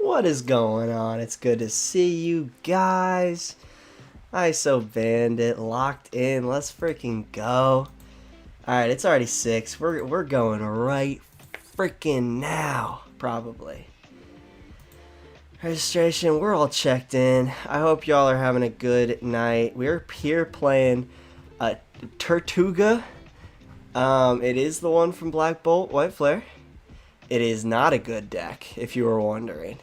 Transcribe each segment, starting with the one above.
What is going on? It's good to see you guys. ISO Bandit locked in. Let's freaking go. Alright, it's already 6. We're going right freaking now, probably. Registration, we're all checked in. I hope y'all are having a good night. We're here playing Tirtouga. It is the one from Black Bolt, White Flare. It is not a good deck, if you were wondering.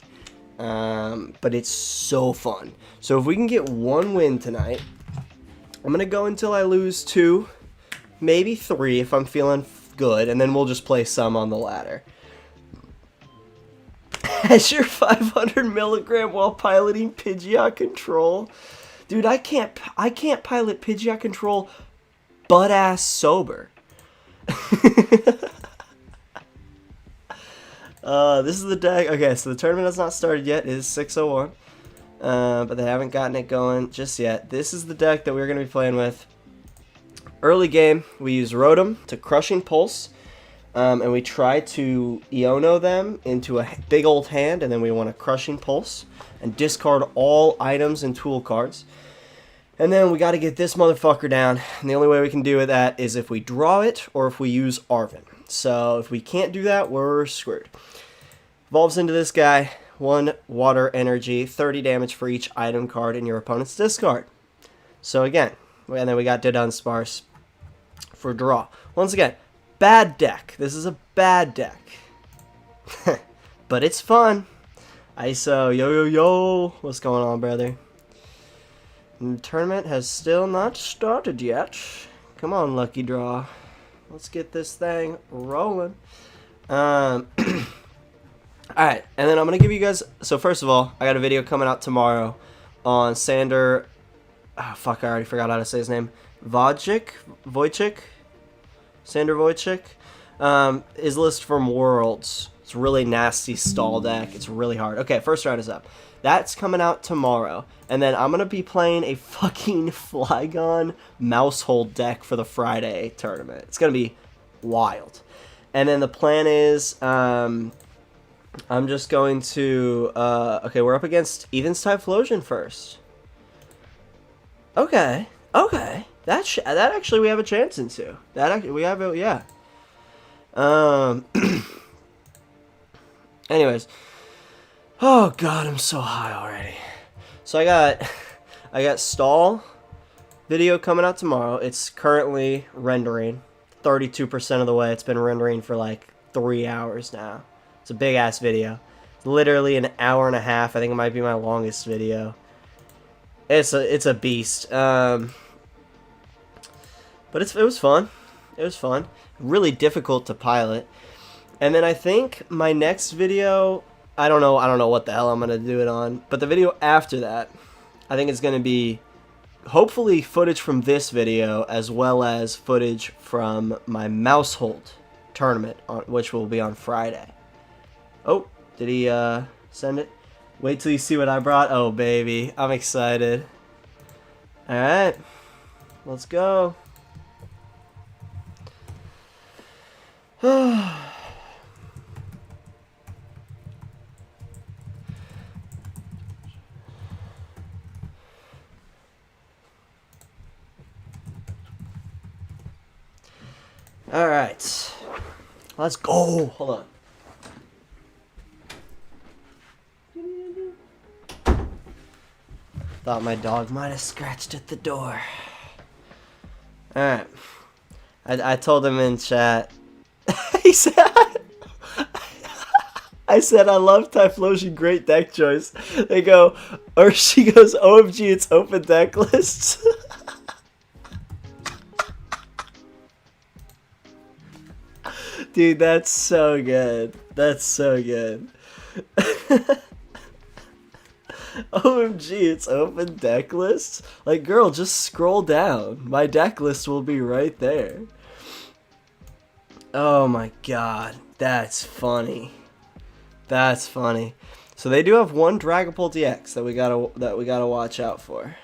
But it's so fun. So if we can get 1 win tonight, I'm going to go until I lose 2, maybe 3 if I'm feeling good, and then we'll just play some on the ladder. Azure 500 milligram while piloting Pidgeot Control. Dude, I can't pilot Pidgeot Control butt-ass sober. This is the deck. Okay, so the tournament has not started yet. It is 6:01, but they haven't gotten it going just yet. This is the deck that we're going to be playing with. Early game, we use Rotom to Crushing Pulse, and we try to Iono them into a big old hand, and then we want a Crushing Pulse and discard all items and tool cards. And then we got to get this motherfucker down, and the only way we can do that is if we draw it or if we use Arven. So if we can't do that, we're screwed. Evolves into this guy, 1 water energy, 30 damage for each item card in your opponent's discard. So again, and then we got Dudunsparce for draw. Once again, bad deck. This is a bad deck. But it's fun. ISO, yo. What's going on, brother? And the tournament has still not started yet. Come on, Lucky Draw. Let's get this thing rolling. Alright, and then I'm going to give you guys... So first of all, I got a video coming out tomorrow on Sander... Oh, fuck, I already forgot how to say his name. Wojcik? Sander Wojcik? His list from Worlds. It's a really nasty stall deck. It's really hard. Okay, first round is up. That's coming out tomorrow. And then I'm going to be playing a fucking Flygon Mousehold deck for the Friday tournament. It's going to be wild. And then the plan is... I'm just going to... okay, we're up against Ethan's Typhlosion first. Okay. That actually we have a chance into. We have a... Yeah. Anyways. Oh, God, I'm so high already. So I got stall video coming out tomorrow. It's currently rendering 32% of the way. It's been rendering for like 3 hours now. It's a big ass video. It's literally an hour and a half. I think it might be my longest video. It's a beast. But it was fun. It was fun. Really difficult to pilot. And then I think my next video, I don't know what the hell I'm gonna do it on. But the video after that, I think it's gonna be hopefully footage from this video as well as footage from my Mousehold tournament, which will be on Friday. Oh, did he send it? Wait till you see what I brought. Oh, baby. I'm excited. Alright. Let's go. Alright. Let's go. Hold on. Thought my dog might have scratched at the door. Alright. I told him in chat. He said... I said, I love Typhlosion, great deck choice. They go... Or she goes, OMG, it's open deck lists. Dude, that's so good. That's so good. OMG, it's open deck lists? Like, girl, just scroll down. My deck list will be right there. Oh my god. That's funny. That's funny. So they do have one Dragapult DX that we gotta watch out for.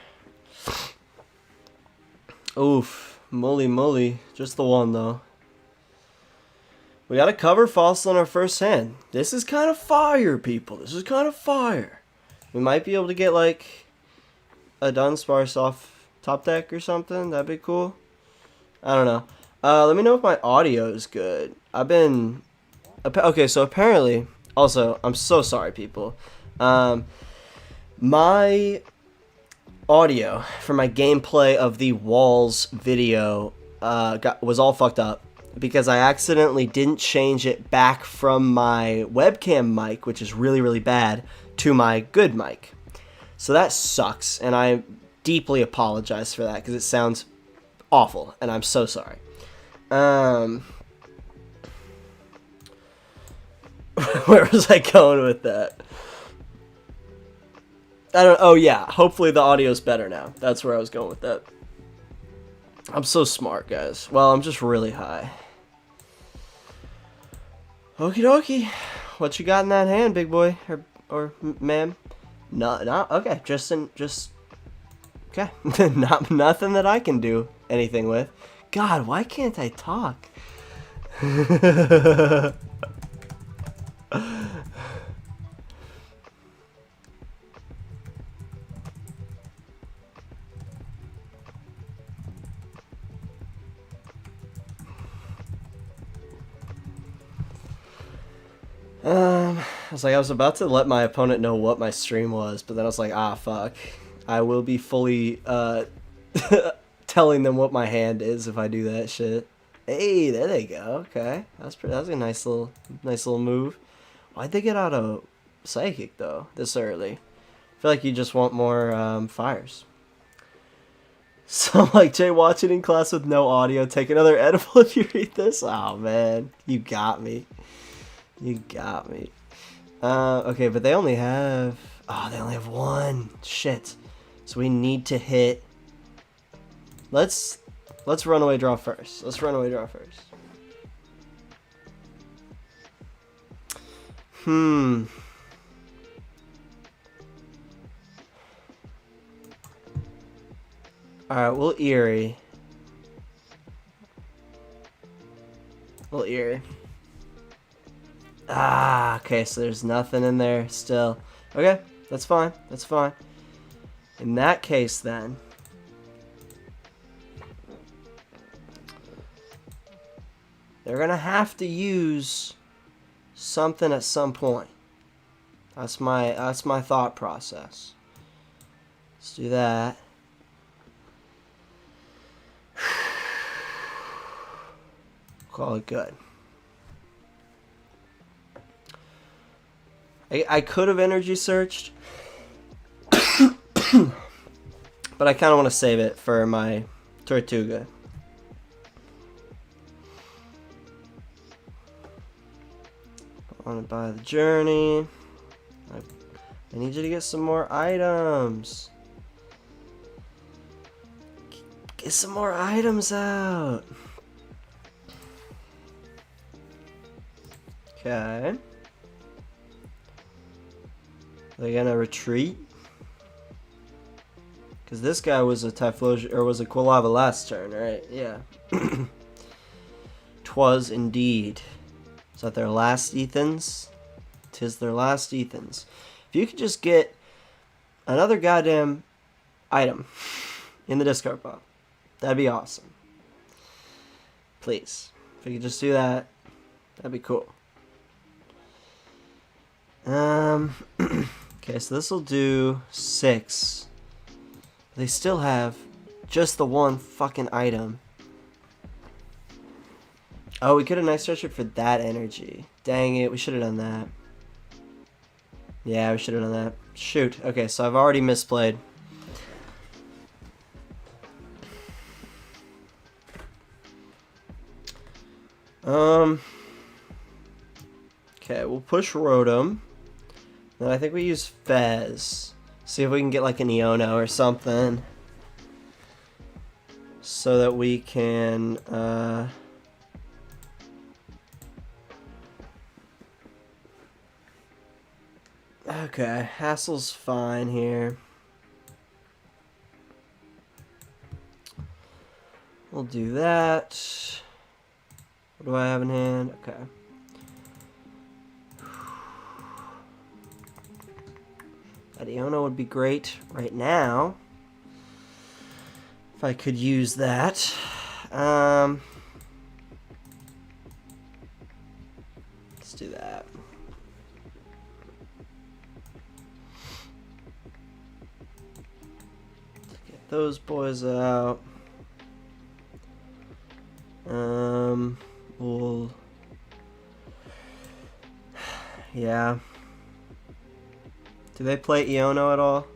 Oof. Mully. Just the one, though. We got a cover fossil in our first hand. This is kind of fire, people. This is kind of fire. We might be able to get, like, a Dunsparce off top deck or something. That'd be cool. I don't know. Let me know if my audio is good. I've been... Okay, so apparently... Also, I'm so sorry, people. My audio for my gameplay of the Walls video was all fucked up because I accidentally didn't change it back from my webcam mic, which is really, really bad, to my good mic. So that sucks, and I deeply apologize for that because it sounds awful, and I'm so sorry. Where was I going with that? Oh yeah, hopefully the audio's better now. That's where I was going with that. I'm so smart, guys. Well, I'm just really high. Okie dokie. What you got in that hand, big boy? Or ma'am? No, okay. Just okay. Nothing that I can do anything with. God, why can't I talk? I was about to let my opponent know what my stream was, but then I was like, ah, fuck. I will be fully, telling them what my hand is if I do that shit. Hey, there they go. Okay. That's a nice little move. Why'd they get out of Psychic, though, this early? I feel like you just want more, fires. So, like, Jay, watch it in class with no audio. Take another edible if you read this. Oh, man. You got me. You got me. Okay, but they only have... Oh, they only have one. Shit. So we need to hit... Let's runaway draw first. Let's runaway draw first. Alright, we'll Eri. We'll Eri. Ah, okay, so there's nothing in there still. Okay, that's fine. That's fine. In that case, then... They're gonna have to use something at some point. That's my thought process. Let's do that. Call it good. I could have energy searched, but I kind of want to save it for my Tirtouga. I want to buy the journey. I need you to get some more items. Get some more items out. Okay. They're gonna retreat. Because this guy was a Typhlosion, or was a Quilava last turn, right? Yeah. 'Twas indeed. Is that their last Ethans? 'Tis their last Ethans. If you could just get another goddamn item in the discard pile, that'd be awesome. Please. If you could just do that, that'd be cool. Okay, so this will do 6. They still have just the one fucking item. Oh, we could have Night Stretched for that energy. Dang it, we should have done that. Yeah, we should have done that. Shoot. Okay, so I've already misplayed. Okay, we'll push Rotom. Then I think we use Fez. See if we can get like an Iono or something. So that we can, okay, Hassel's fine here. We'll do that. What do I have in hand? Okay. That Iono would be great right now. If I could use that. Let's do that. Let's get those boys out. We'll... Yeah. Do they play Iono at all?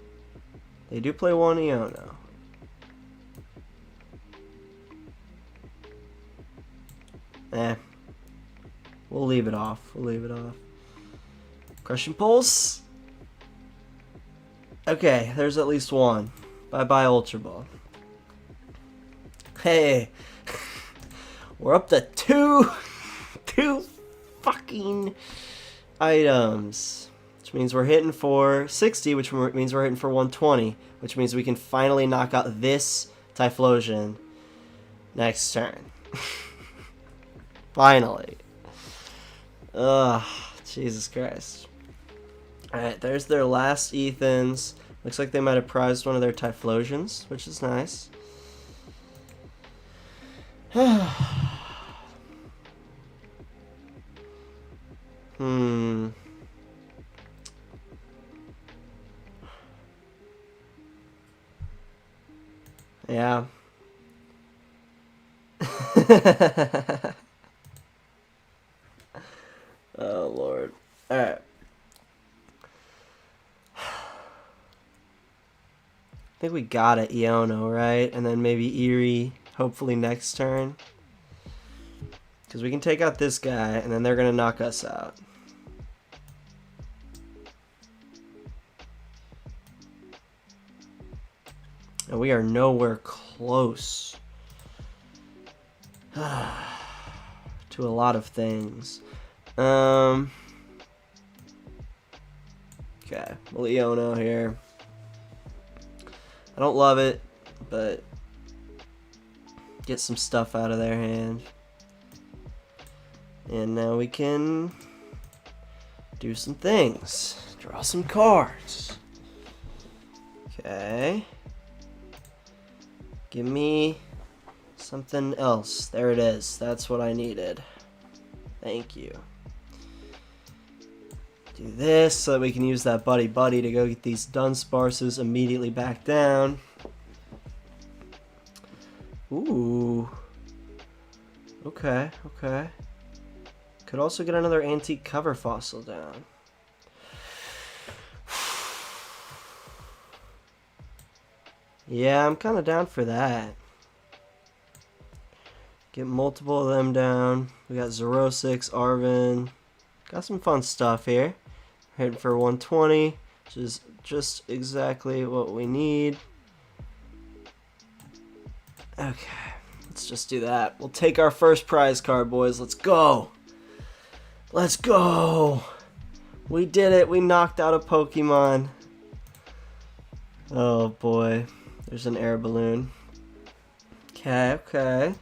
They do play one Iono. We'll leave it off. We'll leave it off. Crushing Pulse. Okay, there's at least one. Bye-bye Ultra Ball. Hey. We're up to two fucking items. Which means we're hitting for 60, which means we're hitting for 120. Which means we can finally knock out this Typhlosion next turn. Finally. Ugh, Jesus Christ. Alright, there's their last Ethans. Looks like they might have prized one of their Typhlosions, which is nice. Yeah. Oh, Lord. Alright. I think we got it, Iono, right? And then maybe Eri, hopefully next turn. Because we can take out this guy, and then they're going to knock us out. And we are nowhere close to a lot of things. Okay, well, Iono here. I don't love it, but get some stuff out of their hand. And now we can do some things. Draw some cards. Okay. Give me something else. There it is. That's what I needed. Thank you. Do this so that we can use that Buddy-Buddy to go get these Dunsparces immediately back down. Ooh. Okay, okay. Could also get another antique cover fossil down. Yeah, I'm kind of down for that. Get multiple of them down. We got Xerosic, Arven. Got some fun stuff here. Heading for 120, which is just exactly what we need. Okay, let's just do that. We'll take our first prize card, boys. Let's go. Let's go. We did it. We knocked out a Pokemon. Oh, boy. There's an Air Balloon. Okay, okay.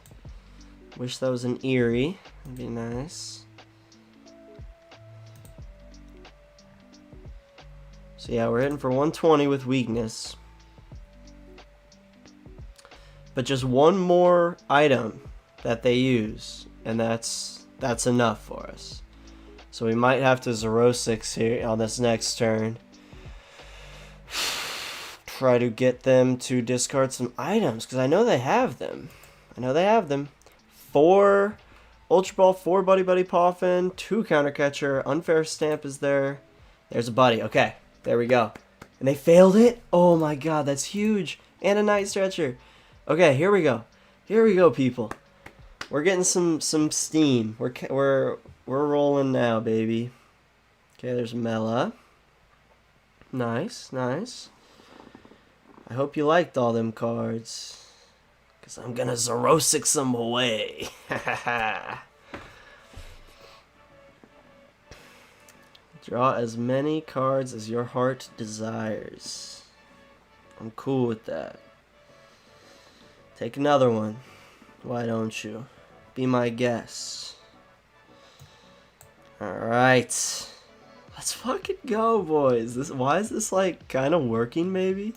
Wish that was an Eri. That'd be nice. So yeah, we're hitting for 120 with weakness. But just one more item that they use, and that's enough for us. So we might have to Xerosic here on this next turn. Try to get them to discard some items, because I know they have them. I know they have them. 4 Ultra Ball, 4 Buddy-Buddy Poffin, 2 Counter Catcher, Unfair Stamp is there. There's a Buddy. Okay, there we go. And they failed it? Oh my god, that's huge. And a Night Stretcher. Okay, here we go. Here we go, people. We're getting some steam. We're rolling now, baby. Okay, there's Mela. Nice, nice. I hope you liked all them cards, because I'm going to Xerosic some away. Draw as many cards as your heart desires. I'm cool with that. Take another one. Why don't you? Be my guest. Alright. Let's fucking go, boys. Why is this like kind of working? Maybe.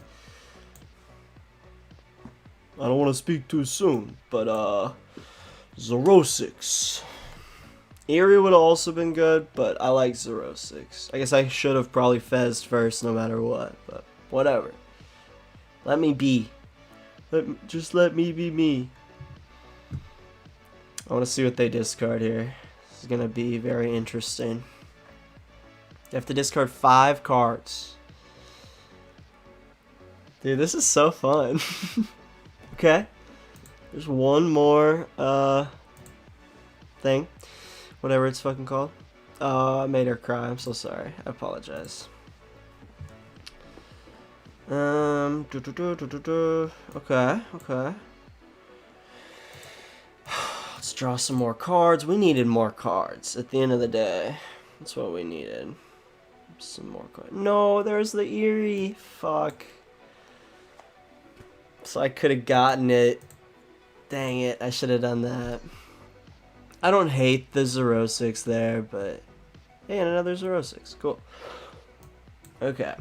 I don't want to speak too soon, but Xerosic. Eri would have also been good, but I like Xerosic. I guess I should have probably Fezed first no matter what, but whatever. Let me be. Just let me be me. I want to see what they discard here. This is going to be very interesting. You have to discard 5 cards. Dude, this is so fun. Okay. There's one more thing. Whatever it's fucking called. I made her cry. I'm so sorry. I apologize. Okay, okay. Let's draw some more cards. We needed more cards at the end of the day. That's what we needed. Some more cards. No, there's the Eri. Fuck. So I could have gotten it. Dang it, I should have done that. I don't hate the Xerosic there, but hey, and another Xerosic. Cool. Okay.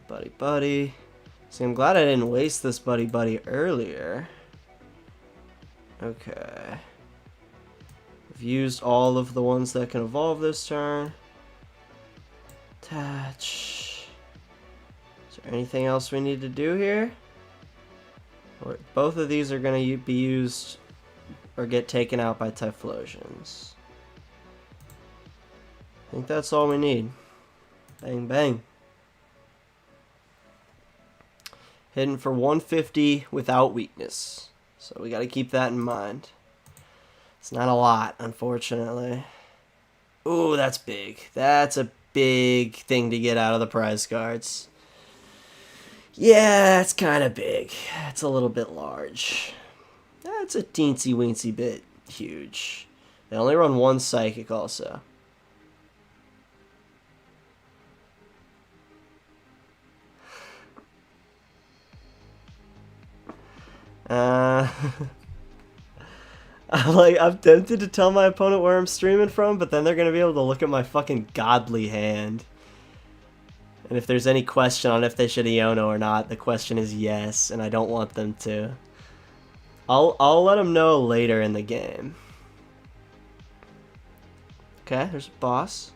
Buddy-Buddy. See, I'm glad I didn't waste this Buddy-Buddy earlier. Okay. I've used all of the ones that can evolve this turn. Attach. Is there anything else we need to do here? Or both of these are going to be used or get taken out by Typhlosions. I think that's all we need. Bang, bang. Hitting for 150 without weakness. So we got to keep that in mind. It's not a lot, unfortunately. Ooh, that's big. That's a big thing to get out of the prize cards. Yeah, it's kind of big. It's a little bit large. That's a teensy weensy bit huge. They only run 1 psychic also. I'm tempted to tell my opponent where I'm streaming from, but then they're gonna be able to look at my fucking godly hand. And if there's any question on if they should Iono or not, the question is yes, and I don't want them to. I'll let them know later in the game. Okay, there's a boss.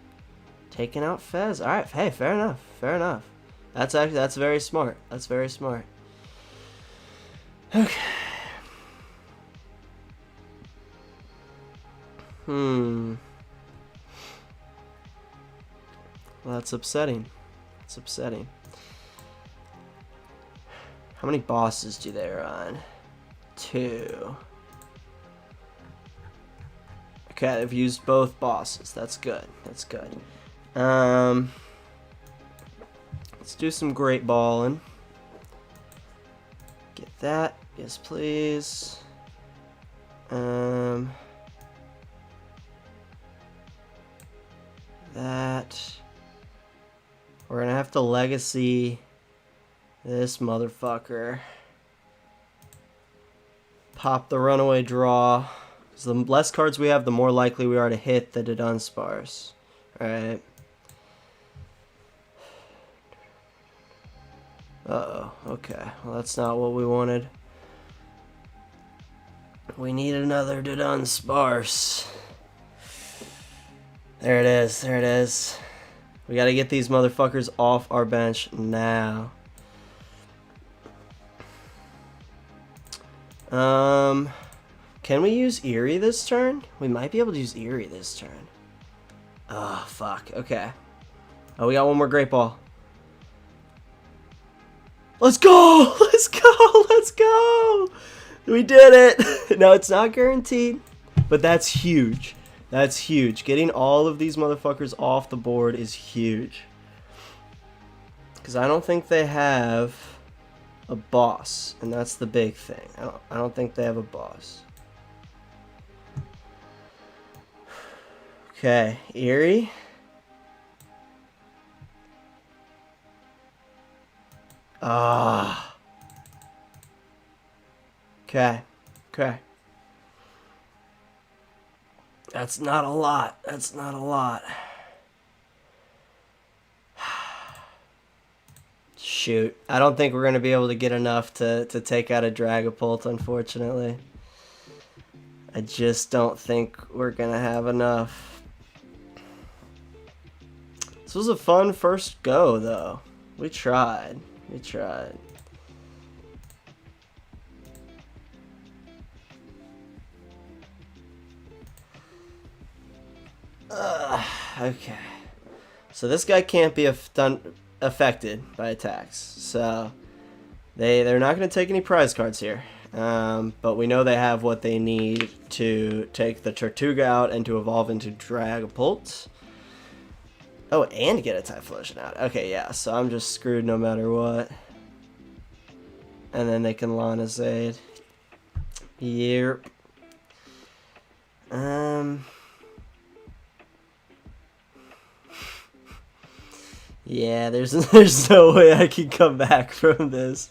Taking out Fez. Alright, hey, fair enough. Fair enough. That's very smart. That's very smart. Okay. Well, that's upsetting. It's upsetting. How many bosses do they run? 2. Okay, they've used both bosses. That's good. That's good. Let's do some great balling. Get that. Yes, please. That. We're gonna have to legacy this motherfucker. Pop the runaway draw. Because the less cards we have, the more likely we are to hit the Dudunsparce. Alright. Uh-oh. Okay. Well, that's not what we wanted. We need another Dudunsparce. There it is. There it is. We gotta get these motherfuckers off our bench now. Can we use Eri this turn? We might be able to use Eri this turn. Oh, fuck. Okay. Oh, we got one more Great Ball. Let's go! Let's go! Let's go! We did it! No, it's not guaranteed, but that's huge. That's huge. Getting all of these motherfuckers off the board is huge. Because I don't think they have a boss, and that's the big thing. I don't think they have a boss. Okay, Eri. Ah. Okay. Okay. That's not a lot. That's not a lot. Shoot. I don't think we're going to be able to get enough to take out a Dragapult, unfortunately. I just don't think we're going to have enough. This was a fun first go, though. We tried. We tried. Okay. So this guy can't be affected by attacks. So they're not going to take any prize cards here. But we know they have what they need to take the Tirtouga out and to evolve into Dragapult. Oh, and get a Typhlosion out. Okay, yeah, so I'm just screwed no matter what. And then they can Lana Zade. Yep. Yeah, there's no way I can come back from this,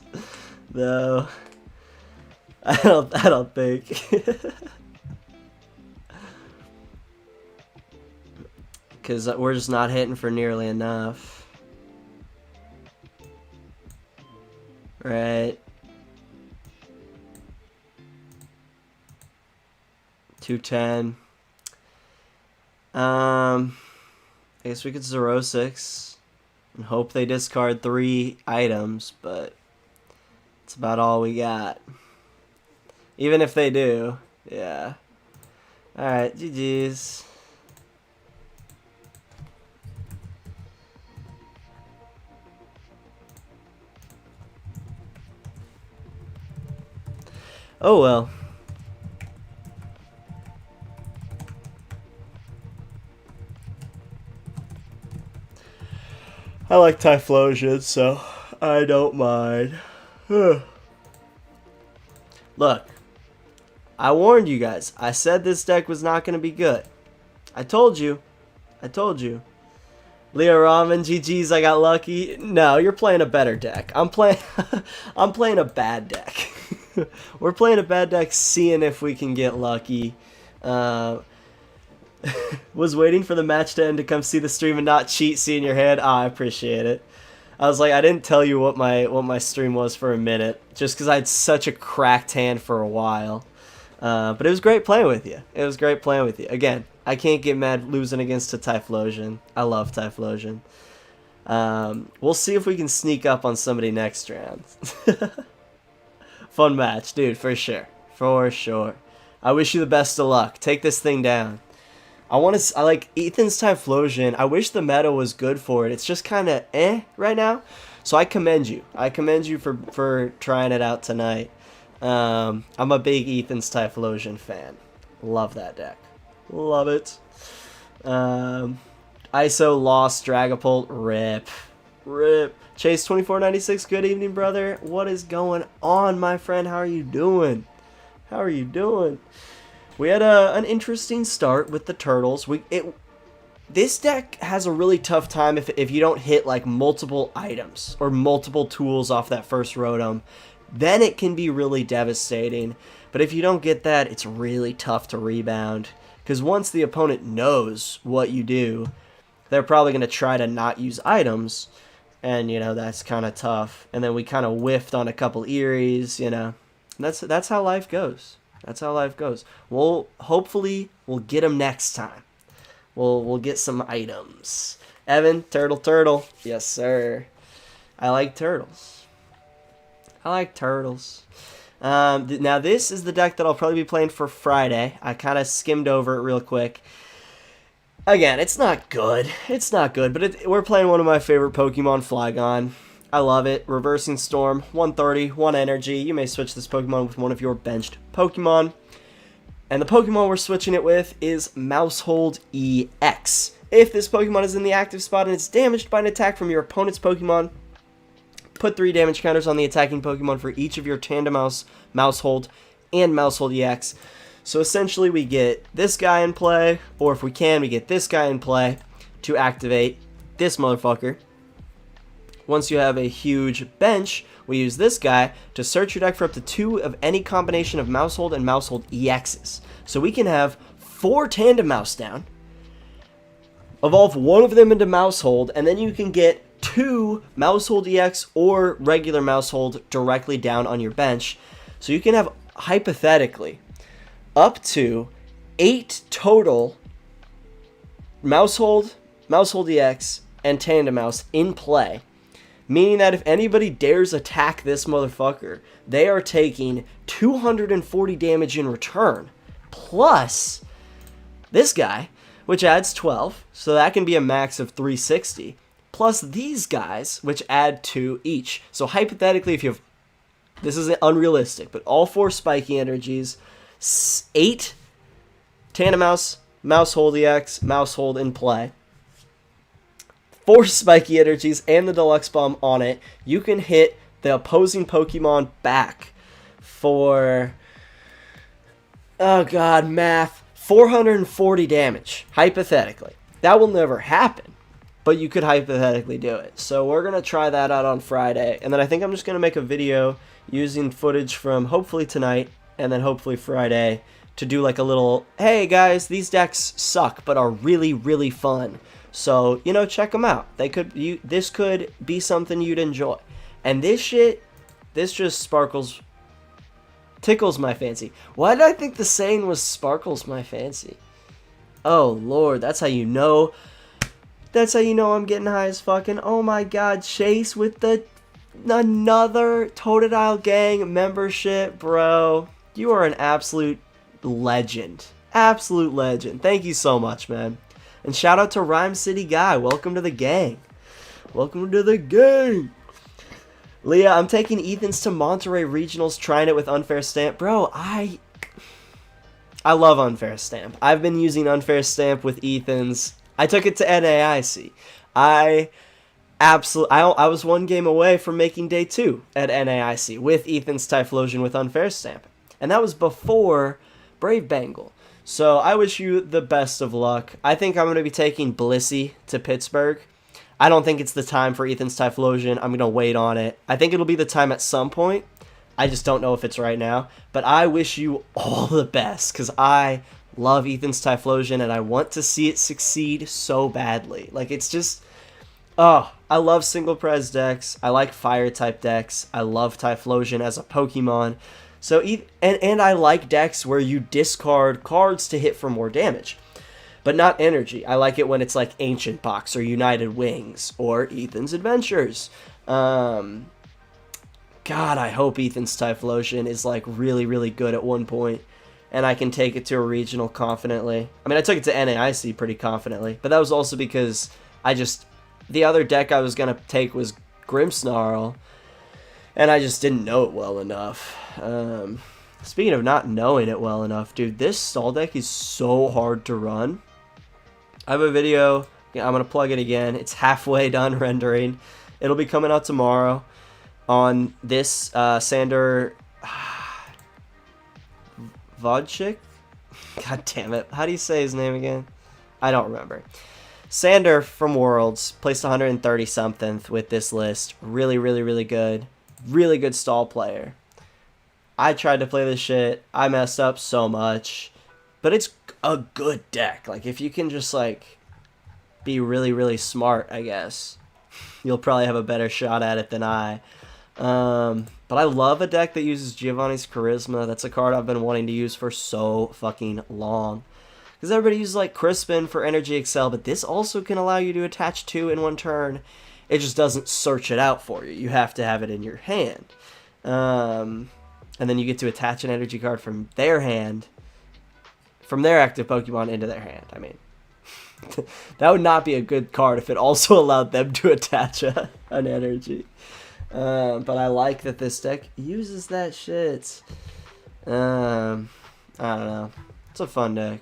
though. I don't think. Because we're just not hitting for nearly enough. Right. 210. I guess we could Xerosic and hope they discard 3 items, but it's about all we got. Even if they do, yeah. Alright, GG's. Oh well. I like Typhlosion, so I don't mind. Look, I warned you guys. I said this deck was not going to be good. I told you. I told you. Leo Ramen, GG's, I got lucky. No, you're playing a better deck. I'm playing a bad deck. We're playing a bad deck, seeing if we can get lucky. Was waiting for the match to end to come see the stream and not cheat, seeing your hand. I appreciate it. I was like, I didn't tell you what my stream was for a minute, just because I had such a cracked hand for a while. But it was great playing with you. It was great playing with you. Again, I can't get mad losing against a Typhlosion. I love Typhlosion. We'll see if we can sneak up on somebody next round. Fun match, dude, for sure. For sure. I wish you the best of luck. Take this thing down. I like Ethan's Typhlosion. I wish the meta was good for it. It's just kind of right now. So I commend you. I commend you for trying it out tonight. I'm a big Ethan's Typhlosion fan. Love that deck. Love it. ISO lost Dragapult. Rip. Rip. Chase 2496. Good evening, brother. What is going on, my friend? How are you doing? How are you doing? We had an interesting start with the turtles. This deck has a really tough time if you don't hit like multiple items or multiple tools off that first Rotom. Then it can be really devastating. But if you don't get that, it's really tough to rebound. Because once the opponent knows what you do, they're probably going to try to not use items. And, you know, that's kind of tough. And then we kind of whiffed on a couple Eries, you know. That's how life goes. That's how life goes. Hopefully we'll get them next time. We'll get some items. Evan, turtle. Yes, sir. I like turtles. I like turtles. Now this is the deck that I'll probably be playing for Friday. I kind of skimmed over it real quick. Again, it's not good. It's not good, but we're playing one of my favorite Pokemon, Flygon. I love it. Reversing Storm, 130, 1 energy. You may switch this Pokemon with one of your benched Pokemon. And the Pokemon we're switching it with is Maushold EX. If this Pokemon is in the active spot and it's damaged by an attack from your opponent's Pokemon, put 3 damage counters on the attacking Pokemon for each of your Tandemaus, Maushold, and Maushold EX. So essentially we get this guy in play, or if we can, we get this guy in play to activate this motherfucker. Once you have a huge bench, we use this guy to search your deck for up to 2 of any combination of Maushold and Maushold EXs. So we can have 4 Tandemaus down, evolve one of them into Maushold, and then you can get 2 Maushold EX or regular Maushold directly down on your bench. So you can have, hypothetically, up to 8 total Maushold, Maushold EX, and Tandemaus in play. Meaning that if anybody dares attack this motherfucker, they are taking 240 damage in return. Plus, this guy, which adds 12, so that can be a max of 360. Plus these guys, which add 2 each. So hypothetically, if you have, this is unrealistic, but all 4 spiky energies, 8 Tandemaus, Maushold EX, Maushold in play, 4 spiky energies, and the deluxe bomb on it, you can hit the opposing Pokemon back for, oh god, math, 440 damage, hypothetically. That will never happen, but you could hypothetically do it. So we're going to try that out on Friday, and then I think I'm just going to make a video using footage from hopefully tonight, and then hopefully Friday, to do like a little, hey guys, these decks suck, but are really, really fun. So, you know, check them out. This could be something you'd enjoy. And this shit, this just tickles my fancy. Why did I think the saying was sparkles my fancy? Oh, Lord, that's how you know. That's how you know I'm getting high as fucking. Oh my god, Chase with another Totodile Gang membership, bro. You are an absolute legend. Absolute legend. Thank you so much, man. And shout out to Rhyme City Guy. Welcome to the gang. Welcome to the gang. Leah, I'm taking Ethan's to Monterey Regionals, trying it with Unfair Stamp. Bro, I love Unfair Stamp. I've been using Unfair Stamp with Ethan's. I took it to NAIC. I was one game away from making day 2 at NAIC with Ethan's Typhlosion with Unfair Stamp. And that was before Brave Bangle. So I wish you the best of luck. I think I'm going to be taking Blissey to Pittsburgh. I don't think it's the time for Ethan's Typhlosion. I'm going to wait on it. I think it'll be the time at some point. I just don't know if it's right now. But I wish you all the best, because I love Ethan's Typhlosion and I want to see it succeed so badly. Like, it's just, oh, I love single pres decks. I like fire type decks. I love Typhlosion as a Pokemon. So, and I like decks where you discard cards to hit for more damage, but not energy. I like it when it's like Ancient Box or United Wings or Ethan's Adventures. God, I hope Ethan's Typhlosion is like really, really good at one point, and I can take it to a regional confidently. I mean, I took it to NAIC pretty confidently, but that was also because the other deck I was going to take was Grimmsnarl, and I just didn't know it well enough. Speaking of not knowing it well enough, dude, this stall deck is so hard to run. I have a video. I'm going to plug it again. It's halfway done rendering. It'll be coming out tomorrow on this Sander Vodchik? God damn it. How do you say his name again? I don't remember. Sander from Worlds placed 130 something with this list. Really, really, really good. Really good stall player. I tried to play this shit. I messed up so much. But it's a good deck. Like, if you can just, like, be really, really smart, I guess, you'll probably have a better shot at it than I. But I love a deck that uses Giovanni's Charisma. That's a card I've been wanting to use for so fucking long. Because everybody uses, like, Crispin for Energy Excel, but this also can allow you to attach 2 in one turn. It just doesn't search it out for you. You have to have it in your hand. And then you get to attach an energy card from their hand, from their active Pokemon into their hand. I mean, that would not be a good card if it also allowed them to attach an energy. But I like that this deck uses that shit. I don't know. It's a fun deck.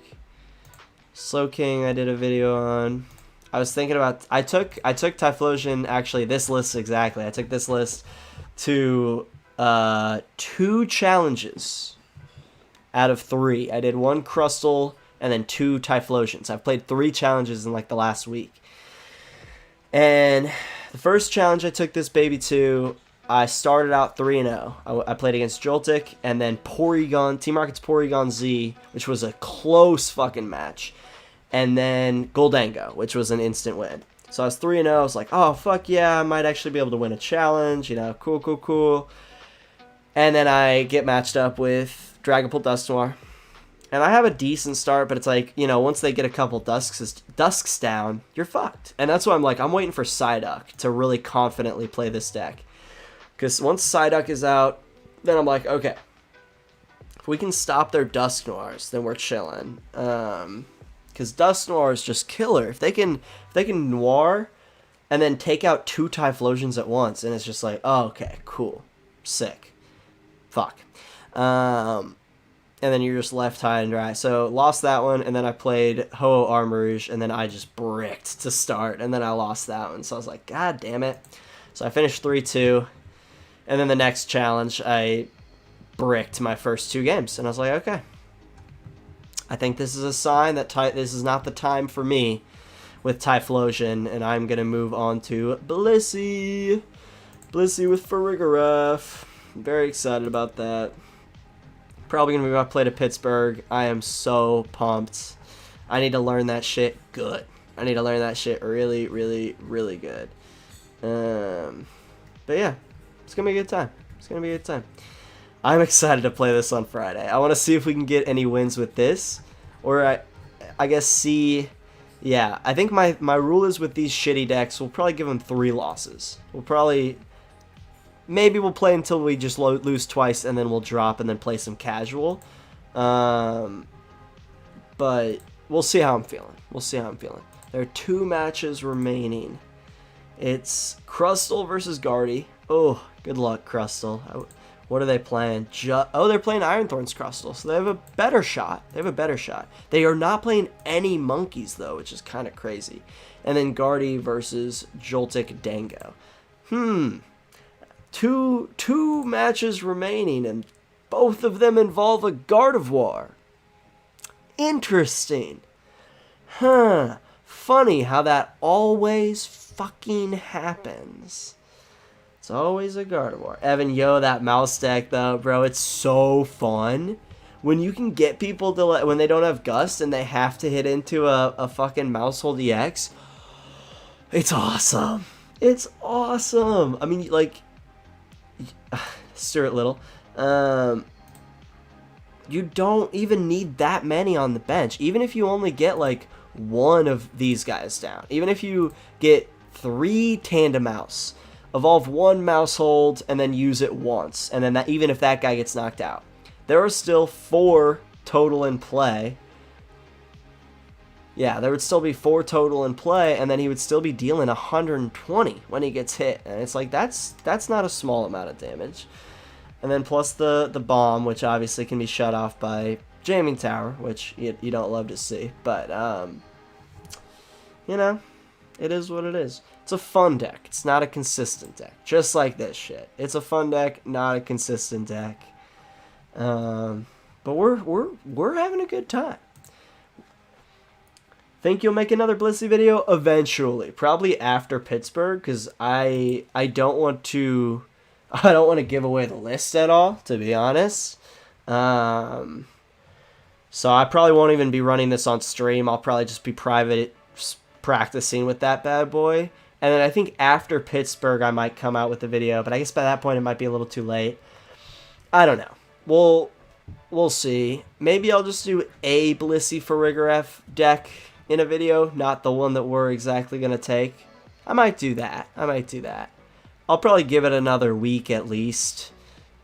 Slowking, I did a video on. I was thinking about, I took Typhlosion, actually this list exactly. I took this list to 2 challenges out of 3. I did 1 Crustle and then 2 Typhlosions. I've played 3 challenges in like the last week. And the first challenge I took this baby to, I started out 3-0. I played against Joltik and then Porygon, Team Rocket's Porygon Z, which was a close fucking match. And then Goldango, which was an instant win. So I was 3-0. I was like, oh, fuck yeah, I might actually be able to win a challenge. You know, cool, cool, cool. And then I get matched up with Dragapult Dusknoir. And I have a decent start, but it's like, you know, once they get a couple dusks down, you're fucked. And that's why I'm like, I'm waiting for Psyduck to really confidently play this deck. Because once Psyduck is out, then I'm like, okay, if we can stop their Dusknoirs, then we're chilling. Because Dusknoir is just killer. If they can Noir and then take out 2 Typhlosions at once, and it's just like, oh, okay, cool, sick, fuck. And then you're just left high and dry. So lost that one, and then I played Ho-Oh Armarouge, and then I just bricked to start, and then I lost that one. So I was like, God damn it. So I finished 3-2, and then the next challenge, I bricked my first 2 games, and I was like, okay. I think this is a sign that this is not the time for me with Typhlosion, and I'm going to move on to Blissey. Blissey with Farigiraf. Very excited about that. Probably going to move my play to Pittsburgh. I am so pumped. I need to learn that shit good. I need to learn that shit really, really, really good. But yeah, it's going to be a good time. It's going to be a good time. I'm excited to play this on Friday. I want to see if we can get any wins with this. Or I guess see... Yeah, I think my rule is with these shitty decks, we'll probably give them 3 losses. We'll probably... Maybe we'll play until we just lose twice, and then we'll drop and then play some casual. But we'll see how I'm feeling. We'll see how I'm feeling. There are 2 matches remaining. It's Crustle versus Guardy. Oh, good luck, Crustle. What are they playing? Oh, they're playing Ironthorn's Crustle, so they have a better shot. They have a better shot. They are not playing any monkeys, though, which is kind of crazy. And then Guardy versus Joltik Dango. Two matches remaining, and both of them involve a Gardevoir. Interesting. Huh. Funny how that always fucking happens. It's always a Gardevoir. Evan, yo, that mouse deck, though, bro, it's so fun. When you can get people to, when they don't have Gust and they have to hit into a fucking Mousehold EX, it's awesome. It's awesome. I mean, like... Stewart Little, you don't even need that many on the bench. Even if you only get like 1 of these guys down, even if you get 3 Tandemaus, evolve 1 Mousehold and then use it once, and then that, even if that guy gets knocked out, there are still 4 total in play. Yeah, there would still be 4 total in play, and then he would still be dealing 120 when he gets hit. And it's like, that's not a small amount of damage. And then plus the bomb, which obviously can be shut off by Jamming Tower, which you don't love to see. But, you know, it is what it is. It's a fun deck. It's not a consistent deck. Just like this shit. It's a fun deck, not a consistent deck. But we're having a good time. Think you'll make another Blissey video eventually, probably after Pittsburgh, because I don't want to give away the list at all, to be honest. So I probably won't even be running this on stream. I'll probably just be private practicing with that bad boy. And then I think after Pittsburgh I might come out with the video, but I guess by that point it might be a little too late. I don't know. We'll see. Maybe I'll just do a Blissey Farigiraf deck in a video, not the one that we're exactly going to take. I might do that. I'll probably give it another week at least.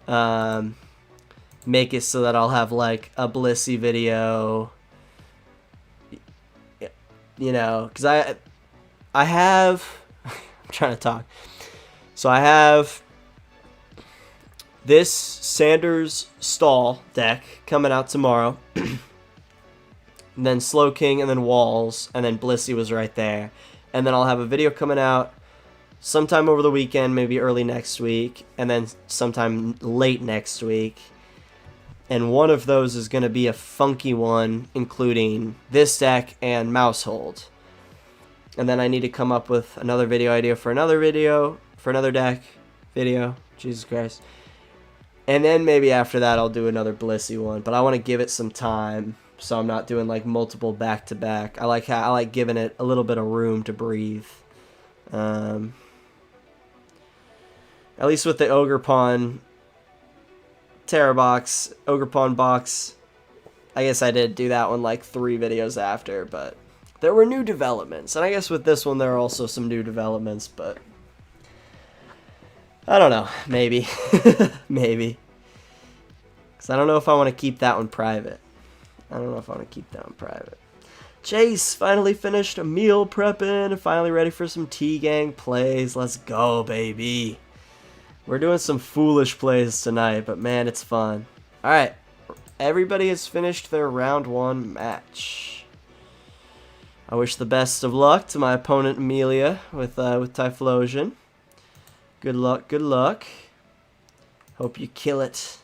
Make it so that I'll have like a Blissey video. You know, because I have... I'm trying to talk. So I have this Sanders Stall deck coming out tomorrow. And then Slowking, and then Walls, and then Blissey was right there. And then I'll have a video coming out sometime over the weekend, maybe early next week, and then sometime late next week. And one of those is going to be a funky one, including this deck and Mousehold. And then I need to come up with another video idea for another deck video. Jesus Christ. And then maybe after that I'll do another Blissey one, but I want to give it some time. So I'm not doing like multiple back-to-back. I like giving it a little bit of room to breathe. At least with the Ogerpon Terra box, Ogerpon box. I guess I did do that one like 3 videos after, but there were new developments. And I guess with this one there are also some new developments, but I don't know. Maybe. Maybe. Because I don't know if I want to keep that one private. Chase finally finished meal prepping. Finally ready for some T-Gang plays. Let's go, baby. We're doing some foolish plays tonight, but man, it's fun. Alright. Everybody has finished their round 1 match. I wish the best of luck to my opponent Amelia with Typhlosion. Good luck, good luck. Hope you kill it.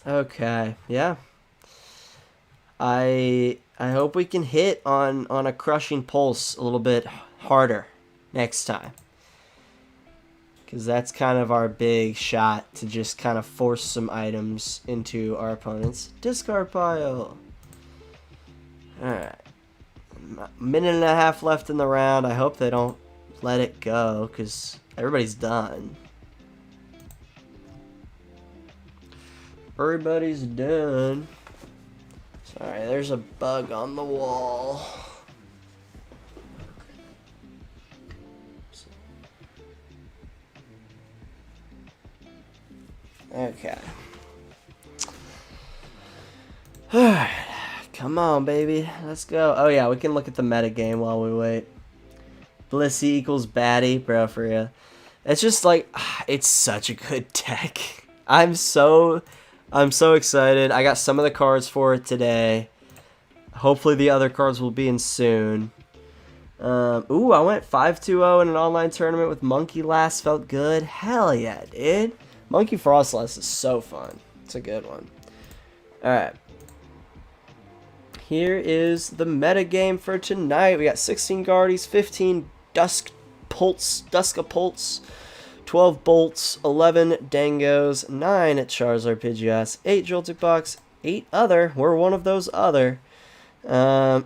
Okay, yeah. I hope we can hit on a crushing pulse a little bit harder next time. Because that's kind of our big shot to just kind of force some items into our opponent's discard pile. Alright. Minute and a half left in the round. I hope they don't let it go because everybody's done. Everybody's done. Sorry, there's a bug on the wall. Okay. Alright. Come on, baby. Let's go. Oh, yeah, we can look at the metagame while we wait. Blissey equals Batty. Bro, for real. It's just like, it's such a good deck. I'm so excited. I got some of the cards for it today. Hopefully the other cards will be in soon. Ooh, I went 5-2-0 in an online tournament with Monkey last. Felt good. Hell yeah, dude. Monkey Frostless is so fun. It's a good one. Alright. Here is the metagame for tonight. We got 16 Guardies, 15 Duskapults, 12 Bolts, 11 Dangos, 9 Charizard Pidgeots, 8 Joltik Box, 8 other. We're one of those other. What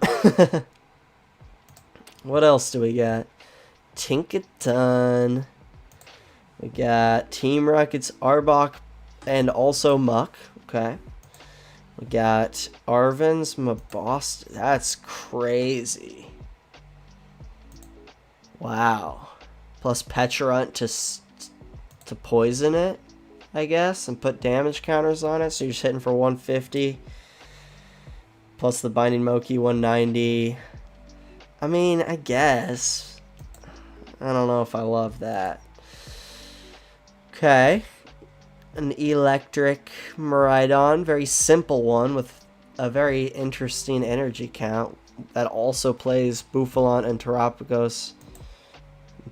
else do we got? Tinkaton. We got Team Rocket's Arbok and also Muck. Okay. We got Arven's Mabost. That's crazy. Wow. Plus Pecharunt to poison it, I guess, and put damage counters on it. So you're just hitting for 150. Plus the Binding Moki 190. I mean, I guess. I don't know if I love that. Okay. An electric Miraidon. Very simple one with a very interesting energy count. That also plays Bouffalon and Terapagos.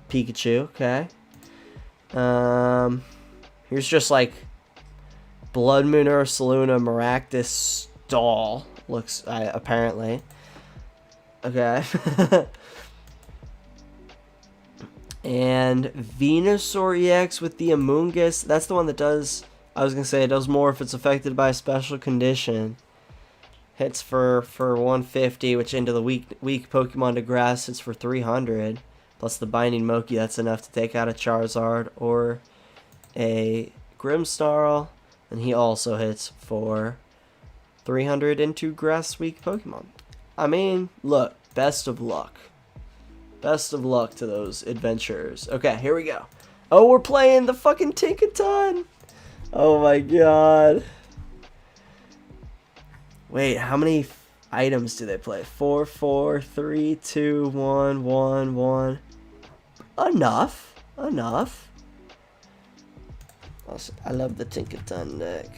Pikachu. Okay. Here's just like Blood Moon Ursaluna Maractus Stall. Looks, apparently. Okay. And Venusaur EX with the Amoonguss. That's the one that does, I was going to say, it does more if it's affected by a special condition. Hits for 150, which into the weak Pokemon to grass hits for 300. Plus the Binding Moki, that's enough to take out a Charizard or a Grimmsnarl. And he also hits for 300 into grass weak Pokemon. I mean, look, best of luck. Best of luck to those adventurers. Okay, here we go. Oh, we're playing the fucking Tinkaton. Oh my god. Wait, how many items do they play? 4, 4, 3, 2, 1, 1, 1. Enough. Enough. I love the Tinkaton deck.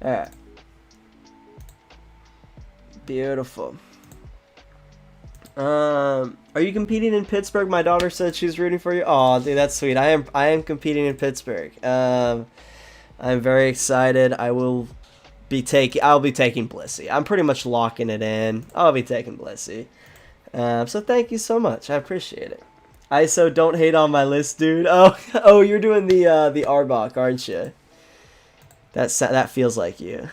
Alright. Beautiful. Are you competing in Pittsburgh? My daughter said she's rooting for you. Oh, dude, that's sweet. I am competing in Pittsburgh. I'm very excited. I'll be taking Blissey. I'm pretty much locking it in. I'll be taking Blissey. So thank you so much. I appreciate it. ISO, don't hate on my list, dude. Oh, you're doing the Arbok, aren't you? That feels like you.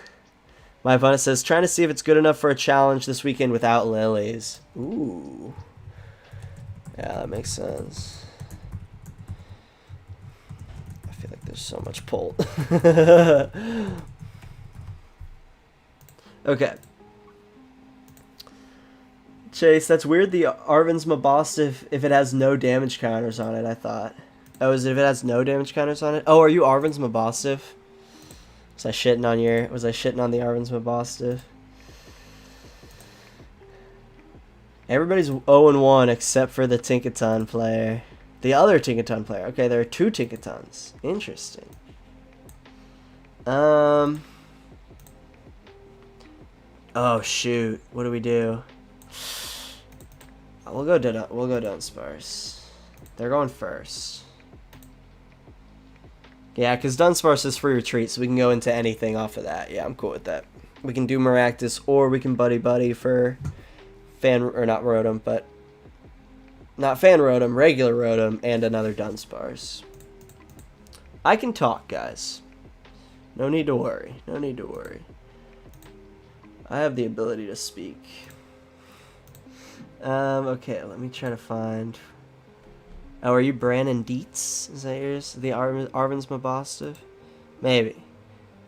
My opponent says, trying to see if it's good enough for a challenge this weekend without lilies. Ooh. Yeah, that makes sense. I feel like there's so much pull. Okay. Chase, that's weird. The Arven's Mabostiff, if it has no damage counters on it, I thought. Oh, is it if it has no damage counters on it? Oh, are you Arven's Mabostiff? Was I shitting on the Arven's Mabostiff? Everybody's 0-1 except for the Tinkaton player. The other Tinkaton player. Okay, there are 2 Tinkatons. Interesting. Oh shoot. What do we do? We'll go Dunsparce. They're going first. Yeah, because Dunsparce is free retreat, so we can go into anything off of that. Yeah, I'm cool with that. We can do Maractus, or we can Buddy-Buddy for not Rotom, but not Fan Rotom, regular Rotom, and another Dunsparce. I can talk, guys. No need to worry. No need to worry. I have the ability to speak. Okay, let me try to find... Oh, are you Brandon Dietz? Is that yours? The Arven's Mabostiff? Maybe.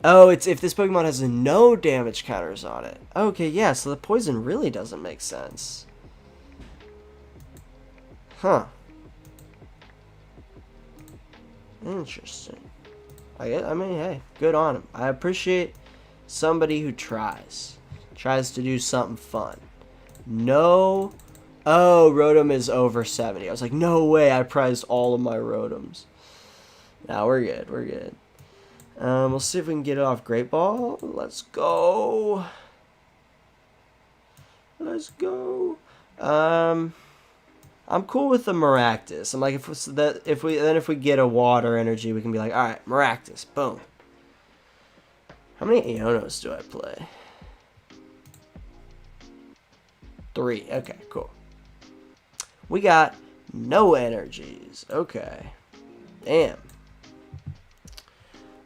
Oh, it's if this Pokemon has no damage counters on it. Okay, yeah, so the poison really doesn't make sense. Huh. Interesting. I mean, hey, good on him. I appreciate somebody who tries to do something fun. No... Oh, Rotom is over 70. I was like, no way, I prized all of my Rotoms. Nah, we're good, we're good. We'll see if we can get it off Great Ball. Let's go. Let's go. I'm cool with the Maractus. I'm like, if we get a water energy, we can be like, all right, Maractus, boom. How many Ionos do I play? 3. Okay, cool. We got no energies. Okay. Damn.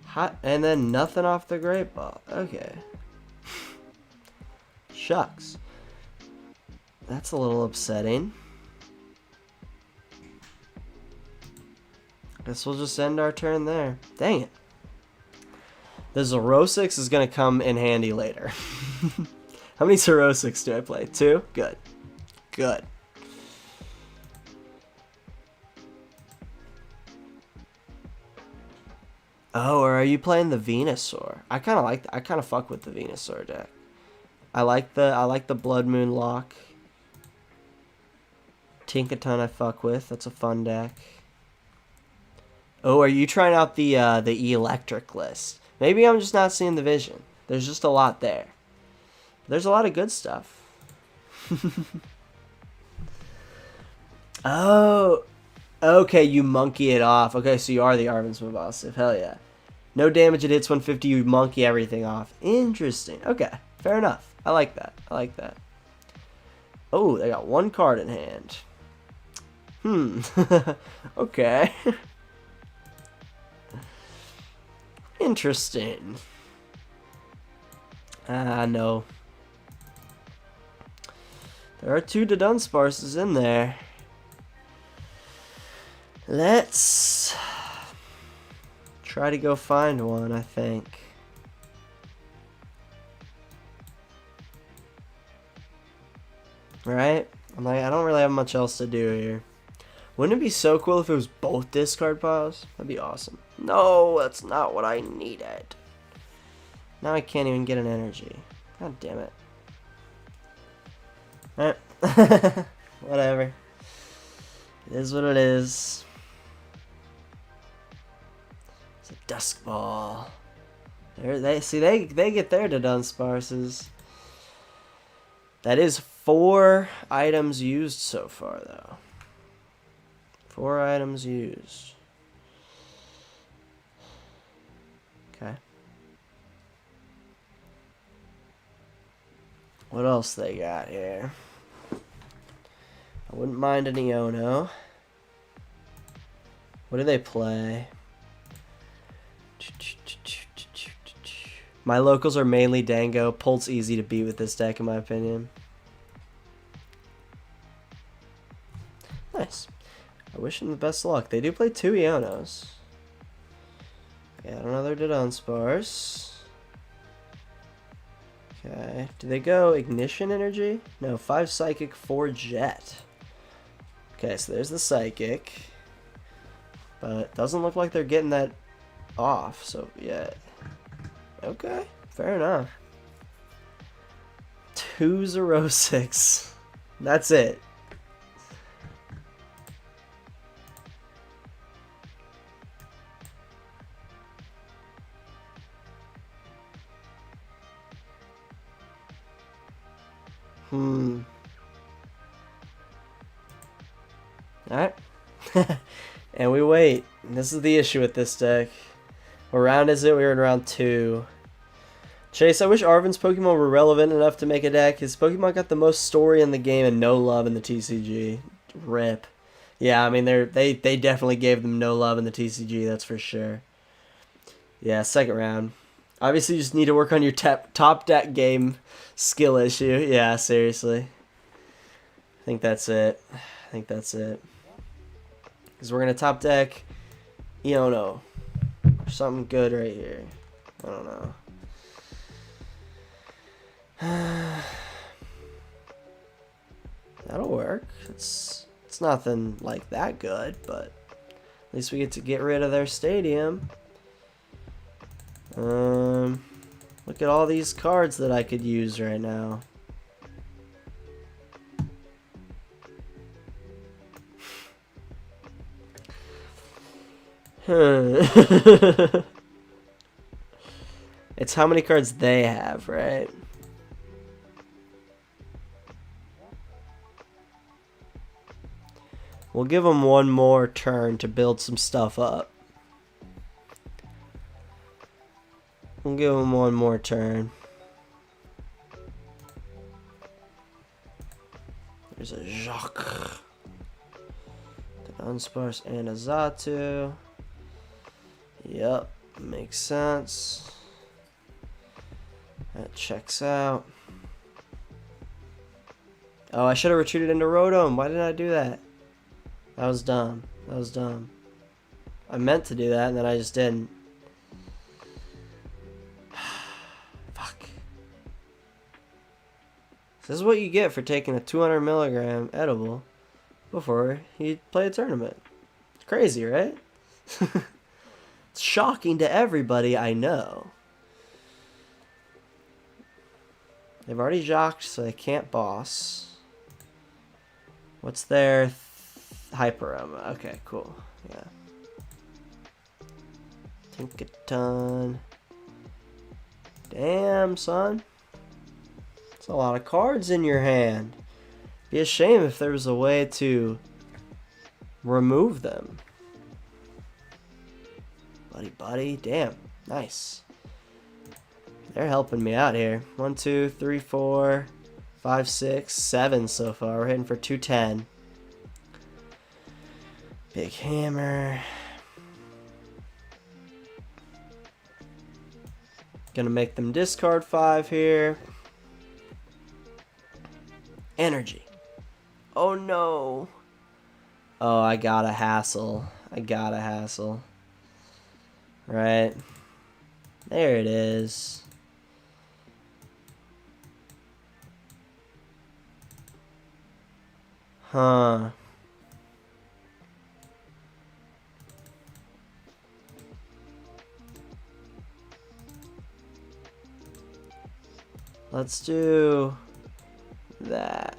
Hot, and then nothing off the Great Ball. Okay. Shucks. That's a little upsetting. Guess we'll just end our turn there. Dang it. The Xerosic is going to come in handy later. How many Xerosics do I play? 2? Good. Good. Oh, or are you playing the Venusaur? I kind of fuck with the Venusaur deck. I like the Blood Moon Lock. Tinkaton I fuck with. That's a fun deck. Oh, are you trying out the electric list? Maybe I'm just not seeing the vision. There's just a lot there. There's a lot of good stuff. Oh, okay, you monkey it off. Okay, so you are the Arven's Mabostiff. Hell yeah. No damage, it hits 150, you monkey everything off. Interesting. Okay, fair enough. I like that. I like that. Oh, they got 1 card in hand. Okay. Interesting. No. There are 2 Dudunsparces in there. Let's try to go find one, I think. Right? I'm like, I don't really have much else to do here. Wouldn't it be so cool if it was both discard piles? That'd be awesome. No, that's not what I needed. Now I can't even get an energy. God damn it. Alright. Whatever. It is what it is. It's a Dusk Ball. They get their Dudunsparces. That is 4 items used so far, though. 4 items used. Okay. What else they got here? I wouldn't mind an Iono. What do they play? My locals are mainly Dango. Pult's easy to beat with this deck, in my opinion. Nice. I wish them the best of luck. They do play 2 Ionos. Yeah, another Dudunsparce. Okay. Do they go Ignition Energy? No, 5 Psychic, 4 Jet. Okay, so there's the Psychic. But it doesn't look like they're getting that off, so yeah. Okay, fair enough. 2 Xerosics. That's it. Alright. And we wait. And this is the issue with this deck. What round is it? We're in round 2. Chase, I wish Arven's Pokemon were relevant enough to make a deck. His Pokemon got the most story in the game and no love in the TCG. Rip. Yeah, I mean, they definitely gave them no love in the TCG, that's for sure. Yeah, second round. Obviously, you just need to work on your top deck game skill issue. Yeah, seriously. I think that's it. Because we're going to top deck Iono. Something good right here. I don't know. That'll work. It's nothing like that good, but at least we get to get rid of their stadium. Look at all these cards that I could use right now. It's how many cards they have, right? We'll give them one more turn to build some stuff up. We'll give them one more turn. There's a Jacques, Dunsparce, and a Xatu. Yep, makes sense. That checks out. Oh, I should have retreated into Rotom. Why didn't I do that? That was dumb. That was dumb. I meant to do that, and then I just didn't. Fuck. This is what you get for taking a 200 milligram edible before you play a tournament. It's crazy, right? It's shocking to everybody I know. They've already jocked, so they can't boss. What's their Hyperoma? Okay, cool. Yeah. Tinkaton. Damn, son. That's a lot of cards in your hand. Be a shame if there was a way to remove them. Buddy-Buddy. Damn. Nice. They're helping me out here. 1, 2, 3, 4, 5, 6, 7 so far. We're hitting for 210. Big hammer. Gonna make them discard 5 here. Energy. Oh no. Oh, I got a Hassel. Right. There it is. Huh. Let's do that.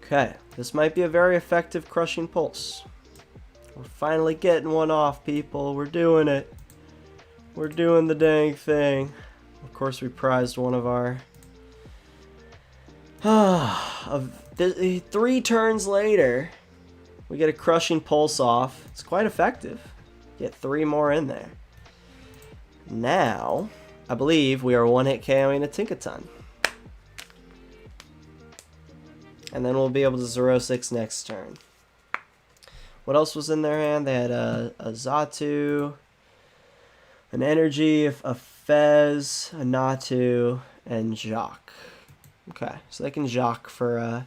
Okay, this might be a very effective crushing pulse. We're finally getting one off, people. We're doing it. We're doing the dang thing. Of course, we prized one of our... 3 turns later, we get a crushing pulse off. It's quite effective. Get 3 more in there. Now, I believe we are 1-hit KOing a Tinkaton. And then we'll be able to Xerosic next turn. What else was in their hand? They had a Xatu, an Energy, a Fez, a Natu, and Jacques. Okay, so they can Jacques for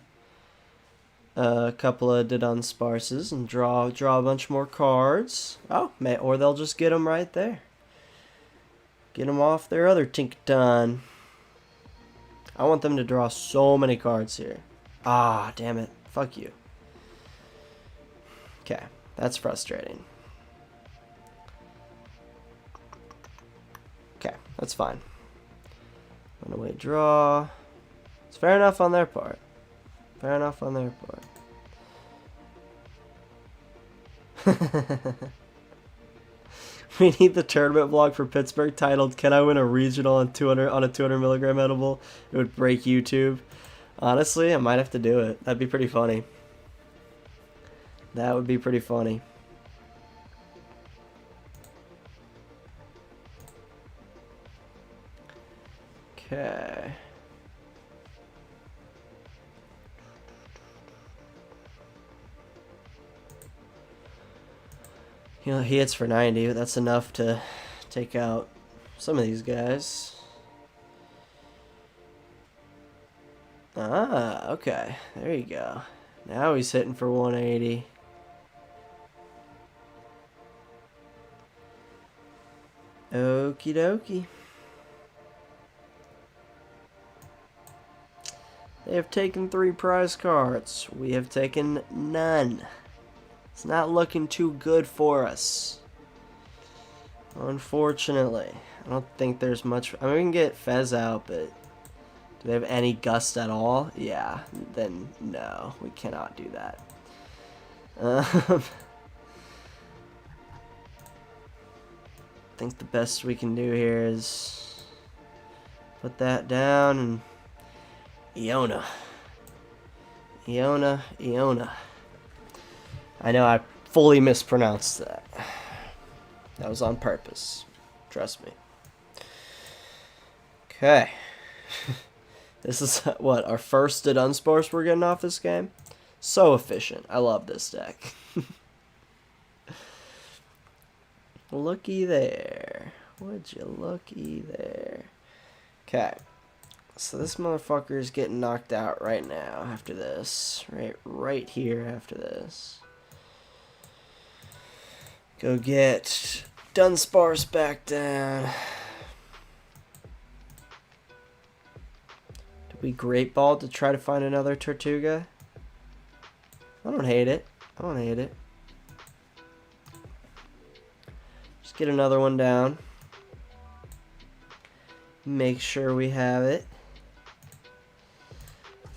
a couple of Dudunsparces and draw a bunch more cards. Oh, or they'll just get them right there. Get them off their other Tinkaton. I want them to draw so many cards here. Ah, damn it. Fuck you. Okay, that's frustrating. Okay, that's fine. Runaway draw. It's fair enough on their part. Fair enough on their part. We need the tournament vlog for Pittsburgh titled "Can I win a regional on 200 milligram edible?" It would break YouTube. Honestly, I might have to do it. That'd be pretty funny. That would be pretty funny. Okay. You know, he hits for 90, but that's enough to take out some of these guys. Ah, okay. There you go. Now he's hitting for 180. Okie dokie. They have taken 3 prize cards. We have taken none. It's not looking too good for us. Unfortunately. I don't think there's much. I mean, we can get Fez out, but do they have any gust at all? Yeah. Then no, we cannot do that. I think the best we can do here is put that down and Iono. Iono. I know I fully mispronounced that. That was on purpose. Trust me. Okay. This is what, our first Dunsparce we're getting off this game? So efficient. I love this deck. Looky there. Would you looky there? Okay. So this motherfucker is getting knocked out right now after this. Right here after this. Go get Dunsparce back down. Did we Great Ball to try to find another Tirtouga? I don't hate it. I don't hate it. Just get another one down. Make sure we have it.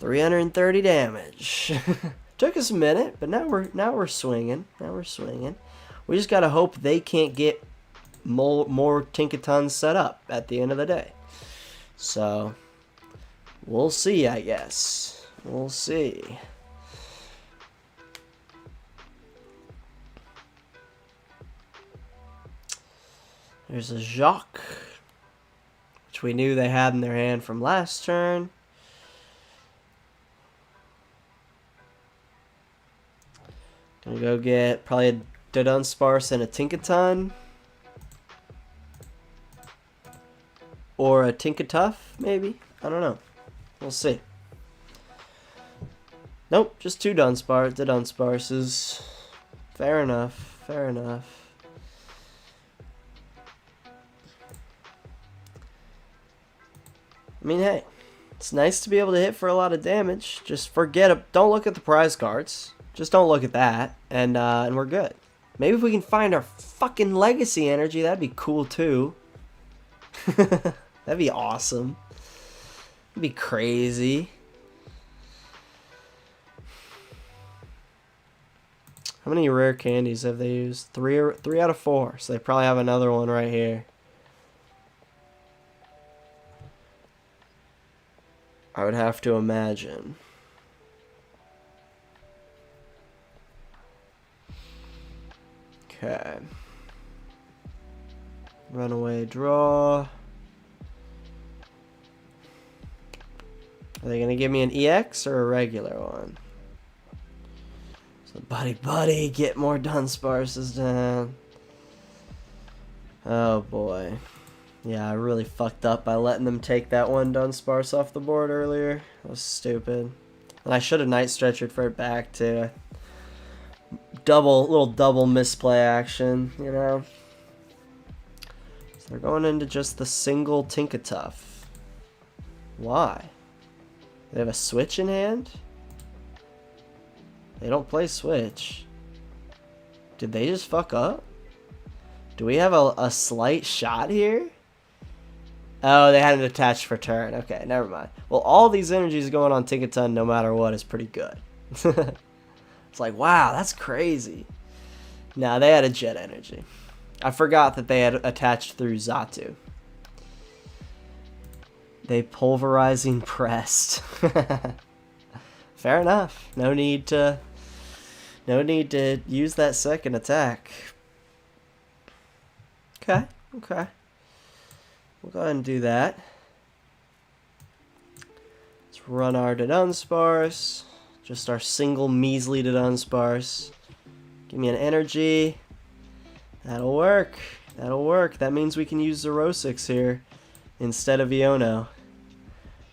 330 damage. Took us a minute, but now we're swinging. Now we're swinging. We just gotta hope they can't get more Tinkatons set up at the end of the day. So we'll see, I guess. We'll see. There's a Jacques, which we knew they had in their hand from last turn. Gonna go get probably a Dudunsparce and a Tinkaton. Or a Tinkatuff, maybe? I don't know. We'll see. Nope, just 2 Dudunsparces. Fair enough. Fair enough. I mean, hey, it's nice to be able to hit for a lot of damage. Just forget it. Don't look at the prize cards. Just don't look at that, and we're good. Maybe if we can find our fucking Legacy Energy, that'd be cool too. That'd be awesome. That'd be crazy. How many rare candies have they used? 3 out of 4. So they probably have another one right here. I would have to imagine. Okay. Runaway draw. Are they going to give me an EX or a regular one? So Buddy-Buddy, get more Dunsparces down. Oh boy. Yeah, I really fucked up by letting them take that one Dunsparce off the board earlier. That was stupid. And I should have Night Stretchered for it back too. Little double misplay action, you know. So they're going into just the single Tinkatuff. Why? They have a Switch in hand? They don't play Switch. Did they just fuck up? Do we have a slight shot here? Oh, they had it attached for turn. Okay, never mind. Well, all these energies going on Tinkaton no matter what is pretty good. It's like, wow, that's crazy. Nah, they had a Jet Energy. I forgot that they had attached through Xatu. They pulverizing pressed. Fair enough. No need to use that second attack. Okay, okay. We'll go ahead and do that. Let's run our Dudunsparce. Just our single measly Dudunsparce. Give me an energy. That'll work. That'll work. That means we can use Xerosic here instead of Iono.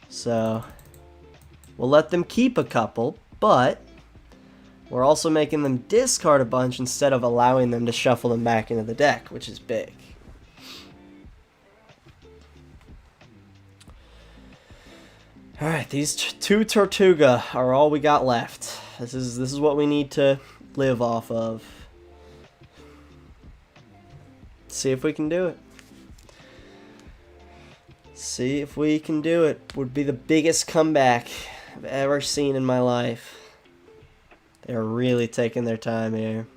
So we'll let them keep a couple, but we're also making them discard a bunch instead of allowing them to shuffle them back into the deck, which is big. Alright, these two Tirtouga are all we got left. This is what we need to live off of. See if we can do it. See if we can do it. Would be the biggest comeback I've ever seen in my life. They're really taking their time here.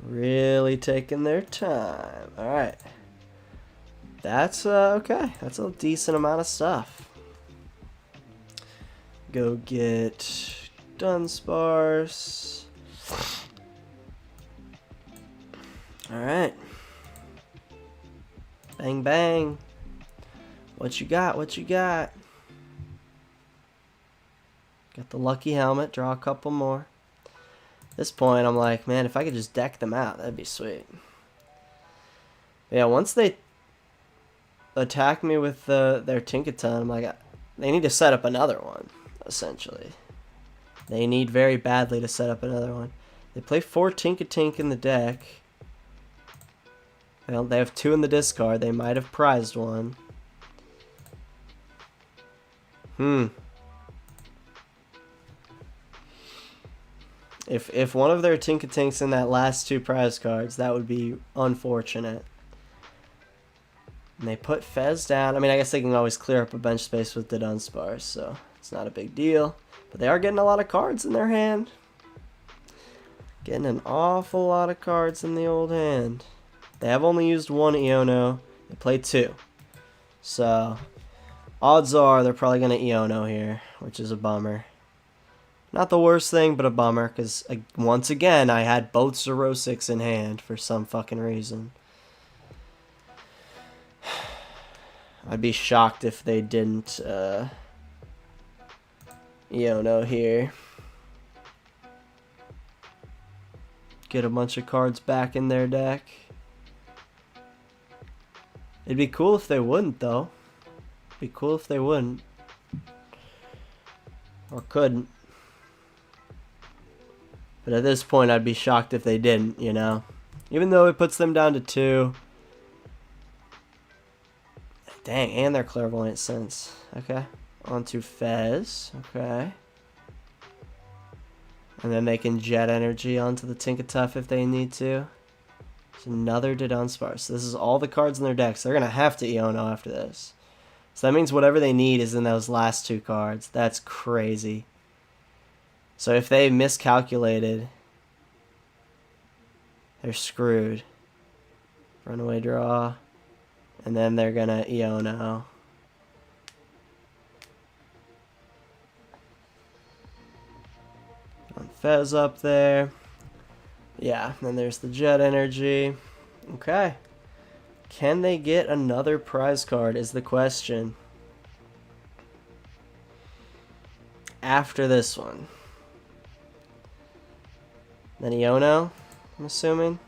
Really taking their time. Alright. That's okay. That's a decent amount of stuff. Go get Dunsparce. Alright. Bang bang. What you got? What you got? Got the lucky helmet. Draw a couple more. At this point, I'm like, man, if I could just deck them out, that'd be sweet. But yeah, once they attack me with their Tinkaton, I'm like, they need to set up another one, essentially. They need very badly to set up another one. They play 4 Tinkatink in the deck. Well, they have 2 in the discard. They might have prized one. If one of their Tinkatinks in that last 2 prize cards, that would be unfortunate. And they put Fez down. I mean, I guess they can always clear up a bench space with the Dunsparce, so it's not a big deal. But they are getting a lot of cards in their hand. Getting an awful lot of cards in the old hand. They have only used 1 Iono. They play 2. So, odds are they're probably going to Iono here, which is a bummer. Not the worst thing, but a bummer, because once again, I had both Xerosics in hand for some fucking reason. I'd be shocked if they didn't Iono here. Get a bunch of cards back in their deck. It'd be cool if they wouldn't, though. It'd be cool if they wouldn't. Or couldn't. But at this point, I'd be shocked if they didn't, you know? Even though it puts them down to 2. Dang, and their Clairvoyant Sense. Okay. On to Fez. Okay. And then they can Jet Energy onto the Tinkatuff if they need to. There's another Dudunsparce. This is all the cards in their decks. They're going to have to Iono after this. So that means whatever they need is in those last 2 cards. That's crazy. So if they miscalculated, they're screwed. Runaway draw. And then they're going to Iono. Fez up there. Yeah, then there's the Jet Energy. Okay. Can they get another prize card is the question. After this one. Then Iono, I'm assuming.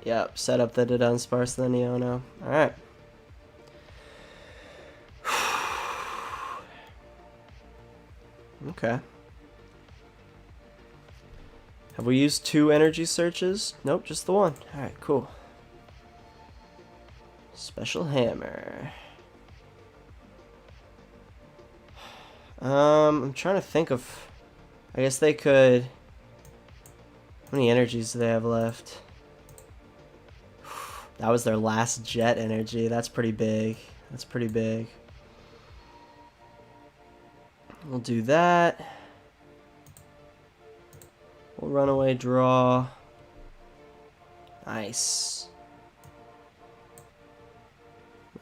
Yep, set up the Dunsparce, then Iono. Alright. Okay. Have we used 2 energy searches? Nope, just the one. Alright, cool. Special hammer. I'm trying to think of... I guess they could... How many energies do they have left? That was their last jet energy. That's pretty big. That's pretty big. We'll do that. We'll run away draw. Nice.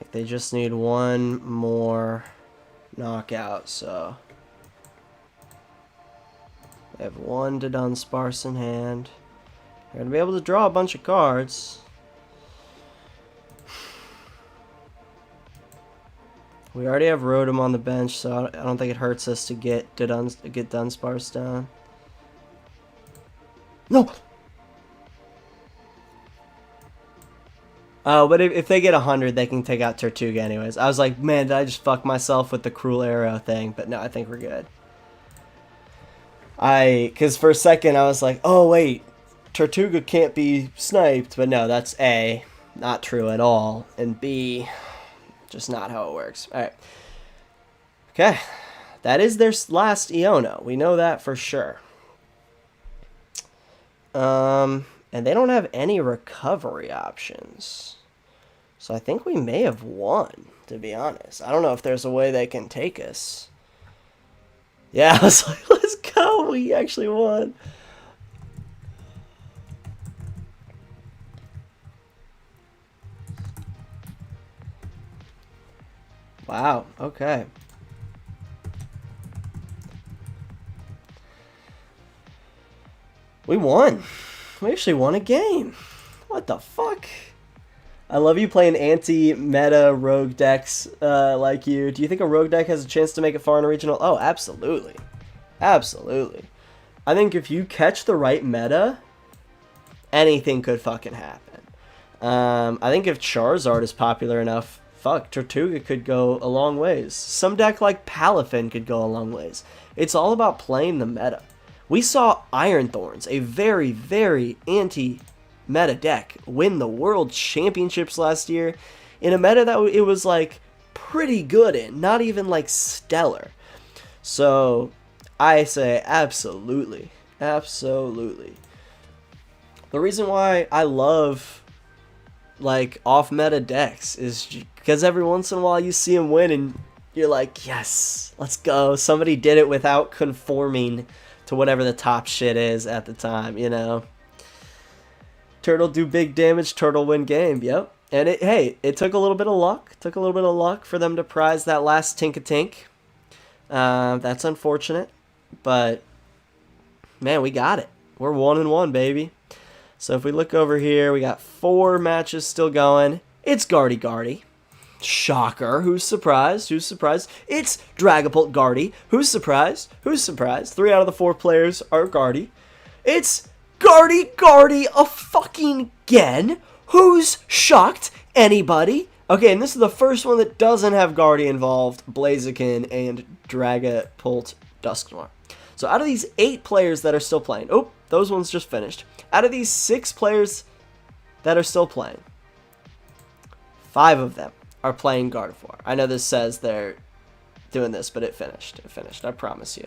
Like they just need one more knockout, so they have one Dudunsparce in hand. They're gonna be able to draw a bunch of cards. We already have Rotom on the bench, so I don't think it hurts us to get Dunsparce down. No! Oh, but if they get 100, they can take out Tirtouga anyways. I was like, man, did I just fuck myself with the cruel arrow thing? But no, I think we're good. Because for a second I was like, oh wait, Tirtouga can't be sniped. But no, that's A, not true at all. And B, just not how it works. Alright. Okay. That is their last Iono. We know that for sure. And they don't have any recovery options. So I think we may have won, to be honest. I don't know if there's a way they can take us. Yeah, I was like, let's go. We actually won. Wow, okay. We won. We actually won a game. What the fuck? I love you playing anti-meta rogue decks like you. Do you think a rogue deck has a chance to make it far in a regional? Oh, absolutely. Absolutely. I think if you catch the right meta, anything could fucking happen. I think if Charizard is popular enough, fuck, Tirtouga could go a long ways. Some deck like Palafin could go a long ways. It's all about playing the meta. We saw Iron Thorns, a very, very anti-meta deck, win the World Championships last year in a meta that it was, like, pretty good in, not even, like, stellar. So, I say absolutely. Absolutely. The reason why I love, like, off-meta decks is because every once in a while you see them win and you're like, yes, let's go. Somebody did it without conforming to whatever the top shit is at the time, you know. Turtle do big damage, Turtle win game, yep. And it took a little bit of luck. Took a little bit of luck for them to prize that last Tink-a-Tink. That's unfortunate. But, man, we got it. We're 1-1, baby. So if we look over here, we got 4 matches still going. It's Guardy. Shocker. Who's surprised? Who's surprised? It's Dragapult Guardy. Who's surprised? Who's surprised? 3 out of the 4 players are Guardy. It's Guardy a fucking again. Who's shocked? Anybody? Okay, and this is the first one that doesn't have Guardy involved. Blaziken and Dragapult Dusknoir. So out of these 8 players that are still playing, oh, those ones just finished. Out of these 6 players that are still playing, 5 of them are playing Gardevoir. I know this says they're doing this, but it finished. It finished, I promise you.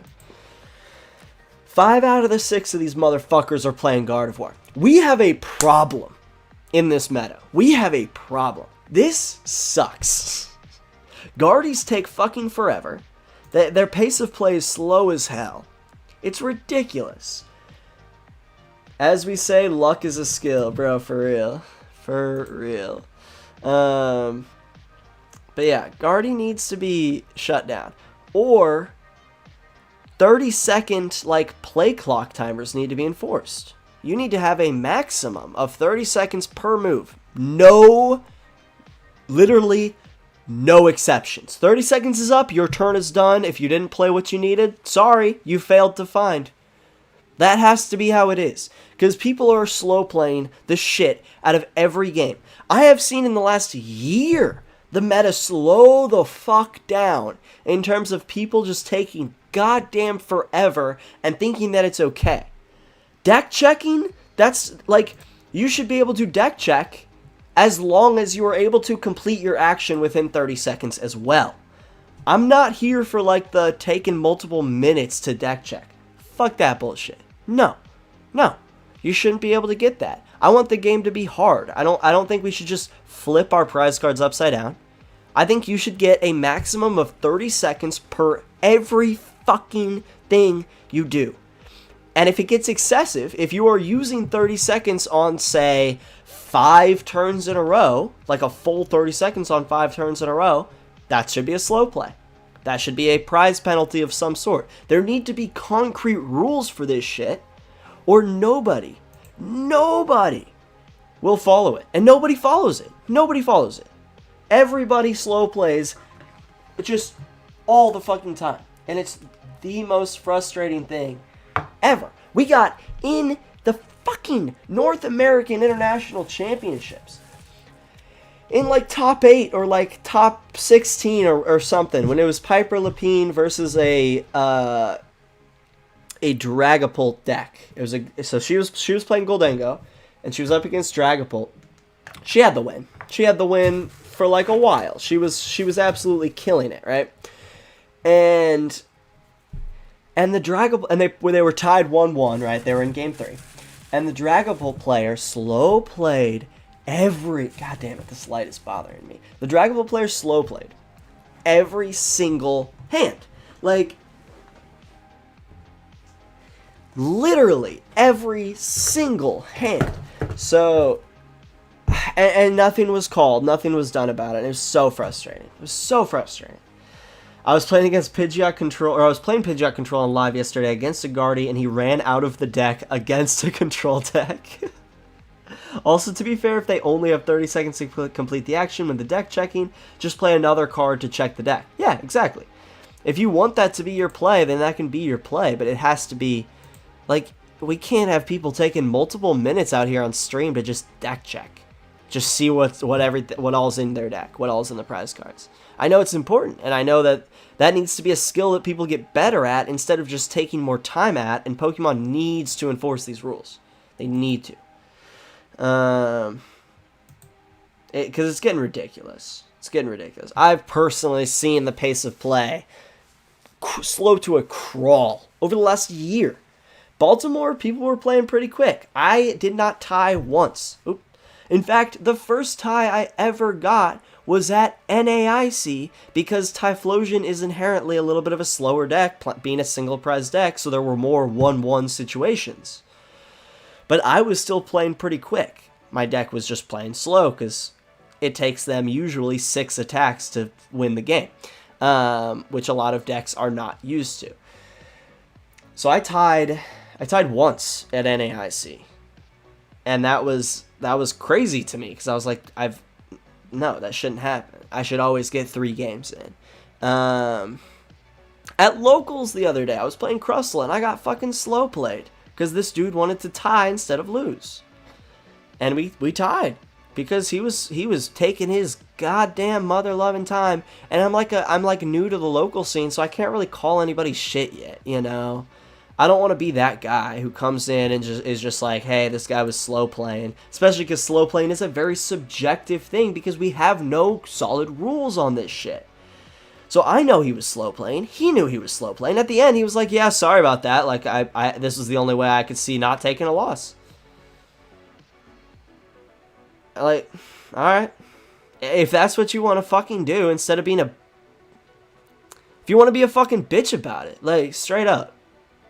5 out of the 6 of these motherfuckers are playing Gardevoir. We have a problem in this meta. We have a problem. This sucks. Guardies take fucking forever. Their pace of play is slow as hell. It's ridiculous. As we say, luck is a skill, bro, for real. For real. But yeah, Guardy needs to be shut down. Or 30-second, like, play clock timers need to be enforced. You need to have a maximum of 30 seconds per move. No, literally no exceptions. 30 seconds is up, your turn is done. If you didn't play what you needed, sorry, you failed to find. That has to be how it is. Because people are slow playing the shit out of every game. I have seen in the last year the meta slow the fuck down in terms of people just taking goddamn forever and thinking that it's okay. Deck checking, that's like, you should be able to deck check as long as you are able to complete your action within 30 seconds as well. I'm not here for like the taking multiple minutes to deck check. Fuck that bullshit. No. You shouldn't be able to get that. I want the game to be hard. I don't think we should just flip our prize cards upside down. I think you should get a maximum of 30 seconds per every fucking thing you do. And if it gets excessive, if you are using 30 seconds on, say, 5 turns in a row, like a full 30 seconds on 5 turns in a row, that should be a slow play. That should be a prize penalty of some sort. There need to be concrete rules for this shit, or nobody will follow it. And nobody follows it. Everybody slow plays just all the fucking time. And it's the most frustrating thing ever. We got in the fucking North American International Championships, in like top 8 or like top 16 or something, when it was Piper Lapine versus a Dragapult deck. It was so she was playing Goldengo, and she was up against Dragapult. She had the win for like a while. She was absolutely killing it, right? And the Dragapult, and they were tied 1-1, right? They were in game 3. And the Dragapult player slow played every, god damn it, this light is bothering me. The Dragapult player slow played every single hand. Like, literally every single hand. So, and nothing was called, nothing was done about it. It was so frustrating. I was playing against Pidgeot Control, or I was playing Pidgeot Control on live yesterday against a Guardy, and he ran out of the deck against a control deck. Also, to be fair, if they only have 30 seconds to complete the action when the deck checking, just play another card to check the deck. Yeah, exactly. If you want that to be your play, then that can be your play, but it has to be, like, we can't have people taking multiple minutes out here on stream to just deck check. Just see what all's in their deck, what all's in the prize cards. I know it's important, and I know that needs to be a skill that people get better at instead of just taking more time at, and Pokemon needs to enforce these rules. They need to. Because it's getting ridiculous. I've personally seen the pace of play slow to a crawl over the last year. Baltimore, people were playing pretty quick. I did not tie once. Oop. In fact, the first tie I ever got was at NAIC, because Typhlosion is inherently a little bit of a slower deck, being a single prize deck, so there were more 1-1 situations. But I was still playing pretty quick. My deck was just playing slow, because it takes them usually 6 attacks to win the game, which a lot of decks are not used to. So I tied once at NAIC, and that was crazy to me, because I was like, no, that shouldn't happen. I should always get 3 games in. At Locals the other day, I was playing Crustle, and I got fucking slow played, because this dude wanted to tie instead of lose. And we tied, because he was taking his goddamn mother-loving time, and I'm like new to the local scene, so I can't really call anybody shit yet, you know? I don't want to be that guy who comes in and is just like, hey, this guy was slow playing. Especially because slow playing is a very subjective thing, because we have no solid rules on this shit. So I know he was slow playing. He knew he was slow playing. At the end, he was like, yeah, sorry about that. Like, this was the only way I could see not taking a loss. Like, alright. If that's what you want to fucking do, instead of being if you want to be a fucking bitch about it, like, straight up.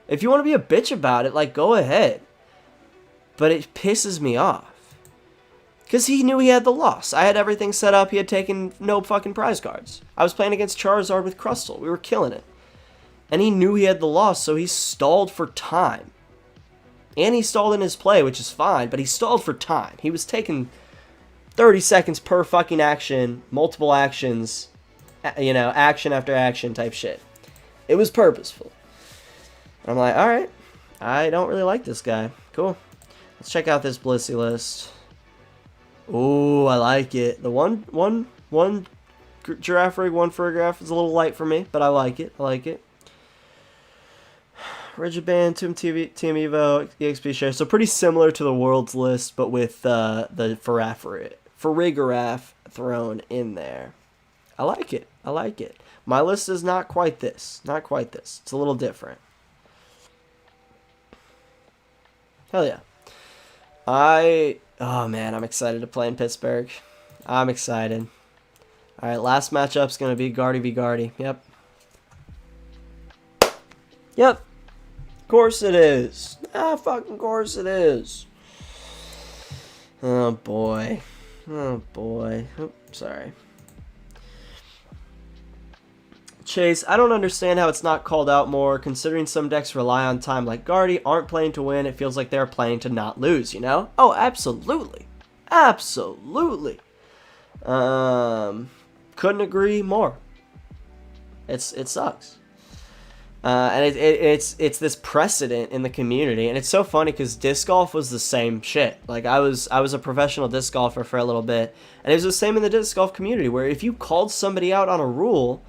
If you want to be a bitch about it, like, go ahead. But it pisses me off. Because he knew he had the loss. I had everything set up. He had taken no fucking prize cards. I was playing against Charizard with Crustle. We were killing it. And he knew he had the loss, so he stalled for time. And he stalled in his play, which is fine, but he stalled for time. He was taking 30 seconds per fucking action, multiple actions, you know, action after action type shit. It was purposeful. I'm like, alright, I don't really like this guy. Cool. Let's check out this Blissey list. Ooh, I like it. The one Giraffe Rig, one Furgraph is a little light for me, but I like it. I like it. Rigid Band, Team EVO, EXP Share. So pretty similar to the World's list, but with the Farigiraf thrown in there. I like it. I like it. My list is not quite this. Not quite this. It's a little different. Hell yeah. Oh man, I'm excited to play in Pittsburgh. I'm excited. Alright, last matchup's going to be Guardy v. Guardy. Yep. Yep. Of course it is. Ah, fucking course it is. Oh boy. Oh boy. Oops, sorry. Chase, I don't understand how it's not called out more, considering some decks rely on time like Guardy aren't playing to win. It feels like they're playing to not lose, you know? Oh, absolutely. Absolutely. Couldn't agree more. It sucks. And it's this precedent in the community, and it's so funny because disc golf was the same shit. Like I was a professional disc golfer for a little bit, and it was the same in the disc golf community, where if you called somebody out on a rule,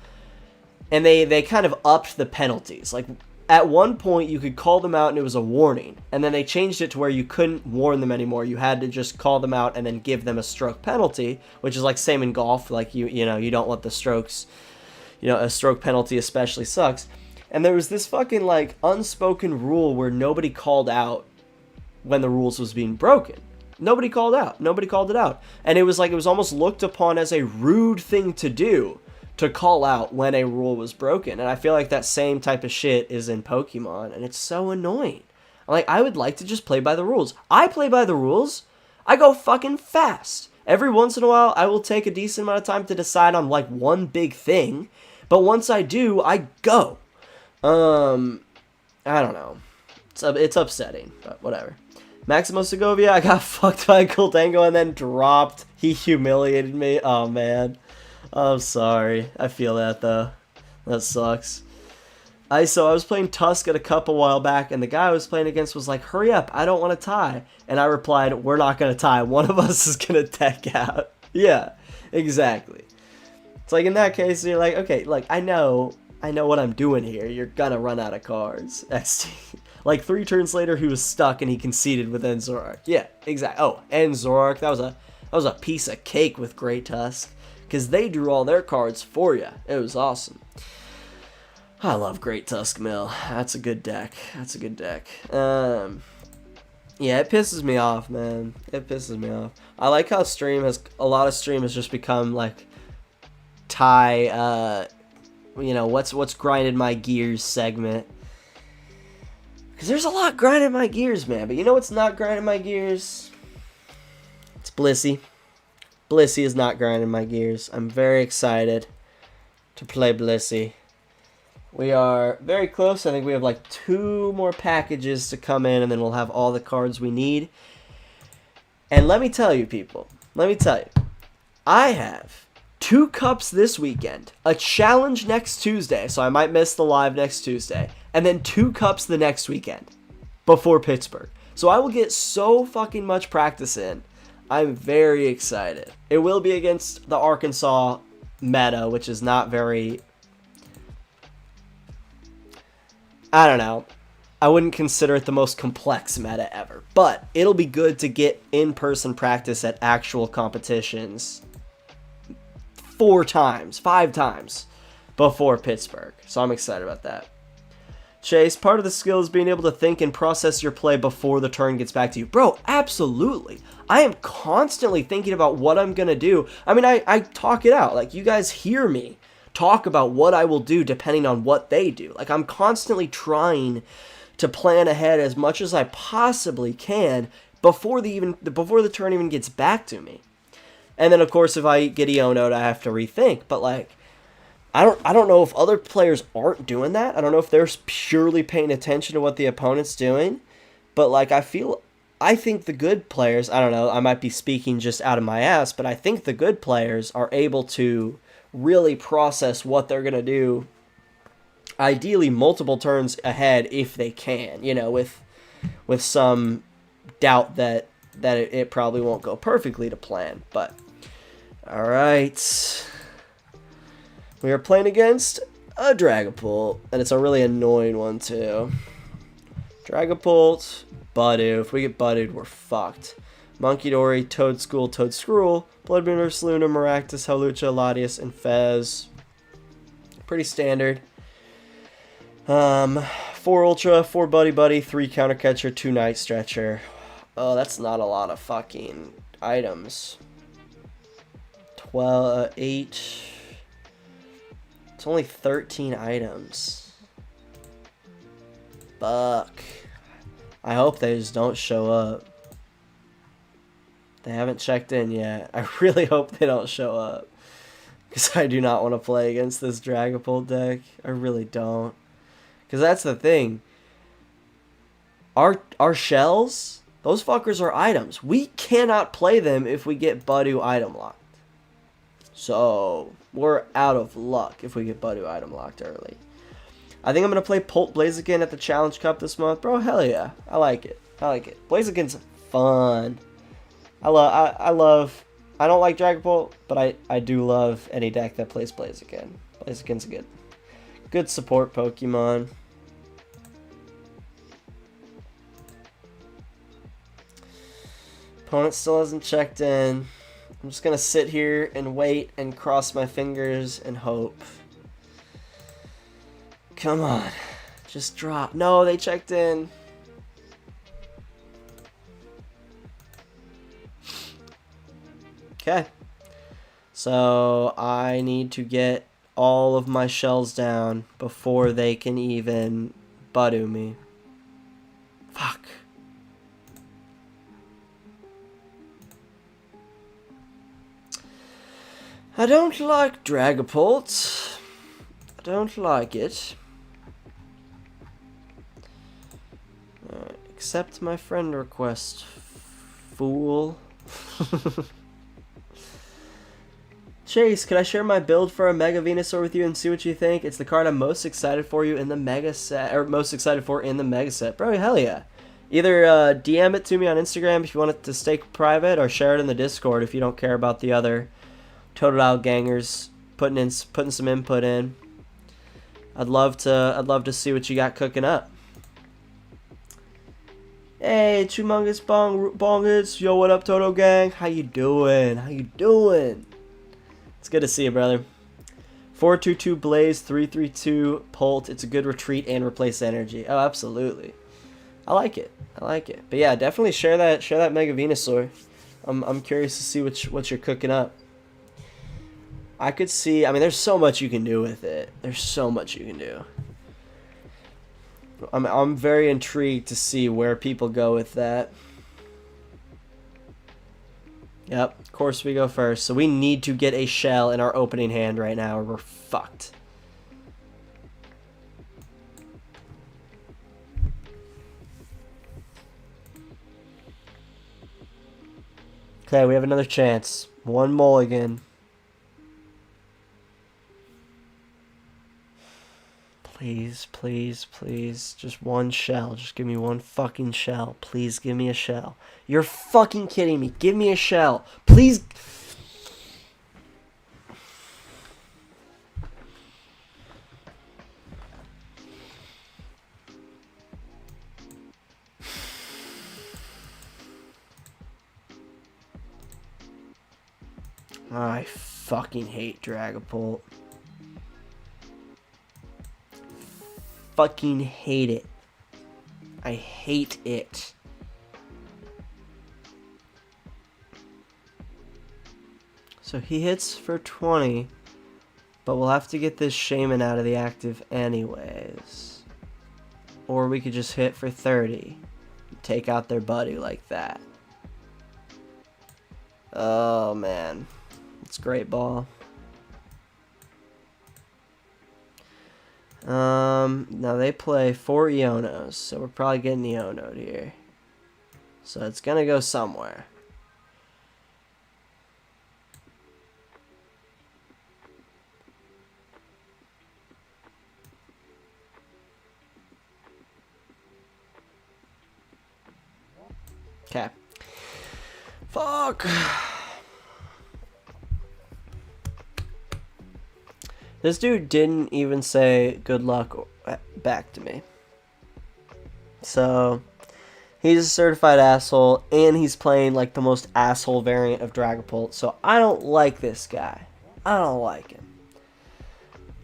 and they kind of upped the penalties. Like at one point you could call them out and it was a warning, and then they changed it to where you couldn't warn them anymore. You had to just call them out and then give them a stroke penalty, which is like same in golf. Like you know you don't want the strokes, you know, a stroke penalty especially sucks. And there was this fucking like unspoken rule where nobody called out when the rules was being broken. Nobody called out. Nobody called it out. And it was like it was almost looked upon as a rude thing to do, to call out when a rule was broken. And I feel like that same type of shit is in Pokemon, and it's so annoying. Like, I would like to just play by the rules. I play by the rules. I go fucking fast. Every once in a while, I will take a decent amount of time to decide on, like, one big thing. But once I do, I go. I don't know. It's upsetting, but whatever. Maximo Segovia, I got fucked by Goldango and then dropped. He humiliated me. Oh, man. I'm sorry. I feel that, though. That sucks. So I was playing Tusk at a cup a while back, and the guy I was playing against was like, hurry up, I don't want to tie. And I replied, we're not going to tie. One of us is going to tech out. Yeah, exactly. It's like, in that case, you're like, okay, like, I know what I'm doing here. You're going to run out of cards. Like, 3 turns later, he was stuck, and he conceded with Enzorark. Yeah, exactly. Oh, Enzorark, that was a piece of cake with Great Tusk, because they drew all their cards for you. It was awesome. I love Great Tusk Mill. That's a good deck. That's a good deck. Yeah, it pisses me off, man. It pisses me off. I like how a lot of stream has just become like you know, what's grinding my gears segment. Because there's a lot grinding my gears, man. But you know what's not grinding my gears? It's Blissey. Blissey is not grinding my gears. I'm very excited to play Blissey. We are very close. I think we have like 2 more packages to come in, and then we'll have all the cards we need. And let me tell you, people. Let me tell you. I have 2 cups this weekend. A challenge next Tuesday, so I might miss the live next Tuesday. And then 2 cups the next weekend before Pittsburgh. So I will get so fucking much practice in. I'm very excited. It will be against the Arkansas meta, which is not very... I don't know. I wouldn't consider it the most complex meta ever. But it'll be good to get in-person practice at actual competitions 4 times, 5 times before Pittsburgh. So I'm excited about that. Chase, part of the skill is being able to think and process your play before the turn gets back to you. Bro, absolutely. I am constantly thinking about what I'm going to do. I mean, I talk it out. Like, you guys hear me talk about what I will do depending on what they do. Like, I'm constantly trying to plan ahead as much as I possibly can before the turn even gets back to me. And then, of course, if I get Iono'd, I have to rethink. But, like, I don't know if other players aren't doing that. I don't know if they're purely paying attention to what the opponent's doing. But, like, I think the good players, I don't know, I might be speaking just out of my ass, but I think the good players are able to really process what they're going to do ideally multiple turns ahead if they can, you know, with some doubt that it probably won't go perfectly to plan. But all right, we are playing against a Dragapult, and it's a really annoying one too. Dragapult, Budu. If we get Budded, we're fucked. Munkidori, Toedscool, Toedscruel, Bloodmoon, Ursaluna, Maractus, Hawlucha, Latias, and Fez. Pretty standard. 4 Ultra, 4 Buddy-Buddy, 3 Counter Catcher, 2 Night Stretcher. Oh, that's not a lot of fucking items. 8. It's only 13 items. Fuck. I hope they just don't show up. They haven't checked in yet. I really hope they don't show up. Because I do not want to play against this Dragapult deck. I really don't. Because that's the thing. Our shells, those fuckers are items. We cannot play them if we get Budu item locked. So, we're out of luck if we get Budu item locked early. I think I'm going to play Polt Blaziken at the Challenge Cup this month. Bro, hell yeah. I like it. I like it. Blaziken's fun. I don't like Dragapult, but I do love any deck that plays Blaziken. Blaziken's a good support Pokemon. Opponent still hasn't checked in. I'm just gonna sit here and wait and cross my fingers and hope. Come on, just drop. No, they checked in. Okay, so I need to get all of my shells down before they can even Budu me. Fuck. I don't like Dragapult. I don't like it. Accept my friend request, fool. Chase, could I share my build for a Mega Venusaur with you and see what you think? It's the card I'm most excited for you in the Mega set, or most excited for in the Mega set. Bro, hell yeah. Either DM it to me on Instagram if you want it to stay private, or share it in the Discord if you don't care about the other Totodile gangers putting some input in. I'd love to see what you got cooking up. Hey, Humongous Bongers, yo, what up, Toto gang? How you doing? How you doing? It's good to see you, brother. 422 Blaze, 332 Polt. It's a good retreat and replace energy. Oh, absolutely. I like it. I like it. But yeah, definitely share that Mega Venusaur. I'm curious to see what you're cooking up. I could see, I mean, there's so much you can do with it. There's so much you can do. I'm very intrigued to see where people go with that. Yep, of course we go first. So we need to get a shell in our opening hand right now or we're fucked. Okay, we have another chance. One mulligan. Please, please, please. Just one shell. Just give me one fucking shell. Please give me a shell. You're fucking kidding me. Give me a shell. Please. I fucking hate Dragapult. Fucking hate it. I hate it. So he hits for 20, but we'll have to get this Shaymin out of the active anyways. Or we could just hit for 30. Take out their buddy like that. Oh man. It's Great Ball. Now they play 4 Ionos, so we're probably getting Iono'd here. So it's gonna go somewhere. Okay. Fuck. This dude didn't even say good luck back to me. So, he's a certified asshole, and he's playing like the most asshole variant of Dragapult. So, I don't like this guy. I don't like him.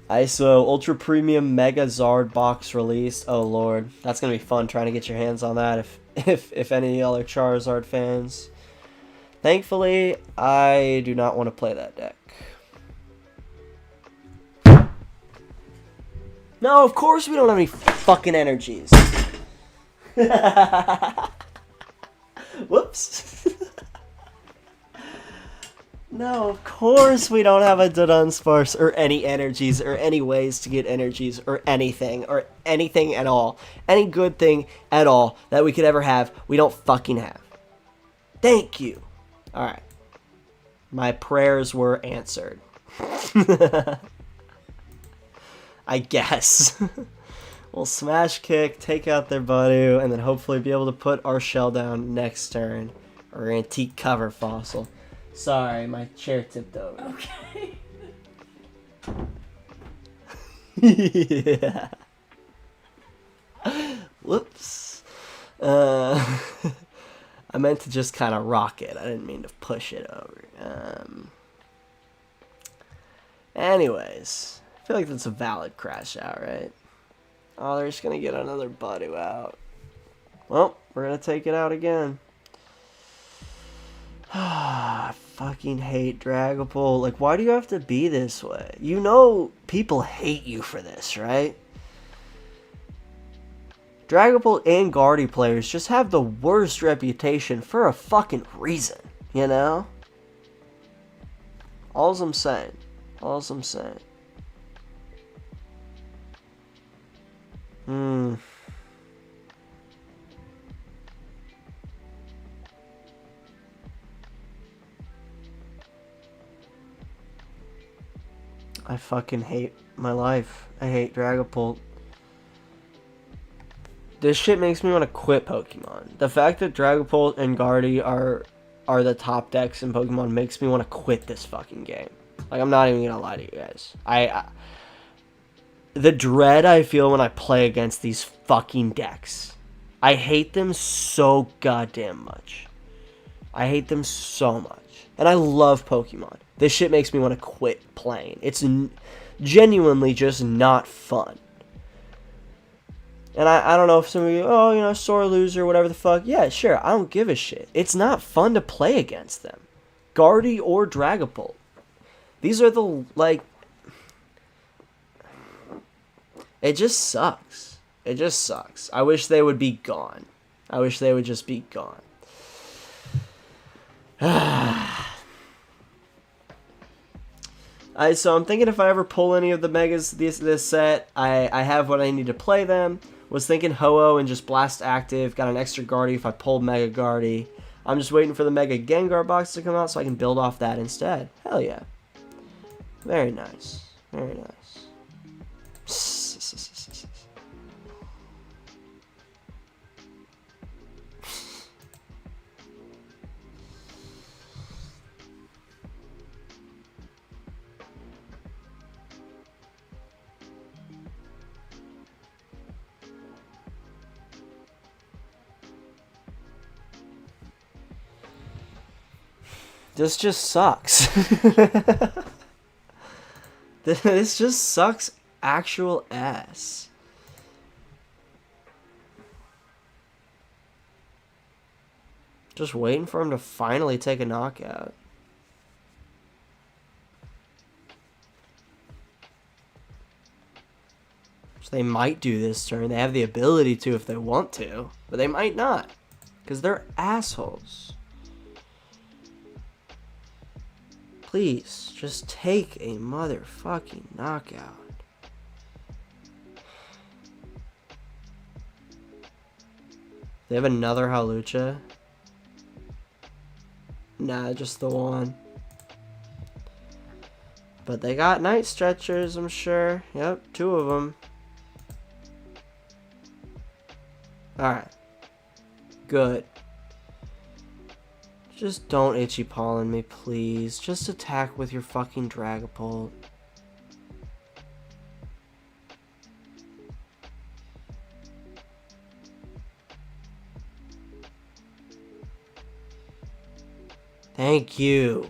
ISO Ultra Premium Mega Zard box released. Oh lord, that's gonna be fun trying to get your hands on that if any of y'all are Charizard fans. Thankfully, I do not want to play that deck. No, of course we don't have any fucking energies. Whoops. No, of course we don't have a Dudunsparce or any energies or any ways to get energies or anything at all. Any good thing at all that we could ever have, we don't fucking have. Thank you. Alright. My prayers were answered. I guess. We'll Smash Kick, take out their Buddy, and then hopefully be able to put our shell down next turn. Or Antique Cover Fossil. Sorry, my chair tipped over. Okay. Yeah. Whoops. I meant to just kind of rock it. I didn't mean to push it over. Anyways, I feel like that's a valid crash out, right? Oh, they're just going to get another Buddy out. Well, we're going to take it out again. I fucking hate Dragapult. Like, why do you have to be this way? You know people hate you for this, right? Dragapult and Guardy players just have the worst reputation for a fucking reason, you know? All's I'm saying. All's I'm saying. I fucking hate my life. I hate Dragapult. This shit makes me want to quit Pokemon. The fact that Dragapult and Guardy are the top decks in Pokemon makes me want to quit this fucking game. Like, I'm not even gonna lie to you guys. The dread I feel when I play against these fucking decks. I hate them so goddamn much. I hate them so much. And I love Pokemon. This shit makes me want to quit playing. It's genuinely just not fun. And I don't know if some of you, oh, you know, sore loser, whatever the fuck. Yeah, sure, I don't give a shit. It's not fun to play against them. Guardy or Dragapult. These are the, like... It just sucks. It just sucks. I wish they would be gone. I wish they would just be gone. So I'm thinking if I ever pull any of the Megas this set, I have what I need to play them. Was thinking Ho-Oh and just Blast Active. Got an extra Guardy if I pull Mega Guardy. I'm just waiting for the Mega Gengar box to come out so I can build off that instead. Hell yeah. Very nice. Very nice. This just sucks. This just sucks actual ass. Just waiting for him to finally take a knockout. So they might do this turn. They have the ability to if they want to, but they might not. Because they're assholes. Please, just take a motherfucking knockout. They have another Hawlucha? Nah, just the one. But they got Night Stretchers, I'm sure. Yep, 2 of them. Alright. Good. Just don't itchy pollen me, please. Just attack with your fucking Dragapult. Thank you.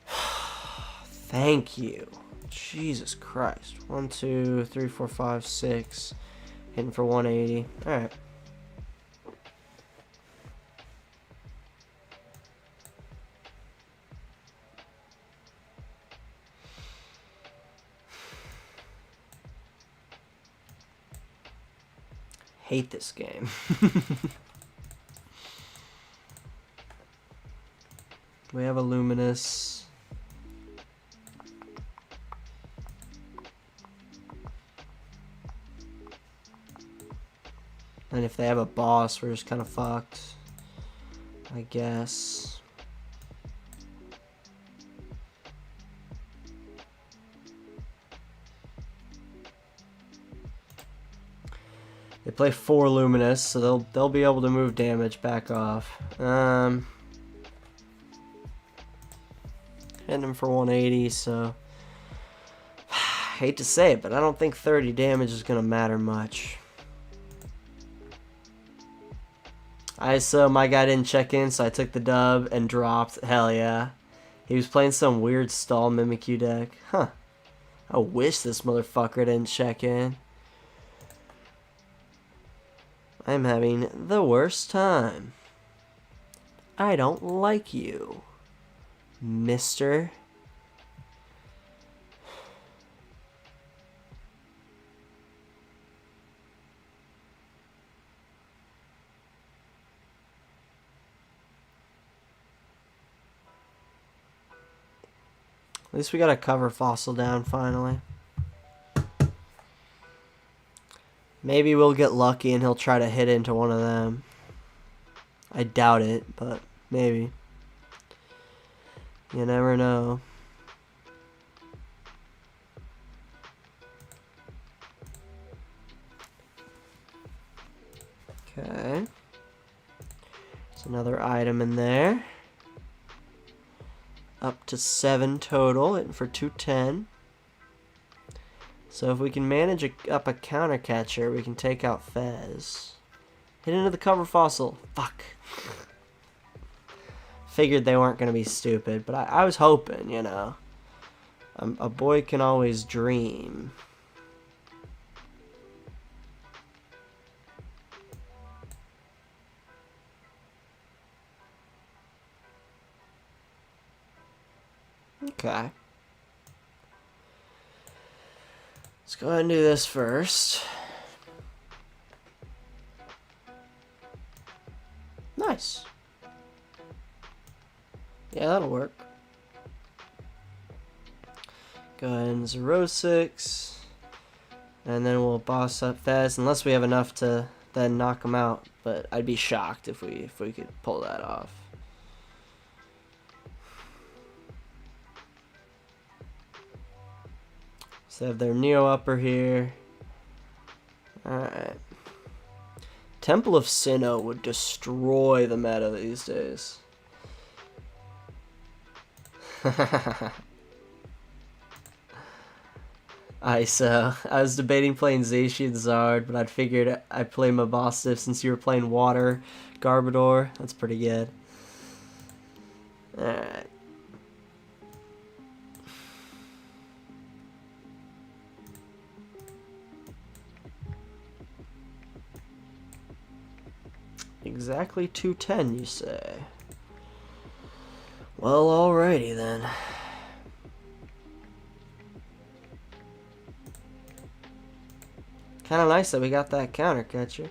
Thank you. Jesus Christ. 1, 2, 3, 4, 5, 6. Hitting for 180. Alright. Hate this game. We have a Luminous. And if they have a boss, we're just kind of fucked, I guess. They play 4 Luminous, so they'll be able to move damage back off. Hitting him for 180, so hate to say it, but I don't think 30 damage is gonna matter much. So my guy didn't check in, so I took the dub and dropped. Hell yeah. He was playing some weird stall Mimikyu deck. Huh. I wish this motherfucker didn't check in. I'm having the worst time. I don't like you, mister. At least we got a cover fossil down finally. Maybe we'll get lucky and he'll try to hit into one of them. I doubt it, but maybe. You never know. Okay. There's another item in there. Up to 7 total, hitting for 210. So if we can manage up a counter catcher, we can take out Fez. Hit into the cover fossil. Fuck. Figured they weren't going to be stupid, but I was hoping, you know. A boy can always dream. Okay. Let's go ahead and do this first. Nice. Yeah, that'll work. Go ahead and Xerosic. And then we'll boss up Fez, unless we have enough to then knock him out. But I'd be shocked if we could pull that off. So they have their Neo Upper here. Alright. Temple of Sinnoh would destroy the meta these days. So I was debating playing Zacian Zard, but I'd figured I'd play Mabosstiff since you were playing Water Garbodor. That's pretty good. Alright. Exactly 210, you say? Well, alrighty then. Kind of nice that we got that counter catcher.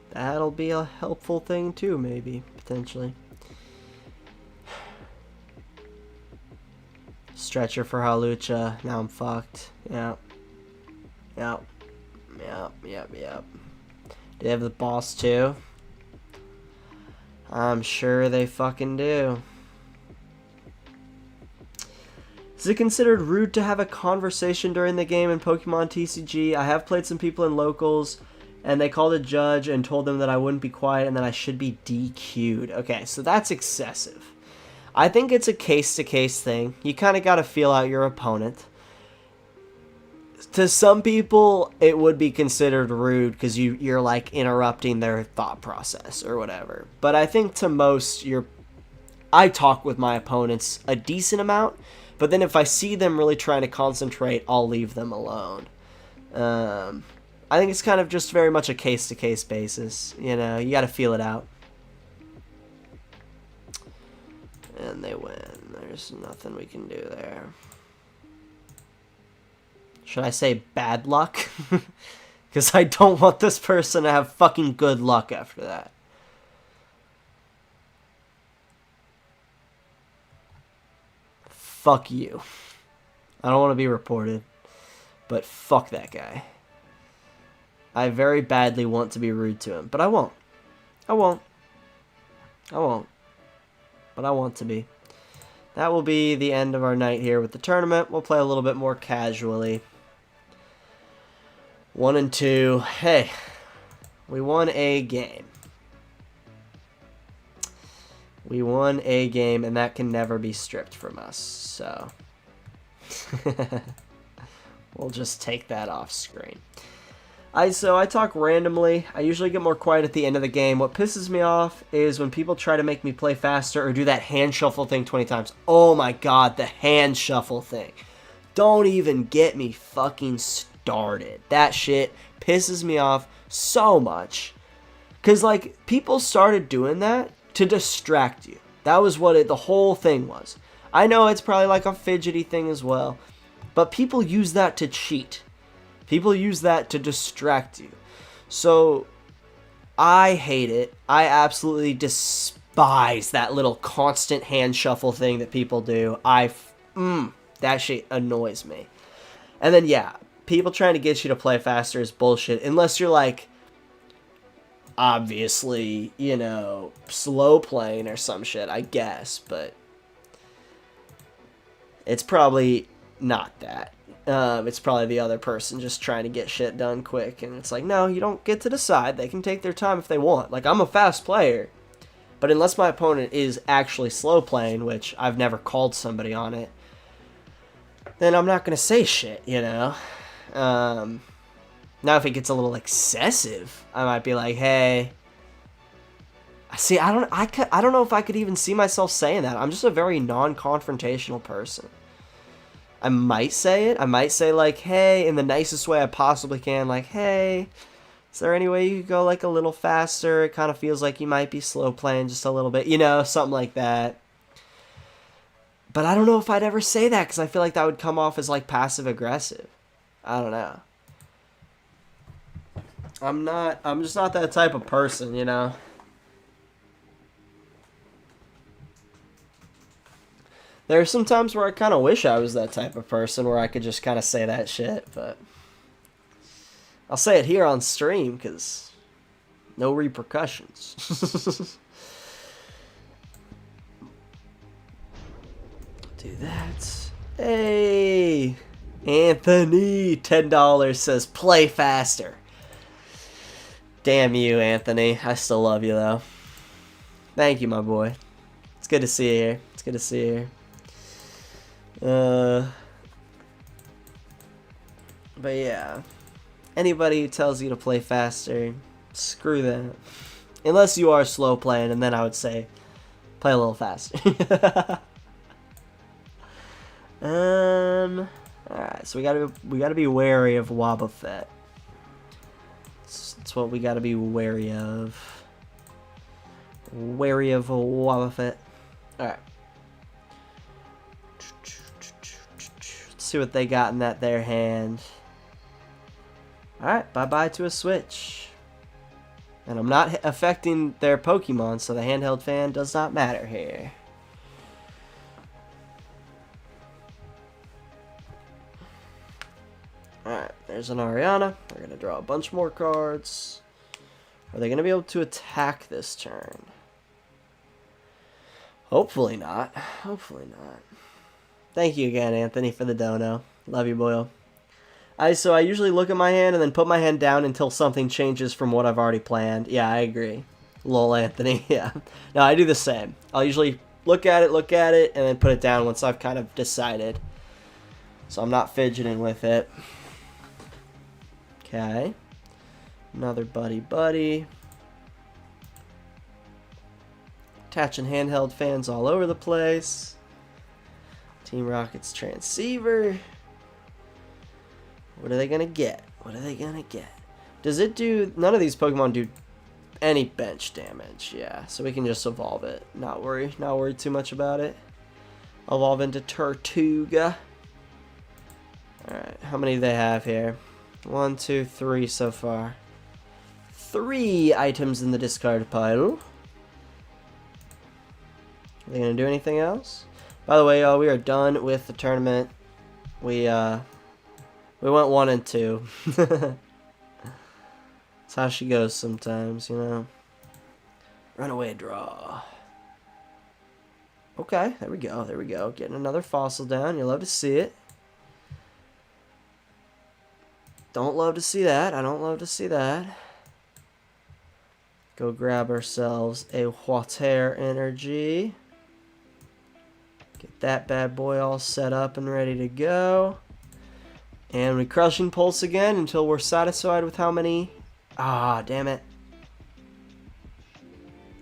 That'll be a helpful thing too, maybe, potentially. Stretcher for Halucha. Now I'm fucked. Yep. Yep. Yep. Yep. Yep. Do they have the boss too? I'm sure they fucking do. Is it considered rude to have a conversation during the game in Pokemon TCG? I have played some people in locals, and they called a judge and told them that I wouldn't be quiet and that I should be DQ'd. Okay, so that's excessive. I think it's a case-to-case thing. You kind of got to feel out your opponent. To some people, it would be considered rude because you're like interrupting their thought process or whatever. But I think to most, I talk with my opponents a decent amount, but then if I see them really trying to concentrate, I'll leave them alone. I think it's kind of just very much a case-to-case basis. You know, you got to feel it out. And they win. There's nothing we can do there. Should I say bad luck? Because I don't want this person to have fucking good luck after that. Fuck you. I don't want to be reported, but fuck that guy. I very badly want to be rude to him, but I won't. I won't. I won't. But I want to be. That will be the end of our night here with the tournament. We'll play a little bit more casually. 1 and 2. Hey, we won a game. We won a game, and that can never be stripped from us, so we'll just take that off screen. So I talk randomly. I usually get more quiet at the end of the game. What pisses me off is when people try to make me play faster or do that hand shuffle thing 20 times. Oh my god, the hand shuffle thing. Don't even get me fucking started. That shit pisses me off so much. Because, like, people started doing that to distract you. That was what the whole thing was. I know it's probably like a fidgety thing as well, but people use that to cheat. People use that to distract you. So, I hate it. I absolutely despise that little constant hand shuffle thing that people do. That shit annoys me. And then, yeah, people trying to get you to play faster is bullshit. Unless you're like, obviously, you know, slow playing or some shit, I guess, but it's probably not that. It's probably the other person just trying to get shit done quick, and it's like, no, you don't get to decide. They can take their time if they want. Like, I'm a fast player, but unless my opponent is actually slow playing, which I've never called somebody on it, then I'm not gonna say shit, you know? Now, if it gets a little excessive, I might be like, hey. See, I don't know if I could even see myself saying that. I'm just a very non-confrontational person. I might say it. I might say, like, hey, in the nicest way I possibly can. Like, hey, is there any way you could go, like, a little faster? It kind of feels like you might be slow playing just a little bit. You know, something like that. But I don't know if I'd ever say that because I feel like that would come off as, like, passive-aggressive. I don't know. I'm just not that type of person, you know? There are some times where I kind of wish I was that type of person where I could just kind of say that shit, but I'll say it here on stream because no repercussions. Do that. Hey, Anthony, $10 says play faster. Damn you, Anthony. I still love you, though. Thank you, my boy. It's good to see you here. It's good to see you here. But yeah. Anybody who tells you to play faster, screw that. Unless you are slow playing, and then I would say, play a little faster. Alright, so we gotta be wary of Wobbuffet. That's what we gotta be wary of. Wary of a Wobbuffet. Alright. Let's see what they got in their hand. Alright, bye-bye to a switch. And I'm not affecting their Pokemon, so the handheld fan does not matter here. Alright, there's an Ariana. We're going to draw a bunch more cards. Are they going to be able to attack this turn? Hopefully not. Hopefully not. Thank you again, Anthony, for the dono. Love you, boyo. So I usually look at my hand and then put my hand down until something changes from what I've already planned. Yeah, I agree. Lol, Anthony. Yeah. No, I do the same. I'll usually look at it, and then put it down once I've kind of decided. So I'm not fidgeting with it. Okay. Another Buddy-Buddy. Attaching handheld fans all over the place. Team Rocket's transceiver. What are they gonna get? What are they gonna get? Does it do... None of these Pokemon do any bench damage. Yeah, so we can just evolve it. Not worry too much about it. Evolve into Tirtouga. Alright, how many do they have here? 1, 2, 3 so far. 3 items in the discard pile. Are they gonna do anything else? By the way, y'all, we are done with the tournament. We went 1 and 2. That's how she goes sometimes, you know. Runaway draw. Okay, there we go, there we go. Getting another fossil down. You love to see it. Don't love to see that. I don't love to see that. Go grab ourselves a Water Energy. Get that bad boy all set up and ready to go. And we Crushing Pulse again until we're satisfied with how many... Ah, damn it.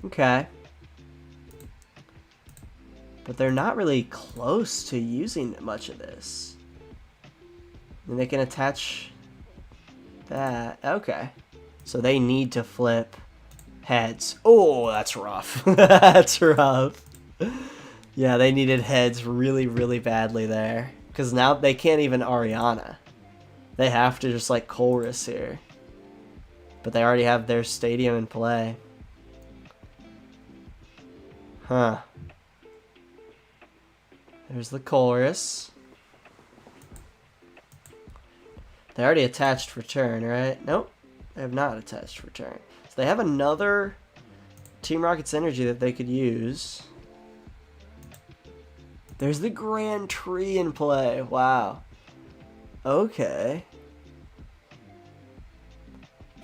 Okay. But they're not really close to using much of this. And they can attach that. Okay. So they need to flip heads. Oh, that's rough. That's rough. Yeah, they needed heads really, really badly there. Because now they can't even Ariana. They have to just like Colress here. But they already have their stadium in play. Huh. There's the Colress. They already attached return, right? Nope. They have not attached return. So they have another Team Rocket's energy that they could use. There's the Grand Tree in play. Wow. Okay.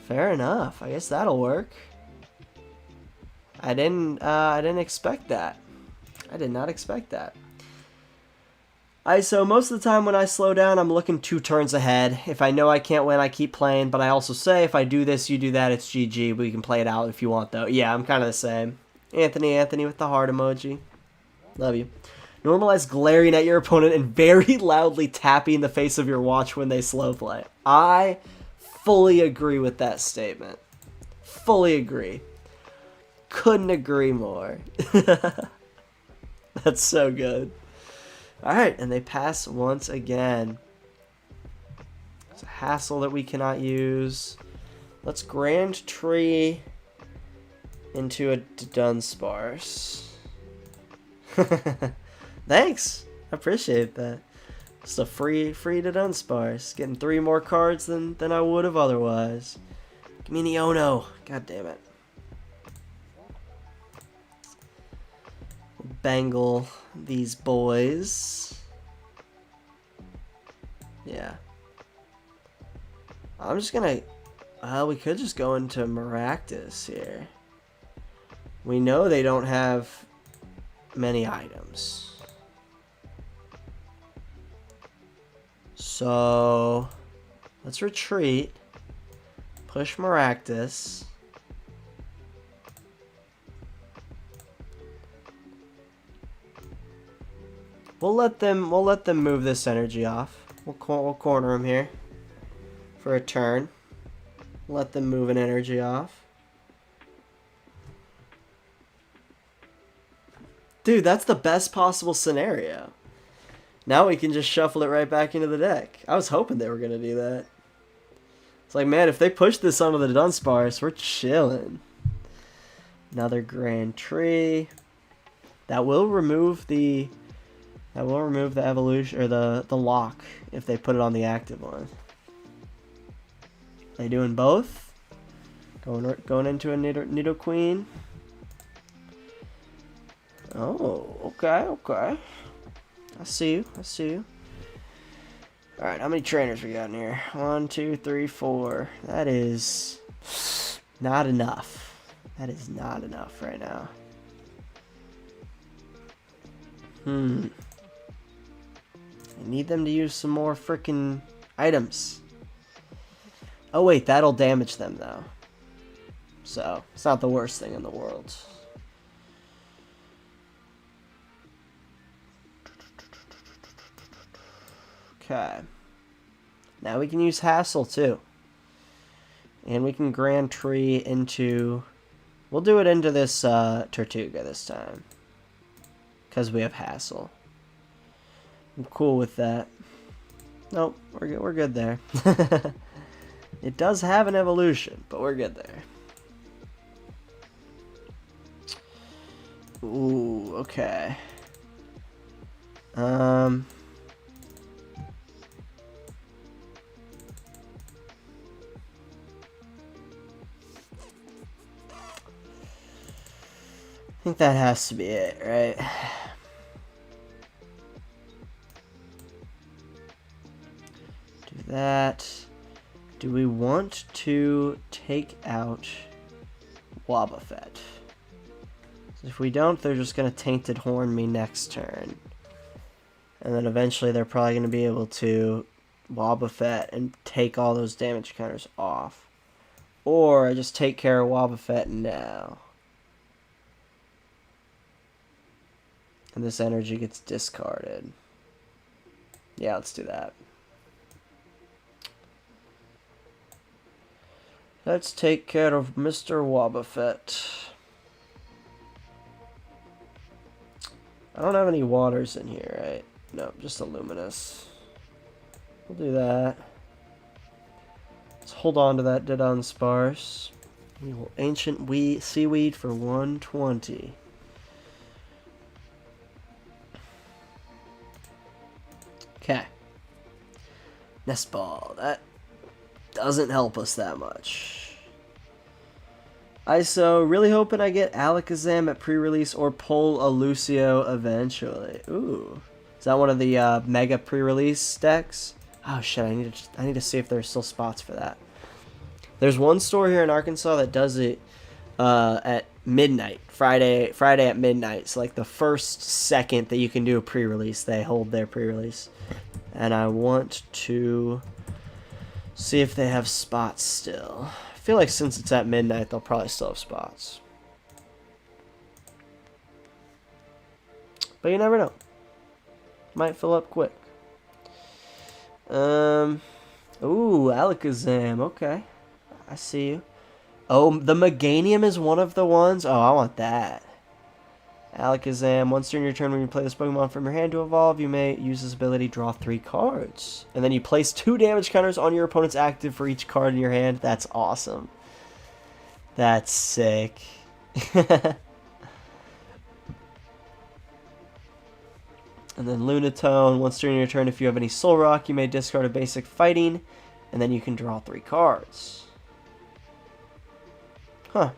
Fair enough. I guess that'll work. I didn't expect that. I did not expect that. So most of the time when I slow down, I'm looking 2 turns ahead. If I know I can't win, I keep playing. But I also say, if I do this, you do that, it's GG. We can play it out if you want, though. Yeah, I'm kind of the same. Anthony with the heart emoji. Love you. Normalize glaring at your opponent and very loudly tapping the face of your watch when they slow play. I fully agree with that statement. Fully agree. Couldn't agree more. That's so good. Alright, and they pass once again. It's a Hassel that we cannot use. Let's Grand Tree into a Dunsparce. Thanks! I appreciate that. Just a free Dudunsparce. Getting 3 more cards than I would have otherwise. Give me an Iono. God damn it. Bangle these boys. Yeah. I'm just gonna... we could just go into Maractus here. We know they don't have many items. So... let's retreat. Push Maractus. We'll let them move this energy off. We'll corner them here for a turn. Let them move an energy off. Dude, that's the best possible scenario. Now we can just shuffle it right back into the deck. I was hoping they were gonna do that. It's like, man, if they push this onto the Dunsparce, we're chilling. Another Grand Tree. That will remove the evolution or the lock if they put it on the active one. They doing both? Going into a Nidoqueen. Oh, okay. I see you. Alright, how many trainers we got in here? 1, 2, 3, 4. That is not enough. That is not enough right now. I need them to use some more freaking items. Oh wait, that'll damage them though. So, it's not the worst thing in the world. Okay. Now we can use Hassel too. And we can Grand Tree into... We'll do it into this Tirtouga this time. Because we have Hassel. I'm cool with that. Nope, we're good there. It does have an evolution, but we're good there. Ooh, okay. I think that has to be it, right? Do that. Do we want to take out Wobbuffet? If we don't, they're just going to Tainted Horn me next turn. And then eventually they're probably going to be able to Wobbuffet and take all those damage counters off. Or I just take care of Wobbuffet now. And this energy gets discarded. Yeah, let's do that. Let's take care of Mr. Wobbuffet. I don't have any waters in here, right? No, just a Luminous. We'll do that. Let's hold on to that Dudunsparce. We will Ancient Seaweed for 120. Okay. Nest Ball. That doesn't help us that much. ISO, really hoping I get Alakazam at pre-release or pull a Lucio eventually. Ooh. Is that one of the mega pre-release decks? Oh shit, I need to see if there's still spots for that. There's one store here in Arkansas that does it at midnight. Friday at midnight. So like the first second that you can do a pre-release, they hold their pre-release. And I want to see if they have spots still. I feel like since it's at midnight, they'll probably still have spots. But you never know. Might fill up quick. Ooh, Alakazam. Okay. I see you. Oh, the Meganium is one of the ones? Oh, I want that. Alakazam, once during your turn when you play this Pokemon from your hand to evolve, you may use this ability, draw 3 cards. And then you place 2 damage counters on your opponent's active for each card in your hand. That's awesome. That's sick. And then Lunatone, once during your turn, if you have any Soul Rock, you may discard a basic fighting, and then you can draw 3 cards. Huh.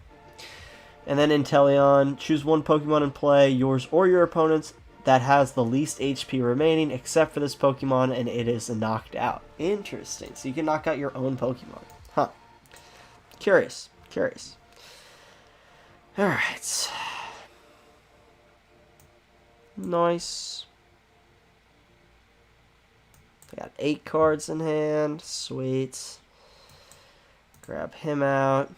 And then Inteleon, choose one Pokemon in play, yours or your opponent's, that has the least HP remaining, except for this Pokemon, and it is knocked out. Interesting. So you can knock out your own Pokemon. Huh. Curious. Curious. Alright. Nice. I got 8 cards in hand. Sweet. Grab him out.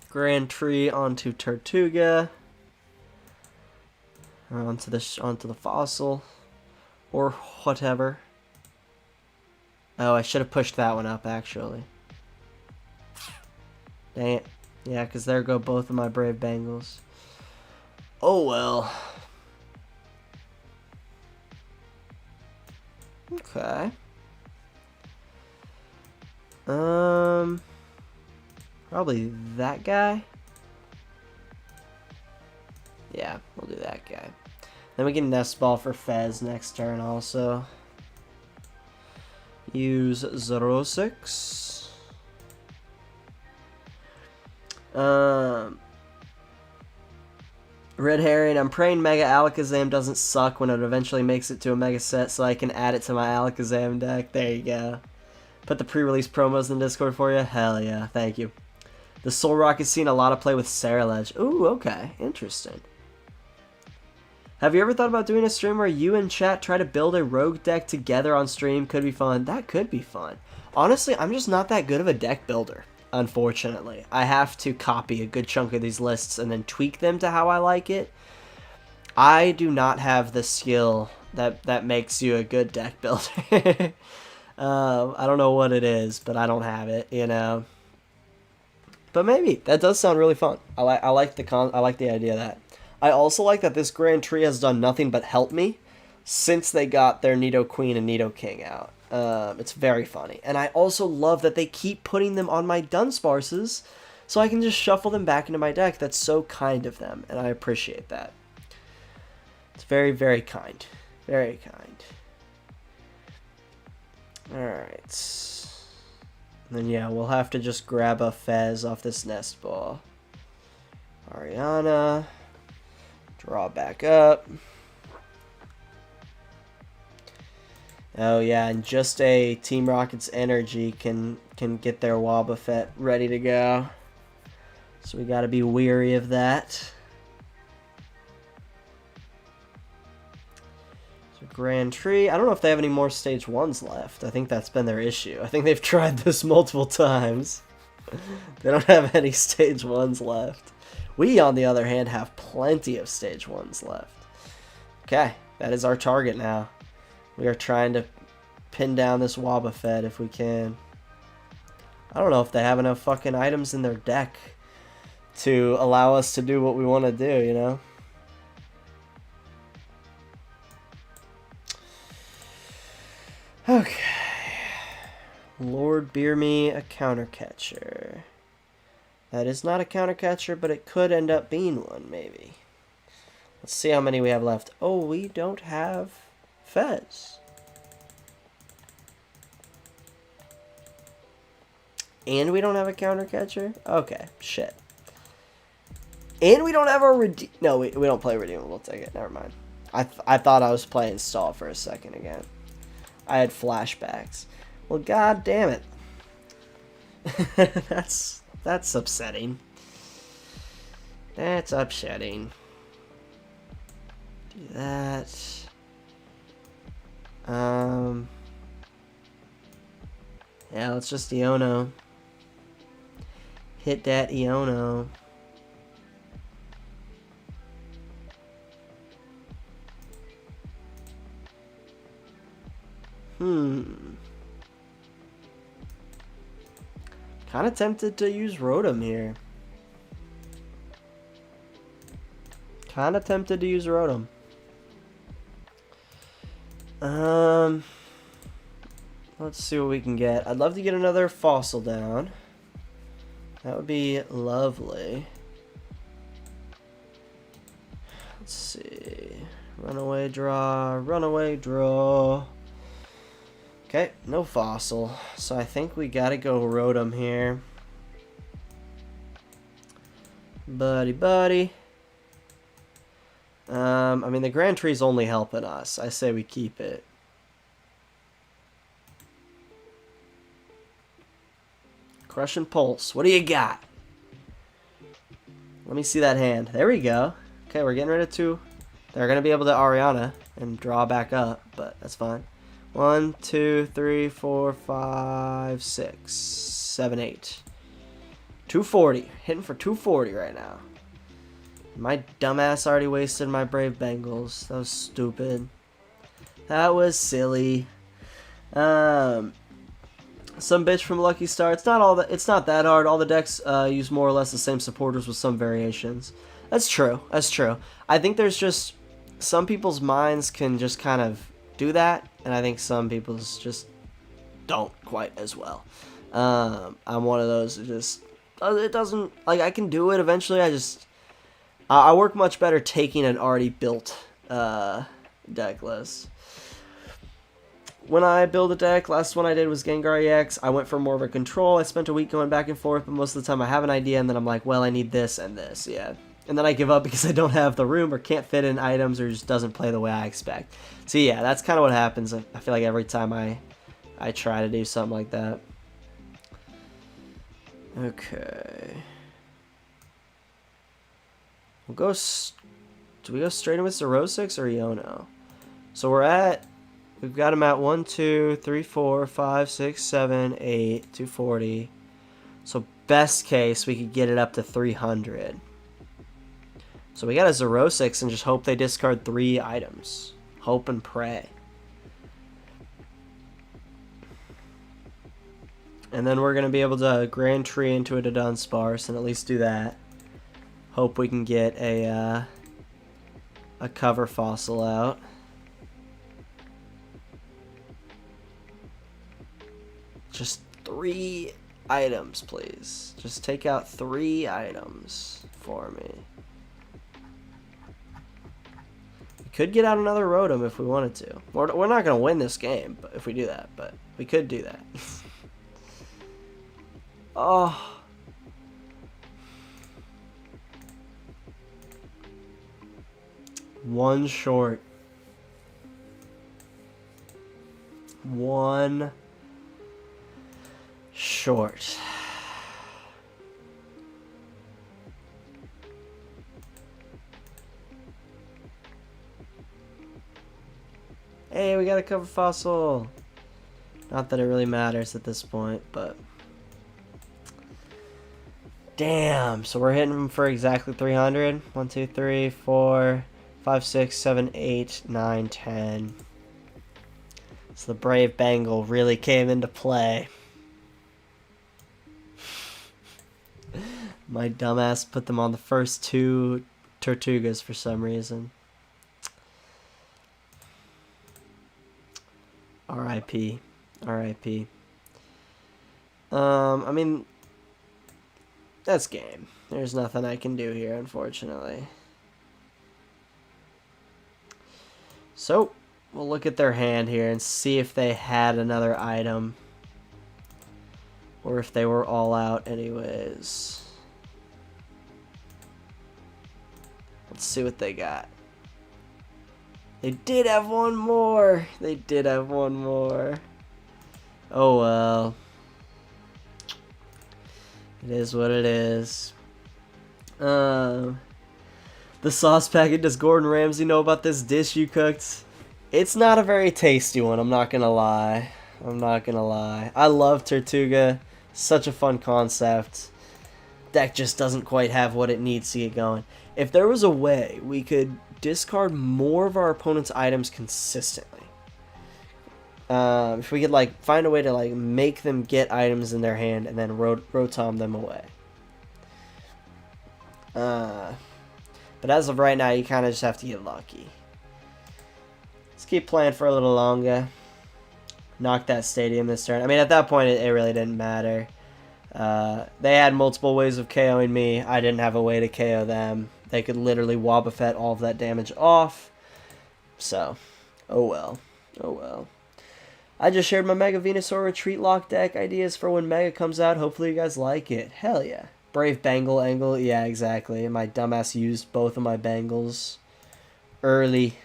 Grand Tree onto Tirtouga. Or onto the fossil. Or whatever. Oh, I should have pushed that one up, actually. Dang it. Yeah, because there go both of my Brave Bangles. Oh, well. Okay. Probably that guy. Yeah, we'll do that guy. Then we can Nest Ball for Fez next turn also. Use Xerosic. Red Herring, I'm praying Mega Alakazam doesn't suck when it eventually makes it to a Mega Set so I can add it to my Alakazam deck. There you go. Put the pre-release promos in Discord for you? Hell yeah, thank you. The Solrock has seen a lot of play with Ceruledge. Ooh, okay, interesting. Have you ever thought about doing a stream where you and chat try to build a rogue deck together on stream? Could be fun. That could be fun. Honestly, I'm just not that good of a deck builder. Unfortunately, I have to copy a good chunk of these lists and then tweak them to how I like it. I do not have the skill that makes you a good deck builder. I don't know what it is, but I don't have it, you know. But maybe that does sound really fun. I like the idea of that. I also like that this Grand Tree has done nothing but help me since they got their Nidoqueen and Nidoking out. It's very funny. And I also love that they keep putting them on my Dunsparces so I can just shuffle them back into my deck. That's so kind of them, and I appreciate that. It's very, very kind. Very kind. Alright. Then, yeah, we'll have to just grab a Fez off this Nest Ball. Ariana. Draw back up. Oh yeah, and just a Team Rocket's Energy can get their Wobbuffet ready to go. So we gotta be weary of that. So Grand Tree, I don't know if they have any more Stage 1s left. I think that's been their issue. I think they've tried this multiple times. They don't have any Stage 1s left. We, on the other hand, have plenty of Stage 1s left. Okay, that is our target now. We are trying to pin down this Wobbuffet if we can. I don't know if they have enough fucking items in their deck to allow us to do what we want to do, you know? Okay. Lord Beer Me, a counter catcher. That is not a counter catcher, but it could end up being one, maybe. Let's see how many we have left. Oh, we don't have Fez. And we don't have a counter catcher? Okay, shit. And we don't have a no, we don't play redeemable ticket. Never mind. I thought I was playing stall for a second again. I had flashbacks. Well, god damn it. That's upsetting. That's upsetting. Do that. Yeah, let's just Iono. Hit that Iono. Kind of tempted to use Rotom here. Kind of tempted to use Rotom. Let's see what we can get. I'd love to get another fossil down. That would be lovely. Let's see. Runaway draw, runaway draw. Okay, no fossil. So I think we gotta go Rotom here. Buddy-Buddy. I mean, the Grand Tree's only helping us. I say we keep it. Crush and Pulse. What do you got? Let me see that hand. There we go. Okay, we're getting rid of two. They're going to be able to Ariana and draw back up, but that's fine. 1, 2, 3, 4, 5, 6, 7, 8. 240. Hitting for 240 right now. My dumbass already wasted my Brave Bangles. That was stupid. That was silly. Some bitch from Lucky Star. It's not that hard. All the decks use more or less the same supporters with some variations. That's true. That's true. I think there's just some people's minds can just kind of do that, and I think some people's just don't quite as well. I'm one of those that just it doesn't like I can do it eventually. I work much better taking an already built deck list. When I build a deck, last one I did was Gengar EX. I went for more of a control. I spent a week going back and forth, but most of the time I have an idea, and then I'm like, well, I need this and this. Yeah. and then I give up because I don't have the room or can't fit in items or just doesn't play the way I expect. So yeah, that's kind of what happens. I feel like every time I try to do something like that. Okay. We'll go. Do we go straight in with Xerosic or Iono? So we've got him at 1, 2, 3, 4, 5, 6, 7, 8, 240. So best case, we could get it up to 300. So we got a Xerosic and just hope they discard 3 items. Hope and pray. And then we're going to be able to Grand Tree into a Dunsparce and at least do that. Hope we can get a cover fossil out. Just 3 items, please. Just take out 3 items for me. We could get out another Rotom if we wanted to. We're not going to win this game but if we do that, but we could do that. Oh. One short. One short. Hey, we got a cover fossil. Not that it really matters at this point, but damn. So we're hitting them for exactly 300. 1, 2, 3, 4, 5, 6, 7, 8, 9, 10. So the Brave Bangle really came into play. My dumbass put them on the first 2 Tirtougas for some reason. R.I.P. R.I.P. I mean, that's game. There's nothing I can do here, unfortunately. So, we'll look at their hand here and see if they had another item. Or if they were all out anyways. Let's see what they got. They did have one more. They did have one more. Oh well. It is what it is. The sauce packet. Does Gordon Ramsay know about this dish you cooked? It's not a very tasty one. I'm not gonna lie. I'm not gonna lie. I love Tirtouga. Such a fun concept. Deck just doesn't quite have what it needs to get going. If there was a way we could discard more of our opponent's items consistently, if we could like find a way to like make them get items in their hand and then Rotom them away. But as of right now, you kind of just have to get lucky. Let's keep playing for a little longer. Knock that stadium this turn. I mean, at that point, it really didn't matter. They had multiple ways of KOing me. I didn't have a way to KO them. They could literally Wobbuffet all of that damage off. So, oh well. Oh well. I just shared my Mega Venusaur Retreat Lock deck ideas for when Mega comes out. Hopefully you guys like it. Hell yeah. Brave Bangle angle. Yeah, exactly. My dumbass used both of my Bangles. Early.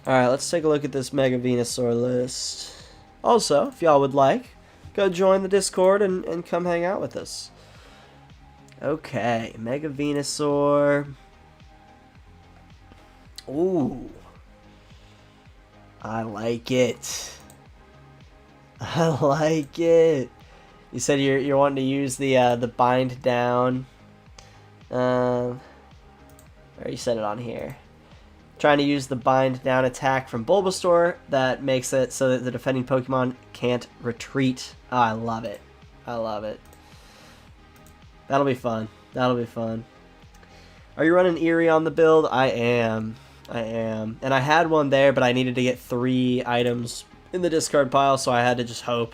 Alright, let's take a look at this Mega Venusaur list. Also, if y'all would like, go join the Discord and come hang out with us. Okay, Mega Venusaur. Ooh. I like it. I like it. You said you're wanting to use the bind down. Or you said it on here. Trying to use the bind down attack from Bulbasaur that makes it so that the defending Pokemon can't retreat. Oh, I love it. I love it. That'll be fun. That'll be fun. Are you running Eri on the build? I am. And I had one there, but I needed to get 3 items in the discard pile, so I had to just hope.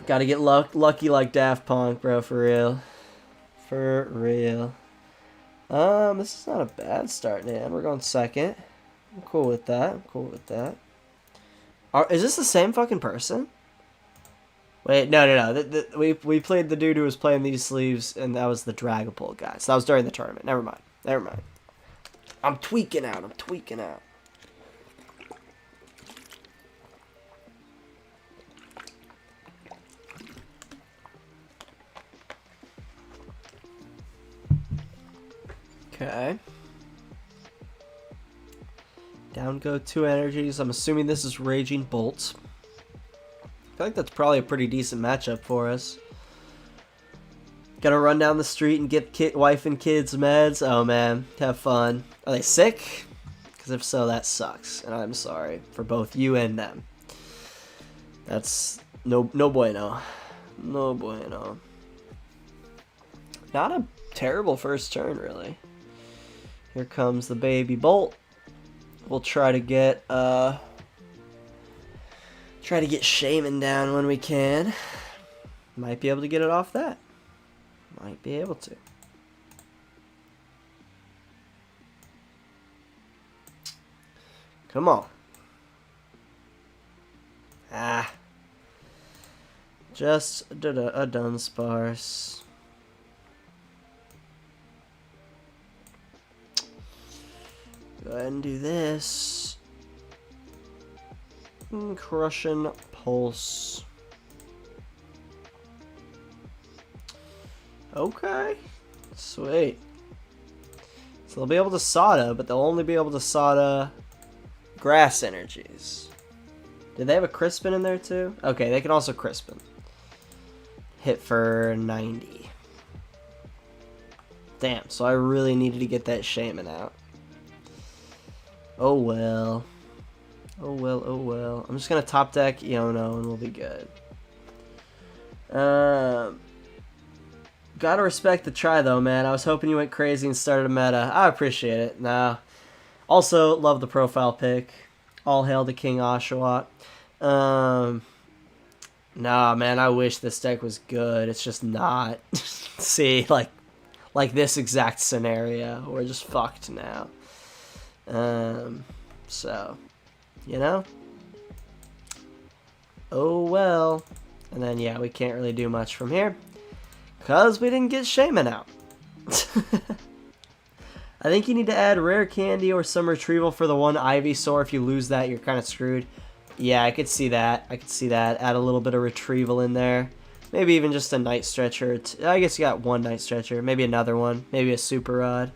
Gotta get lucky like Daft Punk, bro, for real. For real. This is not a bad start, man. We're going second. I'm cool with that. I'm cool with that. Is this the same fucking person? Wait, no. We played the dude who was playing these sleeves, and that was the Dragapult guy. So that was during the tournament. Never mind. I'm tweaking out. Okay. Down go 2 energies. I'm assuming this is Raging Bolt. I feel like that's probably a pretty decent matchup for us. Gotta run down the street and get wife and kids meds. Oh man, have fun. Are they sick? Because if so, that sucks. And I'm sorry for both you and them. That's no bueno. No bueno. Not a terrible first turn, really. Here comes the baby Bolt. We'll try to get Shaymin down when we can. Might be able to get it off that. Might be able to. Come on. Just a Dunsparce. Go ahead and do this. Crushing Pulse. Okay. Sweet. So they'll be able to Sada, but they'll only be able to Sada Grass Energies. Did they have a Crispin in there too? Okay, they can also Crispin. Hit for 90. Damn, so I really needed to get that Shaymin out. Oh well. Oh well. I'm just going to top deck Iono and we'll be good. Gotta respect the try though, man. I was hoping you went crazy and started a meta. I appreciate it. Nah. Also, love the profile pic. All hail to King Oshawott. Nah, man, I wish this deck was good. It's just not. See, like this exact scenario. We're just fucked now. So, oh well. And then, yeah, we can't really do much from here. Because we didn't get Shaymin out. I think you need to add Rare Candy or some Retrieval for the one Ivysaur. If you lose that, you're kind of screwed. Yeah, I could see that. Add a little bit of Retrieval in there. Maybe even just a Night Stretcher. I guess you got one Night Stretcher. Maybe another one. Maybe a Super Rod.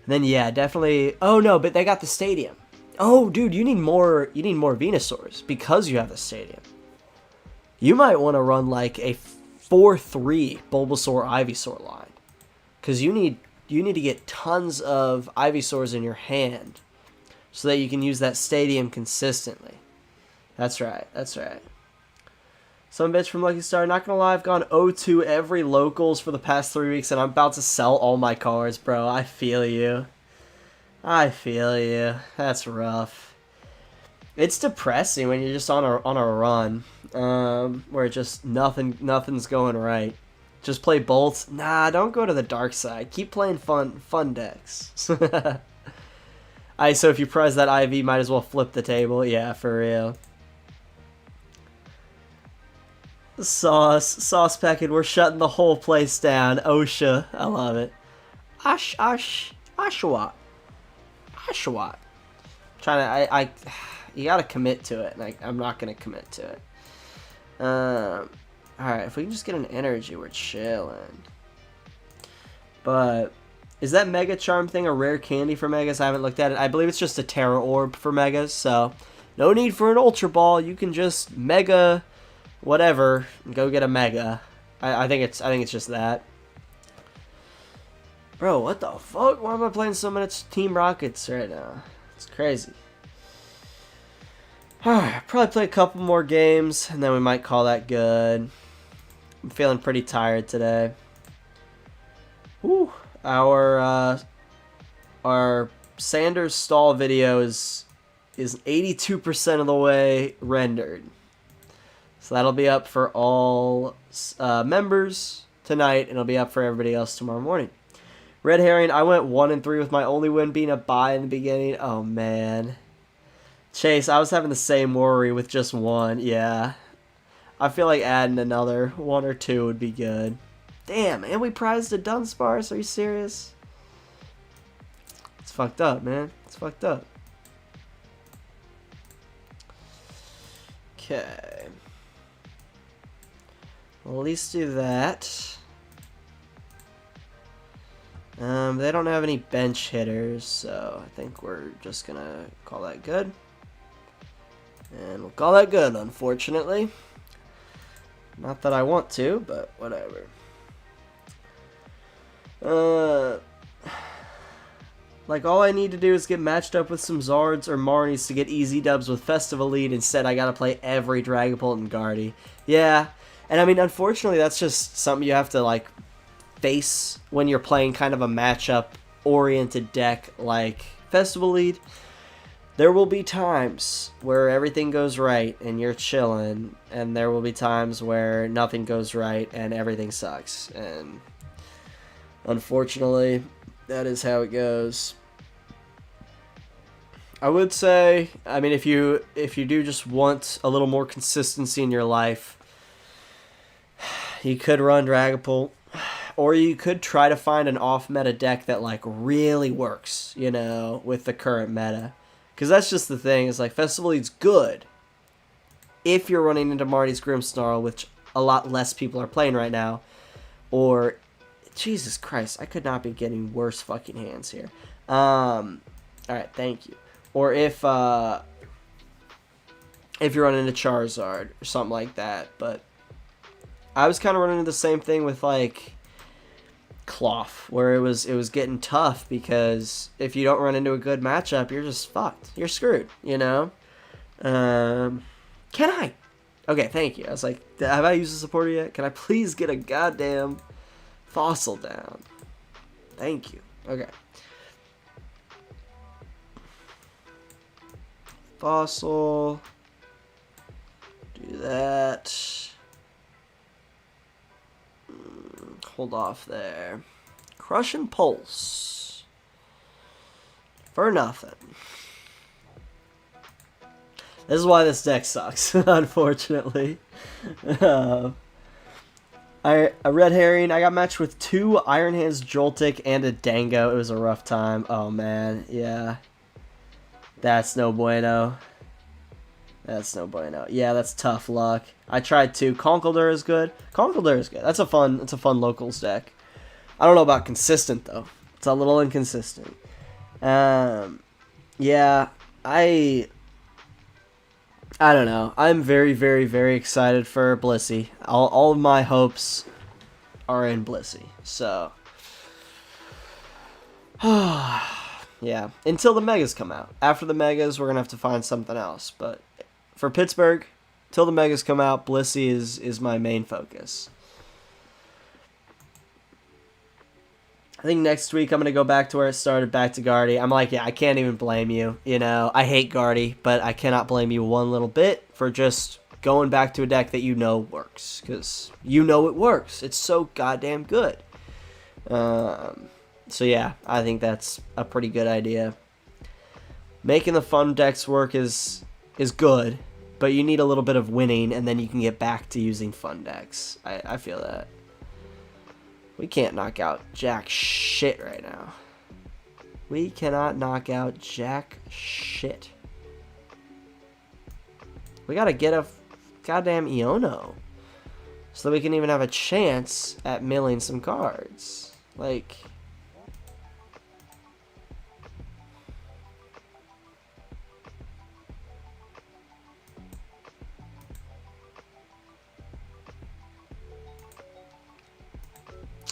And then, yeah, definitely... Oh, no, but they got the Stadium. Oh, dude, you need more Venusaurs because you have the Stadium. You might want to run like a 4-3 Bulbasaur Ivysaur line. Because you need to get tons of Ivysaurs in your hand so that you can use that Stadium consistently. That's right. Some bitch from Lucky Star. Not gonna lie, I've gone 0-2 every locals for the past 3 weeks and I'm about to sell all my cards, bro. I feel you. That's rough. It's depressing when you're just on a run where just nothing's going right. Just play bolts. Nah, don't go to the dark side. Keep playing fun decks. So if you prize that IV, might as well flip the table. Yeah, for real. Sauce packet. We're shutting the whole place down. OSHA, I love it. Oshawott. You gotta commit to it. Like I'm not gonna commit to it. Alright, if we can just get an energy, we're chilling. But is that Mega Charm thing a rare candy for Megas? I haven't looked at it. I believe it's just a Terra Orb for Megas, so no need for an Ultra Ball. You can just Mega whatever and go get a Mega. I think it's just that. Bro, what the fuck? Why am I playing so much Team Rockets right now? It's crazy. Alright, probably play a couple more games, and then we might call that good. I'm feeling pretty tired today. Whew. Our Sanders stall video is 82% of the way rendered. So that'll be up for all members tonight, and it'll be up for everybody else tomorrow morning. Red Herring, I went 1-3 with my only win being a bye in the beginning. Oh, man. Chase, I was having the same worry with just one. Yeah. I feel like adding another 1 or 2 would be good. Damn, and we prized a Dunsparce. Are you serious? It's fucked up, man. It's fucked up. Okay. Well, at least do that. They don't have any bench hitters, so I think we're just gonna call that good. And we'll call that good, unfortunately. Not that I want to, but whatever. Like, all I need to do is get matched up with some Zards or Marnies to get easy dubs with Festival Lead. Instead, I gotta play every Dragapult and Guardy. Yeah, and I mean, unfortunately, that's just something you have to, like, face when you're playing kind of a matchup-oriented deck like Festival Lead. There will be times where everything goes right and you're chilling, and there will be times where nothing goes right and everything sucks. And unfortunately, that is how it goes. I would say, I mean, if you do just want a little more consistency in your life, you could run Dragapult, or you could try to find an off-meta deck that, like, really works, you know, with the current meta. Because that's just the thing, is like, Festival Lead's good if you're running into Marty's Grimmsnarl, which a lot less people are playing right now, or, Jesus Christ, I could not be getting worse fucking hands here. Alright, thank you. Or if you're running into Charizard, or something like that, but I was kind of running into the same thing with, like, Cloth, where it was getting tough, because if you don't run into a good matchup, you're just fucked. You're screwed, you know? Can I? Okay, thank you. I was like, have I used the supporter yet? Can I please get a goddamn fossil down? Thank you. Okay. Fossil. Do that. Hold off there. Crush and Pulse. For nothing. This is why this deck sucks, unfortunately. A Red Herring. I got matched with 2 Iron Hands Joltik and a Dango. It was a rough time. Oh, man. Yeah. That's no bueno. That's no bueno. Yeah, that's tough luck. I tried to. Conkeldurr is good. Conkeldurr is good. That's a fun locals deck. I don't know about consistent though. It's a little inconsistent. Yeah, I don't know. I'm very, very, very excited for Blissey. All of my hopes are in Blissey. So yeah, until the Megas come out. After the Megas, we're gonna have to find something else. But for Pittsburgh, till the Megas come out, Blissey is my main focus. I think next week I'm going to go back to where it started, back to Guardy. I'm like, yeah, I can't even blame you. You know, I hate Guardy, but I cannot blame you one little bit for just going back to a deck that you know works. Because you know it works. It's so goddamn good. So yeah, I think that's a pretty good idea. Making the fun decks work is good, but you need a little bit of winning, and then you can get back to using fun decks. I feel that. We can't knock out jack shit right now. We cannot knock out jack shit. We gotta get a goddamn Iono, so that we can even have a chance at milling some cards. Like,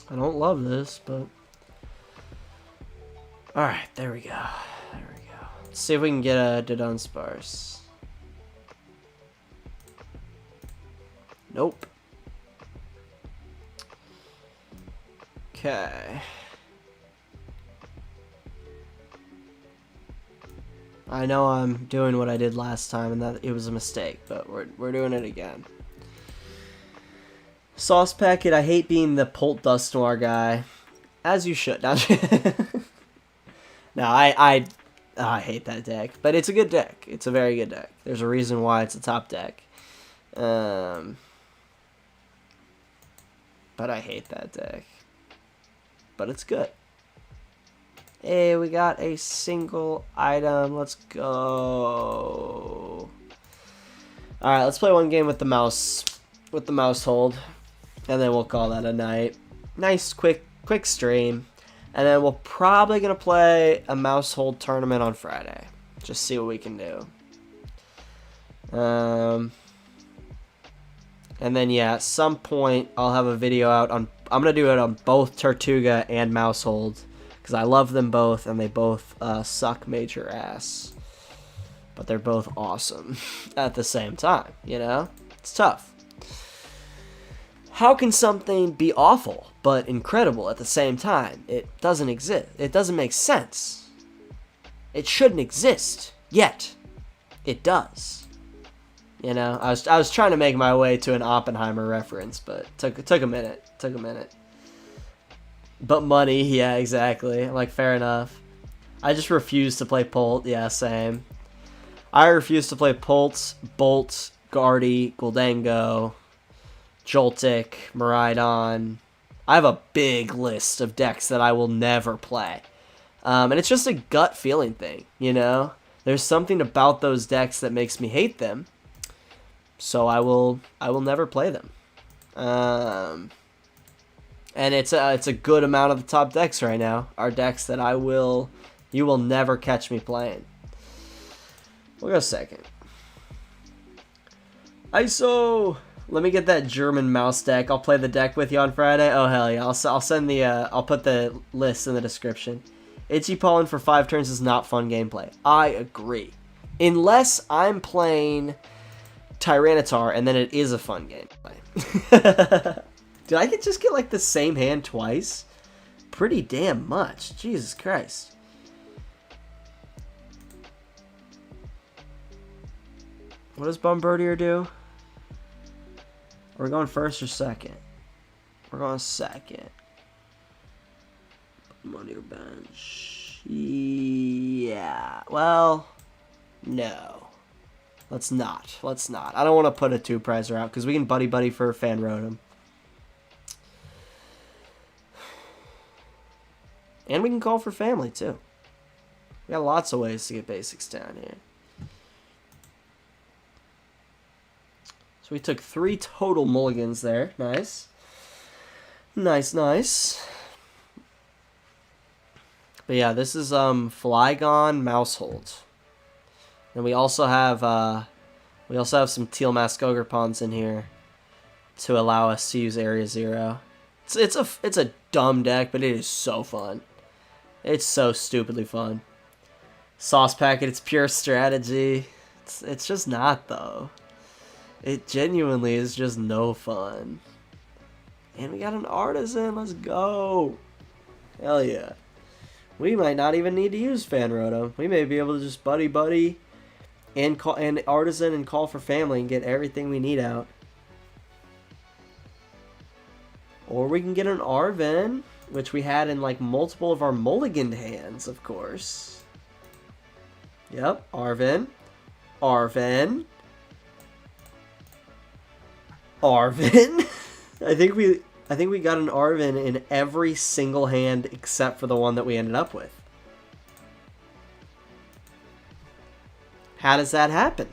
I don't love this, but alright, there we go. There we go. Let's see if we can get a Dudunsparce. Nope. Okay. I know I'm doing what I did last time, and that it was a mistake, but we're doing it again. Sauce Packet, I hate being the Pult Dust Noir guy. As you should. No, I hate that deck. But it's a good deck. It's a very good deck. There's a reason why it's a top deck. but I hate that deck. But it's good. Hey, we got a single item. Let's go. Alright, let's play one game with the mouse hold. And then we'll call that a night. Nice, quick stream. And then we're probably going to play a mouse hold tournament on Friday. Just see what we can do. And then, yeah, at some point, I'll have a video out on... I'm going to do it on both Tirtouga and mouse hold. Because I love them both, and they both suck major ass. But they're both awesome at the same time, you know? It's tough. How can something be awful but incredible at the same time? It doesn't exist. It doesn't make sense. It shouldn't exist, yet it does. You know, I was trying to make my way to an Oppenheimer reference, but took a minute. But money, yeah, exactly. I'm like, fair enough. I just refuse to play Polt. Yeah, same. I refuse to play Polt, Bolt, Guardy, Guldango, Joltik, Miraidon. I have a big list of decks that I will never play. And it's just a gut feeling thing, you know? There's something about those decks that makes me hate them. So I will never play them. And it's a good amount of the top decks right now are decks that you will never catch me playing. We'll go second. ISO! Let me get that German mouse deck. I'll play the deck with you on Friday. Oh, hell yeah. I'll send the, I'll put the list in the description. Itchy Pollen for 5 turns is not fun gameplay. I agree. Unless I'm playing Tyranitar, and then it is a fun gameplay. Did I just get, like, the same hand twice? Pretty damn much. Jesus Christ. What does Bombardier do? Are we going first or second? We're going second. On your bench. Yeah. Well, no. Let's not. I don't want to put a 2-prizer out because we can buddy-buddy for Fan Rotom. And we can call for family, too. We got lots of ways to get basics down here. So we took 3 total mulligans there. Nice. Nice. But yeah, this is Flygon Mousehold. And we also have some Teal Mask Ogerpons in here to allow us to use Area 0. It's a dumb deck, but it is so fun. It's so stupidly fun. Sauce Packet, it's pure strategy. It's just not, though. It genuinely is just no fun. And we got an Artazon. Let's go. Hell yeah. We might not even need to use Fan Rotom. We may be able to just buddy-buddy and Artazon and call for family and get everything we need out. Or we can get an Arven, which we had in like multiple of our mulliganed hands, of course. Yep, Arven. I think we got an Arven in every single hand except for the one that we ended up with. How does that happen?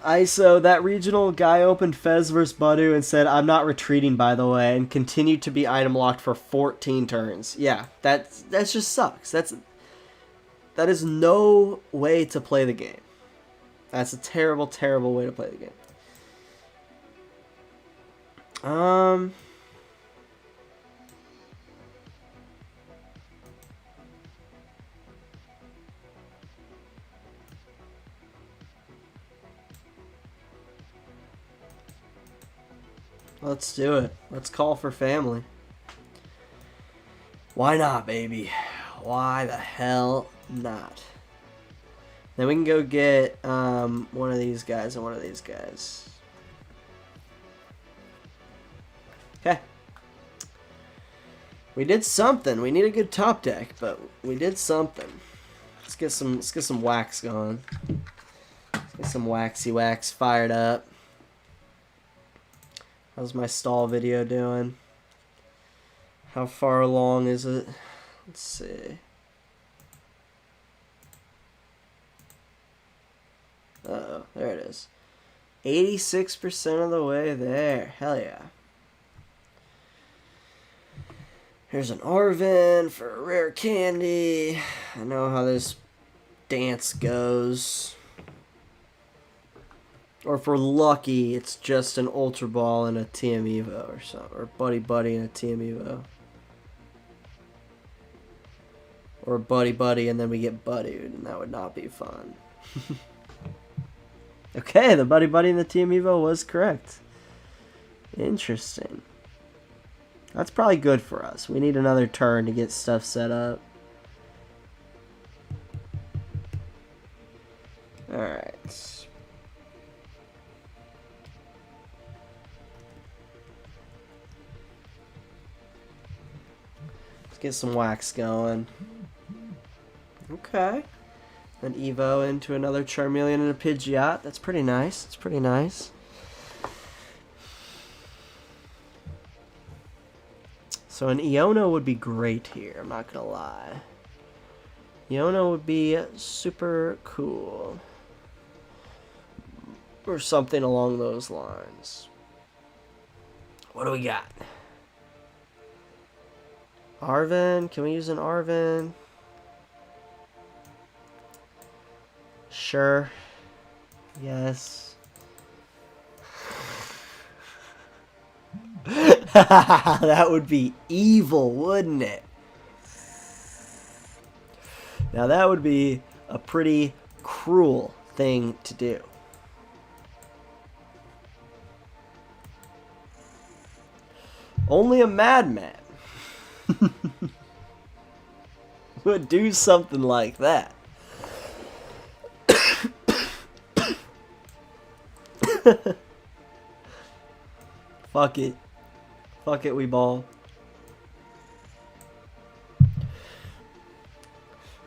ISO, that regional guy opened Fez vs. Budu and said, "I'm not retreating, by the way," and continued to be item locked for 14 turns. Yeah, that just sucks. That is no way to play the game. That's a terrible, terrible way to play the game. Let's do it. Let's call for family. Why not, baby? Why the hell not? Then we can go get one of these guys and one of these guys. Okay. We did something. We need a good top deck, but we did something. Let's get some wax going. Get some waxy wax fired up. How's my stall video doing? How far along is it? Let's see. Uh-oh, there it is. 86% of the way there. Hell yeah. Here's an Arven for a rare candy. I know how this dance goes. Or if we're lucky, it's just an Ultra Ball and a TM EVO or something. Or Buddy-Buddy and a TM EVO. Or Buddy-Buddy and then we get Buddied, and that would not be fun. Okay, the Buddy-Buddy and the TM EVO was correct. Interesting. That's probably good for us. We need another turn to get stuff set up. Alright. Let's get some wax going. Okay. An Evo into another Charmeleon and a Pidgeot. That's pretty nice. That's pretty nice. So an Iono would be great here, I'm not gonna lie. Iono would be super cool. Or something along those lines. What do we got? Arven? Can we use an Arven? Sure. Yes. That would be evil, wouldn't it? Now that would be a pretty cruel thing to do. Only a madman would do something like that. Fuck it. Fuck it, we ball.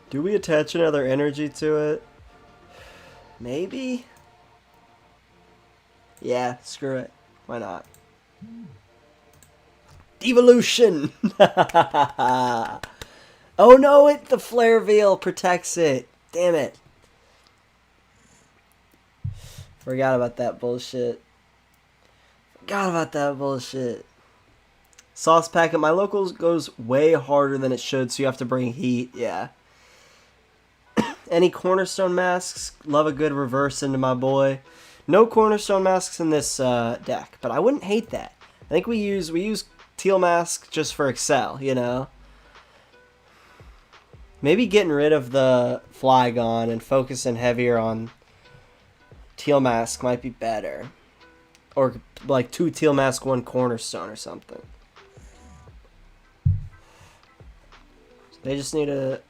Do we attach another energy to it? Maybe? Yeah, screw it. Why not? Devolution! Oh no, the Flare Veil protects it. Damn it. Forgot about that bullshit. Forgot about that bullshit. Sauce Packet. My locals goes way harder than it should, so you have to bring heat. Yeah. Any Cornerstone masks? Love a good reverse into my boy. No Cornerstone masks in this deck, but I wouldn't hate that. I think we use Teal Mask just for Excel, you know? Maybe getting rid of the Flygon and focusing heavier on Teal Mask might be better. Or like 2 Teal Mask, 1 Cornerstone or something. They just need a...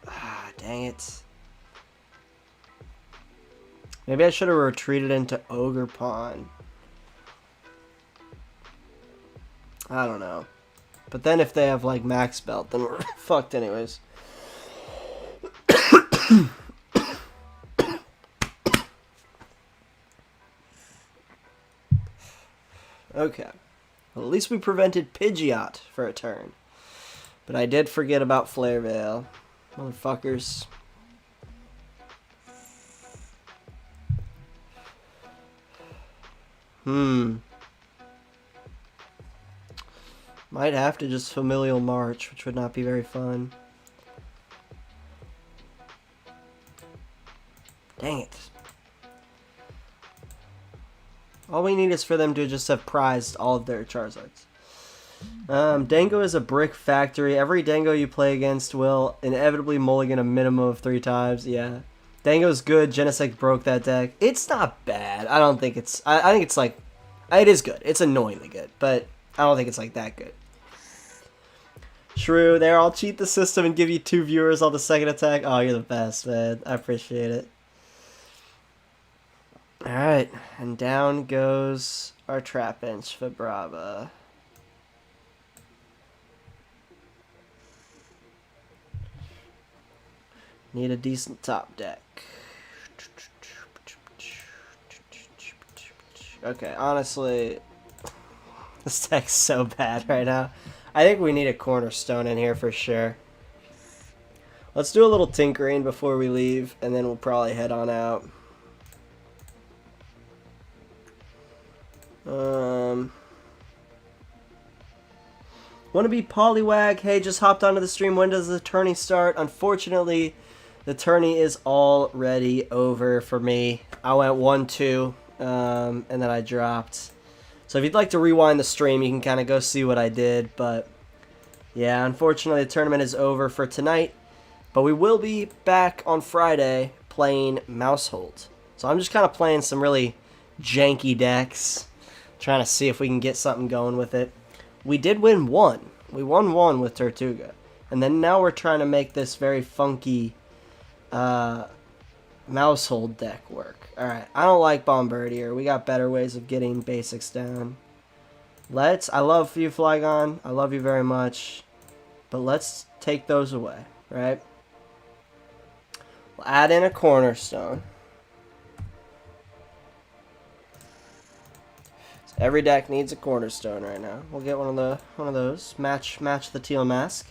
Ah, dang it. Maybe I should have retreated into Ogerpon. I don't know. But then if they have like Max Belt, then we're fucked anyways. Okay. Well, at least we prevented Pidgeot for a turn. But I did forget about Flare Veil. Motherfuckers. Might have to just Familial March, which would not be very fun. Dang it. All we need is for them to just have prized all of their Charizards. Dango is a brick factory. Every Dango you play against will inevitably mulligan a minimum of 3 times. Yeah. Dango's good. Genesect broke that deck. It's not bad. I don't think it's... I think it's like... It is good. It's annoyingly good. But I don't think it's like that good. Shrew, there. I'll cheat the system and give you 2 viewers on the second attack. Oh, you're the best, man. I appreciate it. Alright. And down goes our Trapinch for Brava. Need a decent top deck. Okay, honestly, this deck's so bad right now. I think we need a Cornerstone in here for sure. Let's do a little tinkering before we leave, and then we'll probably head on out. Wanna be Poliwag? Hey, just hopped onto the stream. When does the tourney start? Unfortunately, the tourney is already over for me. I went 1-2, and then I dropped. So if you'd like to rewind the stream, you can kind of go see what I did. But yeah, unfortunately, the tournament is over for tonight. But we will be back on Friday playing Mousehold. So I'm just kind of playing some really janky decks, trying to see if we can get something going with it. We did win one. We won one with Tirtouga. And then now we're trying to make this very funky Mousehold deck work. Alright, I don't like Bombardier. We got better ways of getting basics down. I love you, Flygon. I love you very much. But let's take those away, right? We'll add in a Cornerstone. Every deck needs a Cornerstone right now. We'll get one of those. Match the teal mask.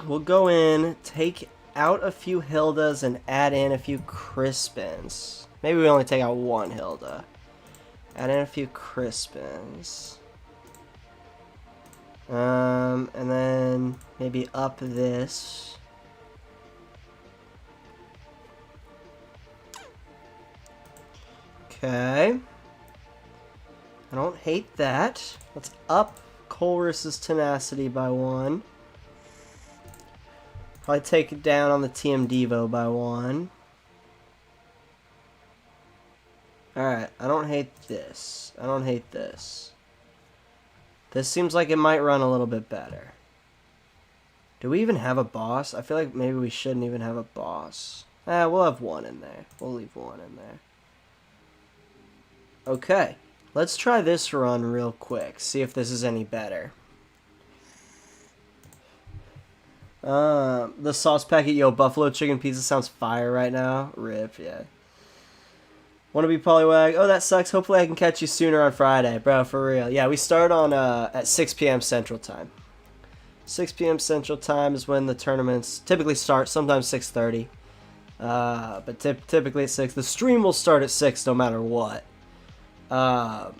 We'll go in, take out a few Hildas, and add in a few Crispins. Maybe we only take out one Hilda. Add in a few Crispins. And then maybe up this. Okay. I don't hate that. Let's up Colress's Tenacity by 1. Probably take it down on the TM Devo by 1. Alright, I don't hate this. I don't hate this. This seems like it might run a little bit better. Do we even have a boss? I feel like maybe we shouldn't even have a boss. We'll have one in there. We'll leave one in there. Okay. Let's try this run real quick. See if this is any better. The sauce packet, yo, buffalo chicken pizza sounds fire right now. Rip, yeah. Wanna be Poliwag? Oh, that sucks. Hopefully I can catch you sooner on Friday. Bro, for real. Yeah, we start on at 6 p.m. Central Time. 6 p.m. Central Time is when the tournaments typically start. Sometimes 6:30. But typically at 6. The stream will start at 6 no matter what. And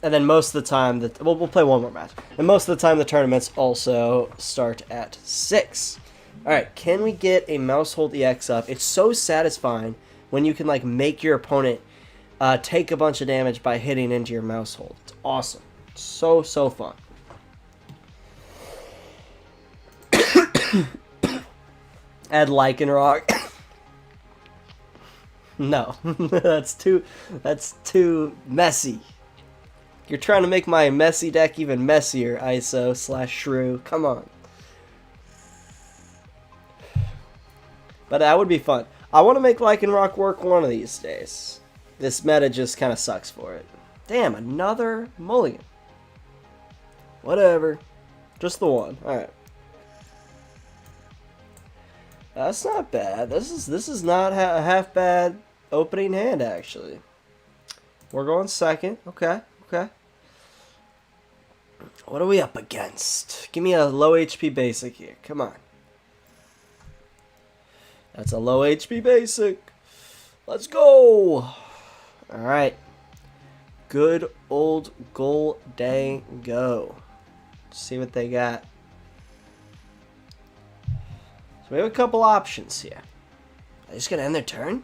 then most of the time, we'll play one more match. And most of the time, the tournaments also start at 6. Alright, can we get a Mousehold EX up? It's so satisfying when you can like make your opponent take a bunch of damage by hitting into your Mousehold. It's awesome. So fun. Add Lycanroc. No, that's too messy. You're trying to make my messy deck even messier, ISO/Shrew. Come on. But that would be fun. I want to make Lycanroc work one of these days. This meta just kind of sucks for it. Damn, another mulligan. Whatever. Just the one. Alright. That's not bad. This is not a half bad opening hand, actually. We're going second. Okay. What are we up against? Give me a low HP basic here. Come on. That's a low HP basic. Let's go. Alright. Good old Goldango. See what they got. So we have a couple options here. Are they just going to end their turn?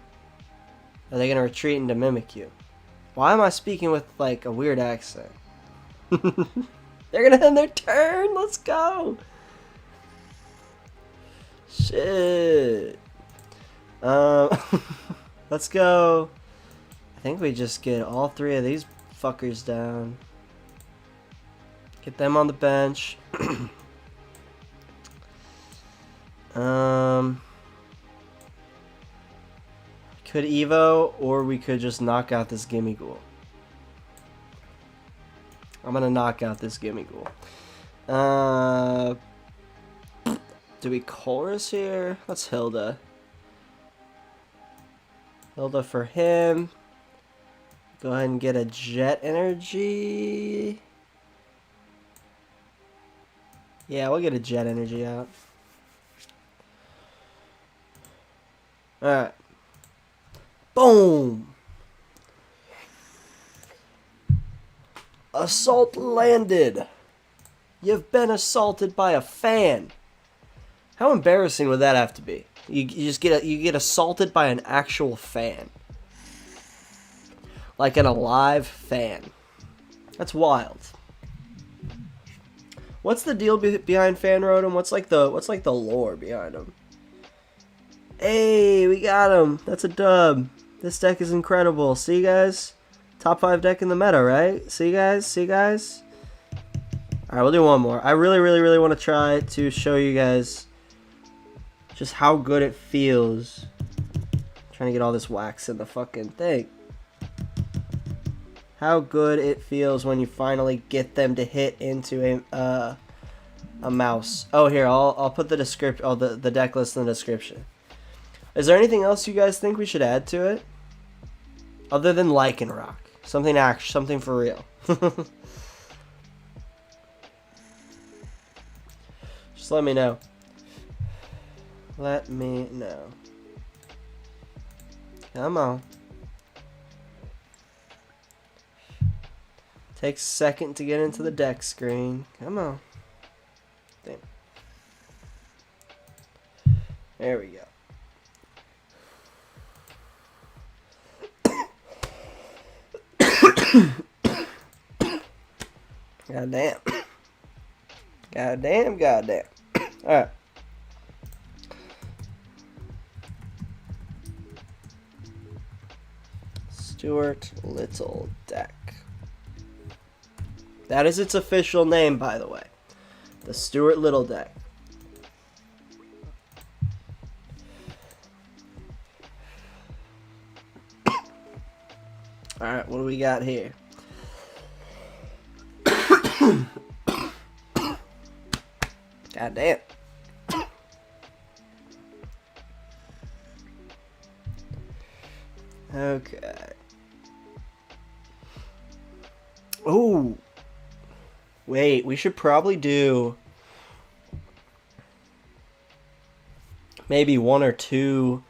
Are they going to retreat into Mimikyu? Why am I speaking with like a weird accent? They're going to end their turn. Let's go. Shit. Let's go. I think we just get all three of these fuckers down. Get them on the bench. Could Evo, or we could just knock out this Gimmighoul. I'm gonna knock out this Gimmighoul. Do we chorus here? Let's Hilda. Hilda for him. Go ahead and get a Jet Energy. Yeah, we'll get a Jet Energy out. Alright. Boom! Assault landed! You've been assaulted by a fan. How embarrassing would that have to be? You just get assaulted by an actual fan. Like an alive fan. That's wild. What's the deal behind Fan Rotom? What's like the lore behind him? Hey, we got him. That's a dub. This deck is incredible. See, guys? Top 5 deck in the meta, right? See, guys? See, guys? Alright, we'll do one more. I really want to try to show you guys just how good it feels. Trying to get all this wax in the fucking thing. How good it feels when you finally get them to hit into a mouse. Oh, here, I'll put the description, the deck list in the description. Is there anything else you guys think we should add to it? Other than Lycanroc. Something for real. Just let me know. Let me know. Come on. Takes a second to get into the deck screen. Come on. Damn. There we go. Goddamn. Goddamn. Alright. Stewart Little deck. That is its official name, by the way. The Stewart Little deck. Alright, what do we got here? God damn. Okay. Oh. Wait, we should probably do maybe 1 or 2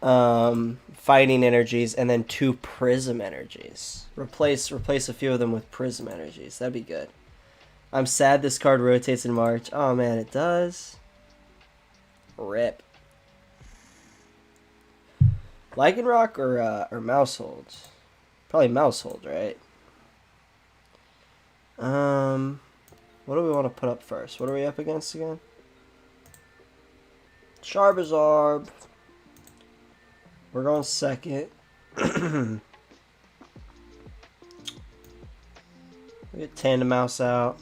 fighting energies and then 2 prism energies. Replace a few of them with prism energies. That'd be good. I'm sad this card rotates in March. Oh man, it does. Rip. Lycanroc or Mousehold? Probably Mousehold, right? What do we want to put up first? What are we up against again? Charizard. We're going second. We get Tandemaus out.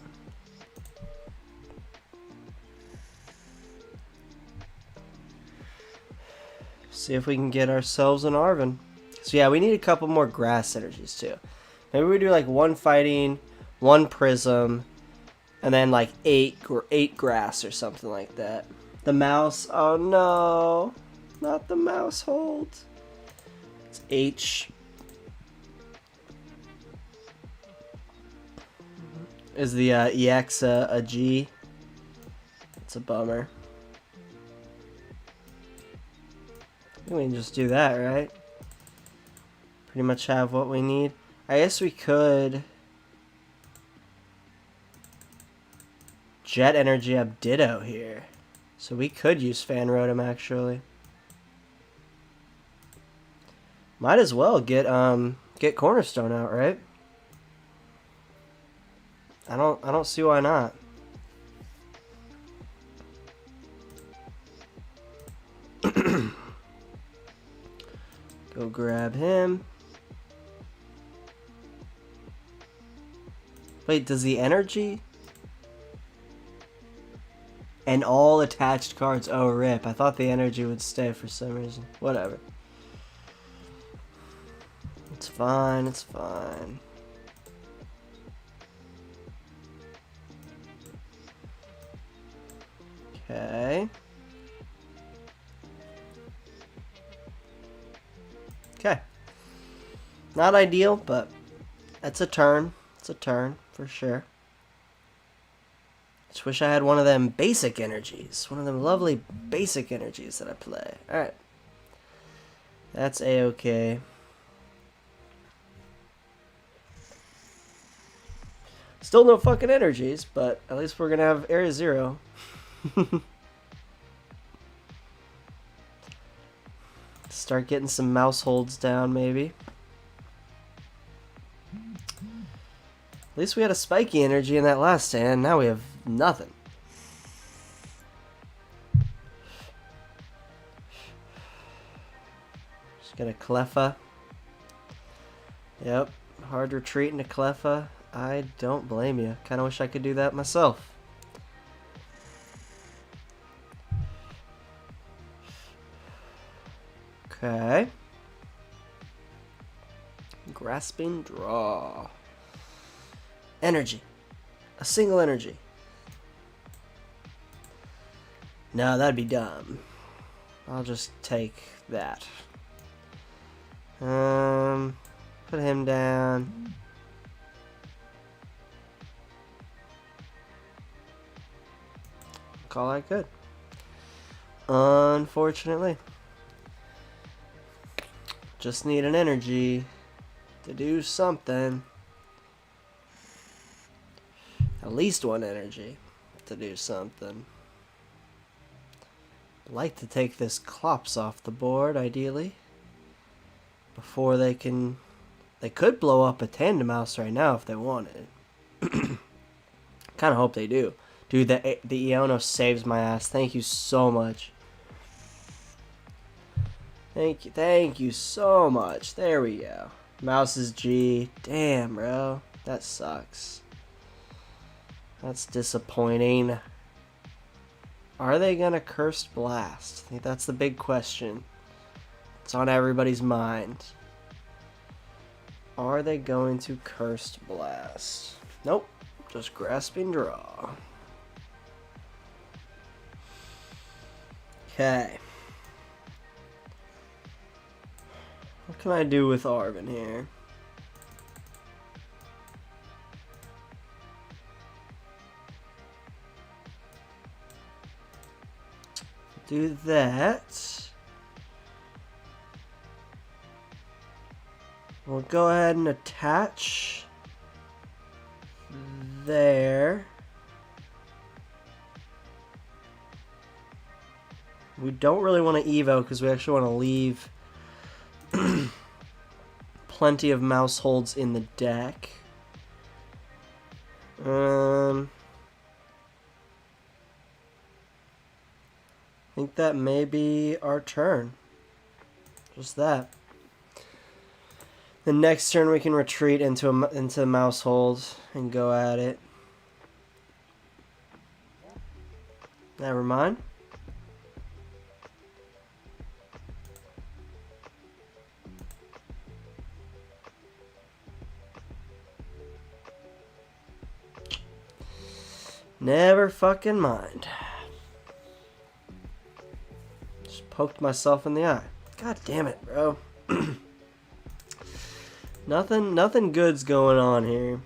See if we can get ourselves an Arven. So yeah, we need a couple more grass energies too. Maybe we do like 1 fighting, 1 prism, and then like 8 grass or something like that. The mouse, oh no, not the mouse hold. It's H. Is the EX a G? It's a bummer. We can just do that, right? Pretty much have what we need. I guess we could Jet Energy up Ditto here. So we could use Fan Rotom actually. Might as well get Cornerstone out, right? I don't see why not. Go grab him. Wait, does the energy and all attached cards? Oh, rip. I thought the energy would stay for some reason. Whatever. It's fine. It's fine. Okay. Okay. Not ideal, but it's a turn. It's a turn, for sure. Just wish I had one of them basic energies. One of them lovely basic energies that I play. Alright. That's A-okay. Still no fucking energies, but at least we're gonna have Area 0. Start getting some mouse holds down, maybe. At least we had a spiky energy in that last stand. Now we have nothing. Just get a Cleffa. Yep, hard retreat into Cleffa. I don't blame you. Kind of wish I could do that myself. Okay. Grasping draw. Energy. A single energy. No, that'd be dumb. I'll just take that. Put him down. Call that good. Unfortunately. Just need an energy to do something. At least one energy to do something. I'd like to take this Clops off the board, ideally. Before they can... They could blow up a Tandemaus right now if they wanted. Kind of hope they do. Dude, the Iono saves my ass. Thank you so much. Thank you so much. There we go. Mouse is G. Damn, bro. That sucks. That's disappointing. Are they gonna Cursed Blast? I think that's the big question. It's on everybody's mind. Are they going to Cursed Blast? Nope. Just Grasping Draw. Okay. What can I do with Arven here? Do that. We'll go ahead and attach there. We don't really want to EVO because we actually want to leave plenty of mouse holds in the deck. I think that may be our turn. Just that. The next turn we can retreat into a mouse hold and go at it. Never mind. Never fucking mind. Just poked myself in the eye. God damn it, bro. Nothing good's going on here.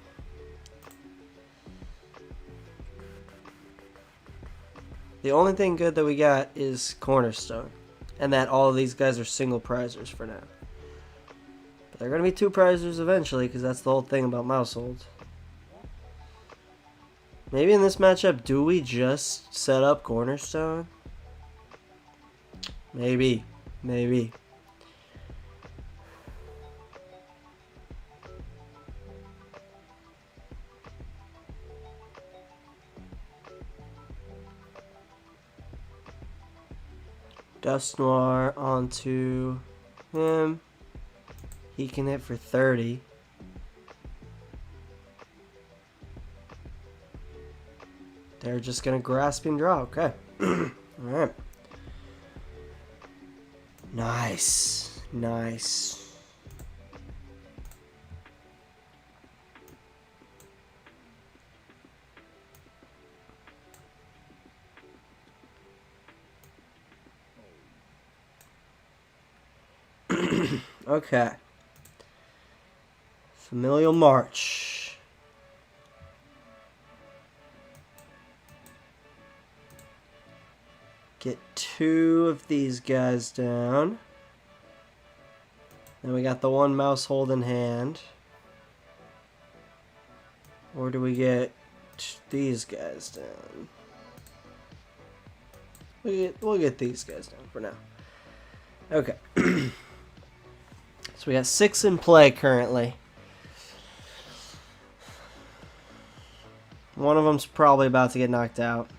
The only thing good that we got is Cornerstone. And that all of these guys are single prizers for now. But they're going to be two prizers eventually, because that's the whole thing about mouse holds. Maybe in this matchup, do we just set up Cornerstone? Maybe. Maybe. Dust Noir onto him. He can hit for 30. They're just going to Grasping Draw. Okay. Alright. Nice. Nice. Okay. Familial March. Get 2 of these guys down. Then we got the 1 mouse hold in hand. Or do we get these guys down? We'll get these guys down for now. Okay. So we got 6 in play currently. One of them's probably about to get knocked out.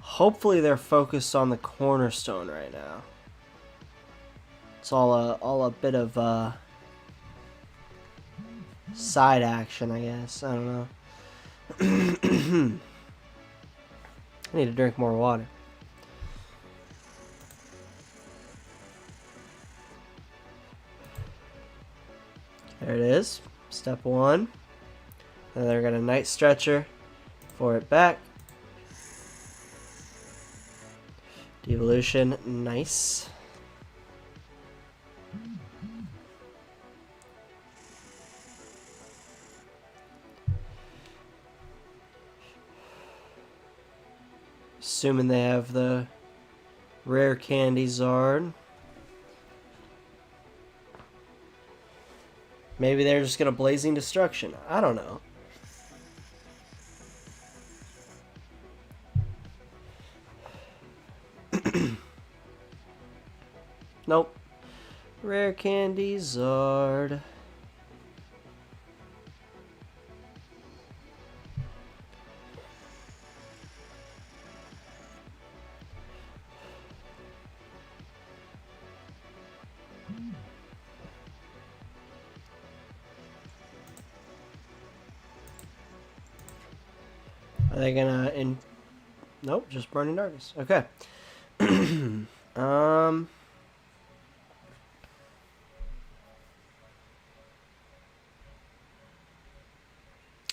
Hopefully they're focused on the Cornerstone right now. It's all a bit of side action, I guess. I don't know. I need to drink more water. There it is. Step 1. And they're going to Night Stretcher for it back. Devolution, nice. Assuming they have the rare candy Zard. Maybe they're just gonna Blazing Destruction. I don't know. Nope. Rare candy Zard. Are they gonna Nope, just Burning Darkness. Okay.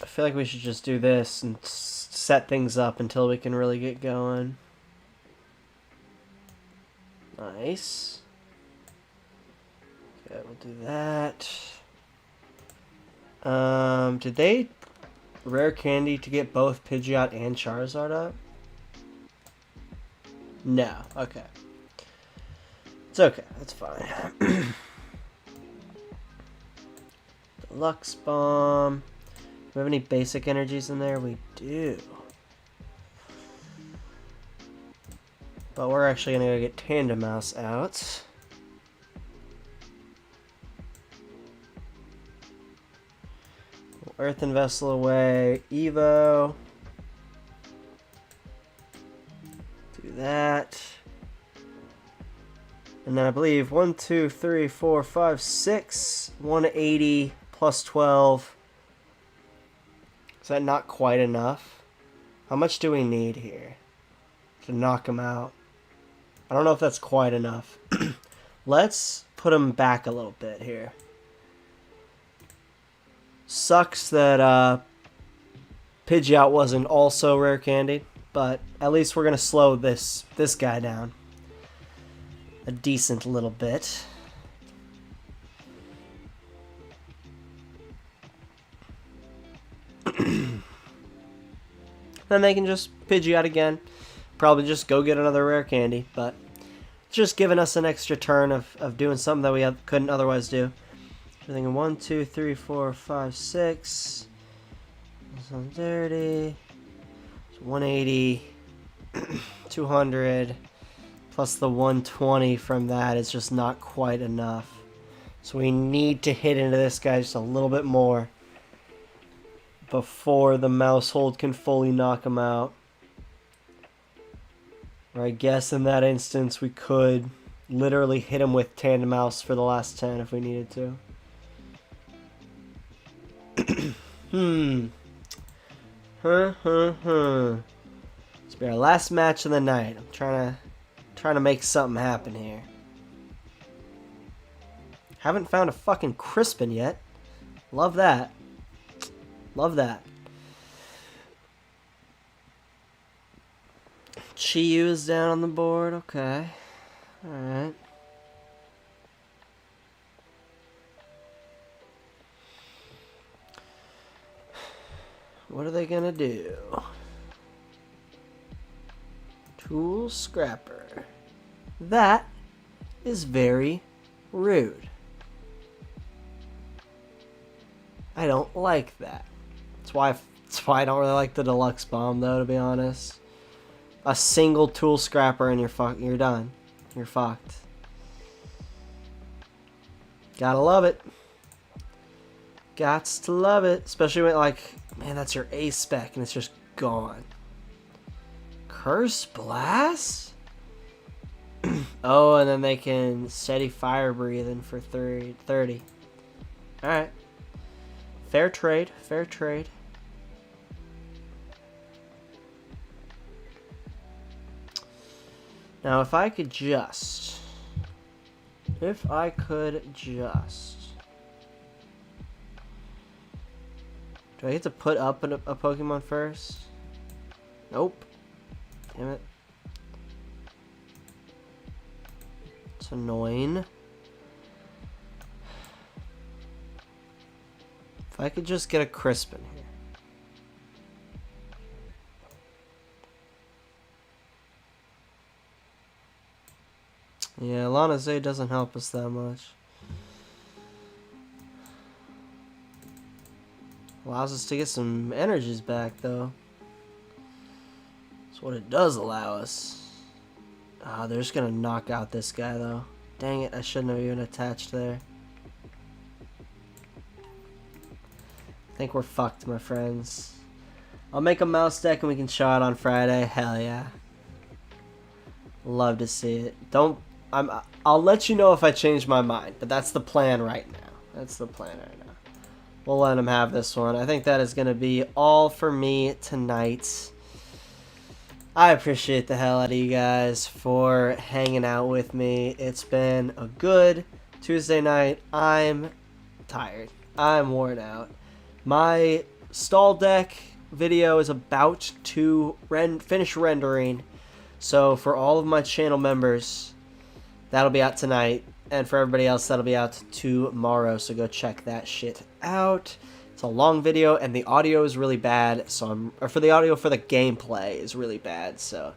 I feel like we should just do this and set things up until we can really get going. Nice. Okay, we'll do that. Did they rare candy to get both Pidgeot and Charizard up? No. Okay. It's okay. That's fine. Deluxe Bomb. Do we have any basic energies in there? We do. But we're actually going to go get Tandemaus out. Earthen Vessel away. EVO. Do that. And then I believe 1, 2, 3, 4, 5, 6. 180 plus 12. Is that not quite enough? How much do we need here to knock him out? I don't know if that's quite enough. Let's put him back a little bit here. Sucks that Pidgeot wasn't also rare candy, but at least we're gonna slow this guy down a decent little bit. Then they can just Pidgeot again. Probably just go get another rare candy, but it's just giving us an extra turn of doing something that we couldn't otherwise do. I'm thinking 1, 2, 3, 4, 5, 6. 130. 180. 200. Plus the 120 from that is just not quite enough. So we need to hit into this guy just a little bit more before the mouse hold can fully knock him out. Or I guess in that instance we could literally hit him with Tandemaus for the last 10 if we needed to. It's be our last match of the night. I'm trying to make something happen here. Haven't found a fucking Crispin yet. Love that. Love that. Chi-Yu is down on the board. Okay. Alright. what are they gonna do? Tool Scrapper. That is very rude. I don't like that. That's why I don't really like the Deluxe Bomb, though, to be honest. A single Tool Scrapper and you're done. You're fucked. Gotta love it. Gots to love it. Especially when, like, man, that's your A spec and it's just gone. Curse Blast? Oh, and then they can steady fire breathing for 30. Alright. Fair trade. Fair trade. Now, if I could just... Do I get to put up a Pokemon first? Nope. Damn it. It's annoying. If I could just get a Crispin here. Yeah, Lana Zay doesn't help us that much. Allows us to get some energies back, though. That's what it does allow us. Ah, they're just gonna knock out this guy, though. Dang it, I shouldn't have even attached there. I think we're fucked, my friends. I'll make a mouse deck and we can show it on Friday. Hell yeah. Love to see it. I'll let you know if I change my mind, but that's the plan right now. That's the plan right now. We'll let him have this one. I think that is going to be all for me tonight. I appreciate the hell out of you guys for hanging out with me. It's been a good Tuesday night. I'm tired. I'm worn out. My stall deck video is about to finish rendering. So for all of my channel members, that'll be out tonight. And for everybody else, that'll be out tomorrow. So go check that shit out. It's a long video and the audio is really bad. So for the audio for the gameplay is really bad. So